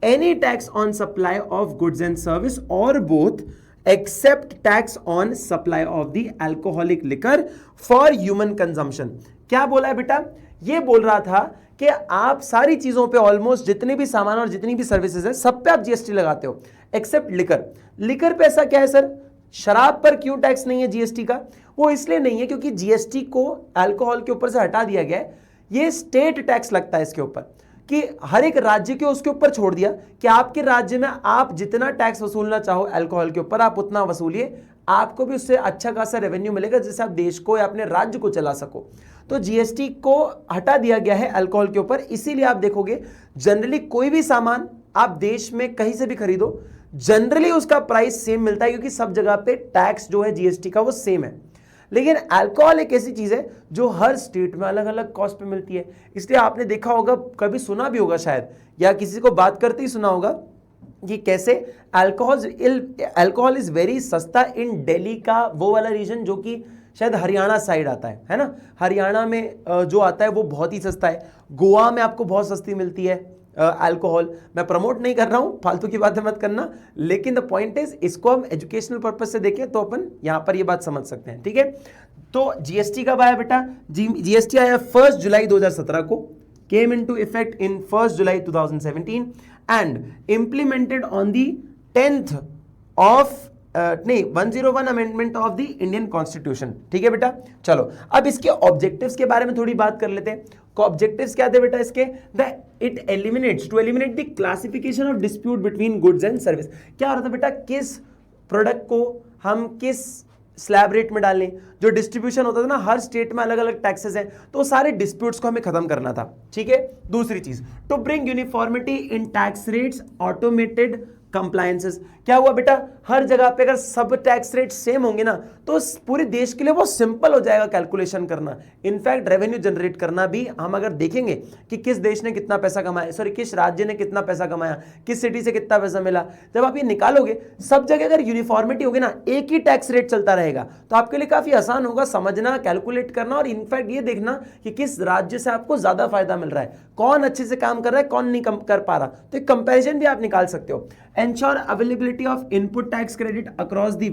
any tax on supply of goods and service or both, except tax on supply of the alcoholic liquor for human consumption। क्या बोला है बेटा, ये बोल रहा था कि आप सारी चीजों पे, ऑलमोस्ट जितने भी सामान और जितनी भी सर्विसेज है, सब पे आप जीएसटी लगाते हो एक्सेप्ट लिकर। लिकर पे ऐसा क्या है सर, शराब पर क्यों टैक्स नहीं है जीएसटी का? वो इसलिए नहीं है क्योंकि जीएसटी को अल्कोहल के ऊपर से हटा दिया गया है। ये स्टेट टैक्स लगता है इसके ऊपर, कि हर एक राज्य के उसके ऊपर छोड़ दिया कि आपके राज्य में आप जितना टैक्स वसूलना चाहो अल्कोहल के ऊपर आप उतना वसूलिए, आपको भी उससे अच्छा खासा रेवेन्यू मिलेगा जिससे आप देश को या अपने राज्य को चला सको। तो जीएसटी को हटा दिया गया है अल्कोहल के ऊपर। इसीलिए आप देखोगे जनरली कोई भी सामान आप देश में कहीं से भी खरीदो, जनरली उसका प्राइस सेम मिलता है, क्योंकि सब जगह पे टैक्स जो है जीएसटी का वो सेम है। लेकिन अल्कोहल एक ऐसी चीज है जो हर स्टेट में अलग अलग कॉस्ट पे मिलती है। इसलिए आपने देखा होगा, कभी सुना भी होगा शायद, या किसी को बात करते ही सुना होगा कि कैसे अल्कोहल इज वेरी सस्ता इन दिल्ली का वो वाला रीजन जो कि शायद हरियाणा साइड आता है ना। हरियाणा में जो आता है वो बहुत ही सस्ता है। गोवा में आपको बहुत सस्ती मिलती है अल्कोहल। मैं प्रमोट नहीं कर रहा हूं, फालतू की बातें मत करना, लेकिन द पॉइंट इज इसको हम एजुकेशनल पर्पज से देखें तो अपन यहां पर ये बात समझ सकते हैं। ठीक है, तो जीएसटी कब आया बेटा? जीएसटी आया 1 जुलाई 2017 को, came into effect in 1 July 2017 and implemented on the 10th of 101 amendment of the Indian constitution. ठीक है बेटा, चलो अब इसके ऑब्जेक्टिव्स के बारे में थोड़ी बात कर लेते हैं। ऑब्जेक्टिव्स क्या थे बेटा इसके? It eliminates to eliminate the classification of dispute between goods and service. क्या हो रहा था बेटा, किस प्रोडक्ट को हम किस स्लैब रेट में डालें, जो डिस्ट्रीब्यूशन होता था ना, हर स्टेट में अलग अलग टैक्सेस हैं, तो सारे डिस्प्यूट्स को हमें खत्म करना था। ठीक है, दूसरी चीज, to bring uniformity in tax rates, automated compliances. क्या हुआ बेटा, हर जगह पे अगर सब टैक्स रेट सेम होंगे ना तो पूरे देश के लिए बहुत सिंपल हो जाएगा कैलकुलेशन करना, इनफैक्ट रेवेन्यू जनरेट करना भी। हम अगर देखेंगे कि किस देश ने कितना पैसा कमाया, सॉरी किस राज्य ने कितना पैसा कमाया, किस सिटी से कितना पैसा मिला, जब आप ये निकालोगे सब जगह अगर यूनिफॉर्मिटी होगी ना, एक ही टैक्स रेट चलता रहेगा, तो आपके लिए काफी आसान होगा समझना, कैलकुलेट करना और इनफैक्ट ये देखना कि किस राज्य से आपको ज्यादा फायदा मिल रहा है, कौन अच्छे से काम कर रहा है, कौन नहीं कर पा रहा। तो एक कंपैरिजन भी आप निकाल सकते हो। Ensure availability of input tax credit across the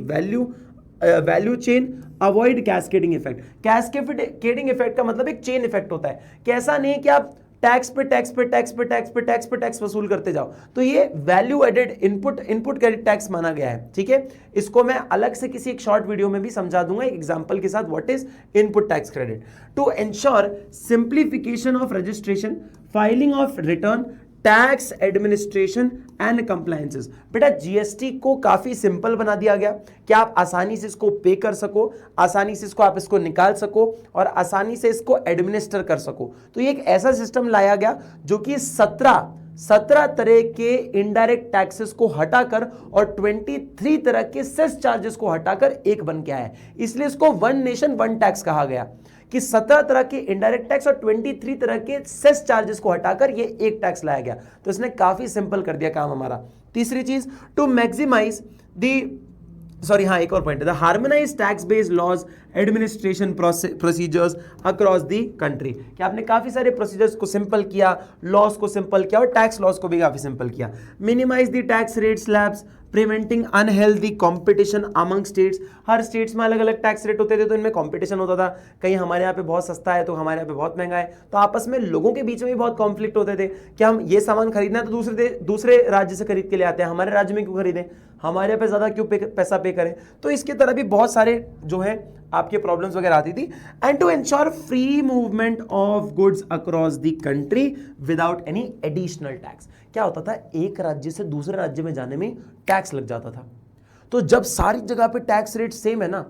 value chain, avoid cascading effect। Cascading effect का मतलब एक चेन इफेक्ट होता है कि ऐसा नहीं कि आप टैक्स पे टैक्स पे टैक्स पे टैक्स पे टैक्स पे टैक्स वसूल करते जाओ, तो ये value added input credit tax माना गया है। ठीक है, इसको मैं अलग से किसी एक शॉर्ट वीडियो में भी समझा दूंगा एक एग्जांपल के साथ, what is input tax credit. To ensure simplification of registration, filing of return, tax administration and compliances. बेटा जीएसटी को काफी सिंपल बना दिया गया कि आप आसानी से इसको पे कर सको, आसानी से आप इसको निकाल सको और आसानी से इसको एडमिनिस्टर कर सको। तो ये एक ऐसा सिस्टम लाया गया जो कि 17 तरह के इनडायरेक्ट टैक्सेस को हटाकर और 23 तरह के सेस चार्जेस को हटाकर एक बन के आया है। इसलिए इसको वन नेशन वन टैक्स कहा गया कि 17 तरह के इनडायरेक्ट टैक्स और 23 तरह के सेस चार्जेस को हटाकर ये एक टैक्स लाया गया। तो इसने काफी सिंपल कर दिया काम हमारा। तीसरी चीज, टू मैक्सिमाइज एक और पॉइंट है, the harmonize tax based laws administration procedures across the country, कि आपने काफी सारे प्रोसीजर्स को सिंपल किया, लॉज को सिंपल किया और टैक्स लॉज को भी काफी सिंपल किया। Minimize the tax rate slabs, preventing unhealthy competition among states. हर स्टेट्स में अलग अलग टैक्स रेट होते थे तो इनमें कंपटीशन होता था, कहीं हमारे यहाँ पे बहुत सस्ता है तो हमारे यहाँ पे बहुत महंगा है, तो आपस में लोगों के बीच में भी बहुत कॉन्फ्लिक्ट होते थे कि हम ये सामान खरीदना है तो दूसरे राज्य से खरीद के ले आते हैं, हमारे राज्य में क्यों खरीदें, हमारे यहाँ पे ज्यादा क्यों पैसा पे करें। तो इसके तरह भी बहुत सारे जो है आपके प्रॉब्लम्स वगैरह आती थी। And to ensure free movement of goods across the country without any additional tax. क्या होता था, एक राज्य से दूसरे राज्य में जाने में टैक्स लग जाता था, तो जब सारी जगह पे टैक्स रेट सेम है ना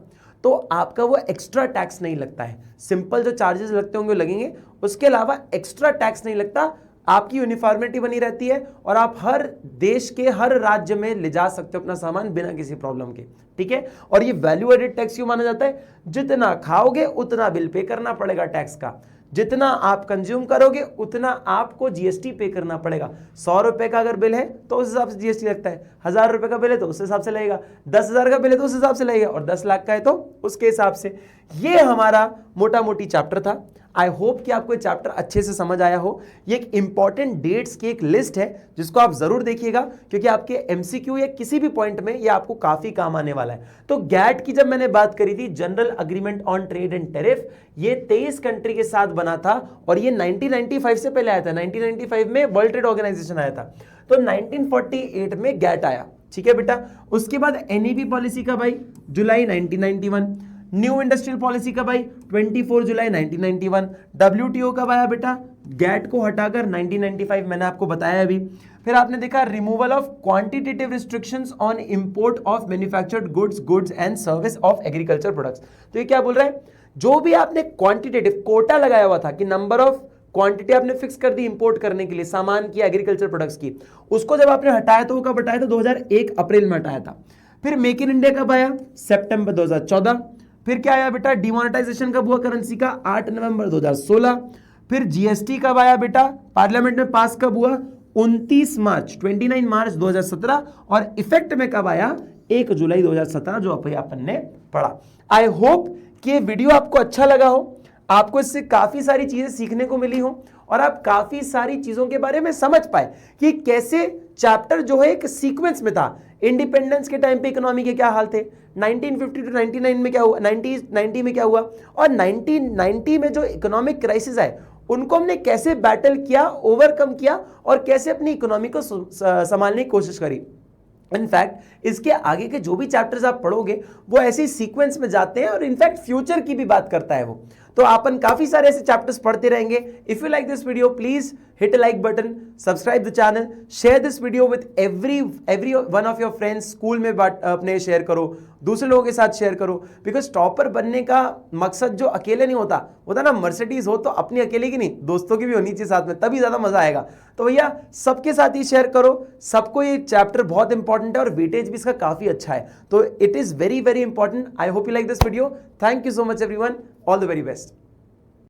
तो आपका वो एक्स्ट्रा टैक्स नहीं लगता है। सिंपल जो चार्जेस लगते होंगे लगेंगे, उसके अलावा एक्स्ट्रा टैक्स नहीं लगता, आपकी यूनिफॉर्मिटी बनी रहती है और आप हर देश के हर राज्य में ले जा सकते हो अपना सामान बिना किसी प्रॉब्लम के। ठीक है, और ये वैल्यू एडेड टैक्स क्यों माना जाता है, जितना खाओगे उतना बिल पे करना पड़ेगा टैक्स का, जितना आप कंज्यूम करोगे उतना आपको जीएसटी पे करना पड़ेगा। 100 रुपए का अगर बिल है तो उस हिसाब से जीएसटी लगता है, 1000 रुपए का बिल है तो उस हिसाब से लगेगा, 10,000 का बिल है तो उस हिसाब से लगेगा और 10 लाख का है तो उसके हिसाब से। ये हमारा मोटा मोटी चैप्टर था। आई होप कि आपको ये चैप्टर अच्छे से समझ आया हो। ये एक इंपॉर्टेंट डेट्स की एक लिस्ट है जिसको आप जरूर देखिएगा, क्योंकि आपके एमसीक्यू या किसी भी पॉइंट में ये आपको काफी काम आने वाला है। तो गैट की जब मैंने बात करी थी, general agreement on trade and tariff, ये 23 कंट्री के साथ बना था और ये 1995 से पहले आया था। 1995 में वर्ल्ड ट्रेड ऑर्गेनाइजेशन आया था, तो 1948 में गैट आया। ठीक है बेटा, उसके बाद एनईबी पॉलिसी का भाई जुलाई 1991, न्यू इंडस्ट्रियल पॉलिसी का भाई 24 जुलाई 1991, डब्ल्यूटीओ का आया बेटा गैट को हटाकर 1995, मैंने आपको बताया अभी। फिर आपने देखा removal of quantitative restrictions on import of manufactured goods and service of agriculture products. तो ये क्या बोल रहा है, जो भी आपने क्वांटिटेटिव कोटा लगाया हुआ था कि नंबर ऑफ क्वांटिटी आपने फिक्स कर दी इंपोर्ट करने के लिए सामान की, एग्रीकल्चर प्रोडक्ट्स की, उसको जब आपने हटाया तो वो कब हटाया था, 2001 अप्रैल में हटाया था। फिर मेक इन इंडिया कब आया, सितंबर 2014। फिर क्या आया बेटा, डिमोनेटाइजेशन कब हुआ करेंसी का, 8 नवंबर 2016। फिर जीएसटी कब आया बेटा, पार्लियामेंट में पास कब हुआ, 29 मार्च 2017, और इफेक्ट में कब आया, 1 जुलाई 2017, जो अभी अपन ने पढ़ा। आई होप कि ये वीडियो आपको अच्छा लगा हो, आपको इससे काफी सारी चीजें सीखने को मिली हो और आप काफी सारी चीजों के बारे में समझ पाए कि कैसे चैप्टर जो है एक सीक्वेंस में था। इंडिपेंडेंस के टाइम पे इकोनॉमी के क्या हाल थे, 1950 टू 99 में क्या हुआ, 90 में क्या हुआ, और 1990 में जो इकोनॉमिक क्राइसिस आए उनको हमने कैसे बैटल किया, ओवरकम किया और कैसे अपनी इकोनॉमी को संभालने की कोशिश करी। इनफैक्ट इसके आगे के जो भी चैप्टर्स आप पढ़ोगे वो ऐसे सीक्वेंस में जाते हैं और इनफैक्ट फ्यूचर की भी बात करता है वो। तो अपन काफी सारे ऐसे चैप्टर्स पढ़ते रहेंगे। If you like this video please hit like button, subscribe the channel, share this video with every one of your friends. School में अपने शेयर करो, दूसरे लोगों के साथ शेयर करो, बिकॉज टॉपर बनने का मकसद जो अकेले नहीं होता ना, मर्सिडीज हो तो अपनी अकेले की नहीं, दोस्तों की भी होनी चाहिए साथ में, तभी ज्यादा मजा आएगा। तो भैया सबके साथ ही शेयर करो, सबको ये चैप्टर बहुत इंपॉर्टेंट है और वेटेज भी इसका काफी अच्छा है, तो it is very very important. I hope you like this video. Thank you so much everyone, all the very best.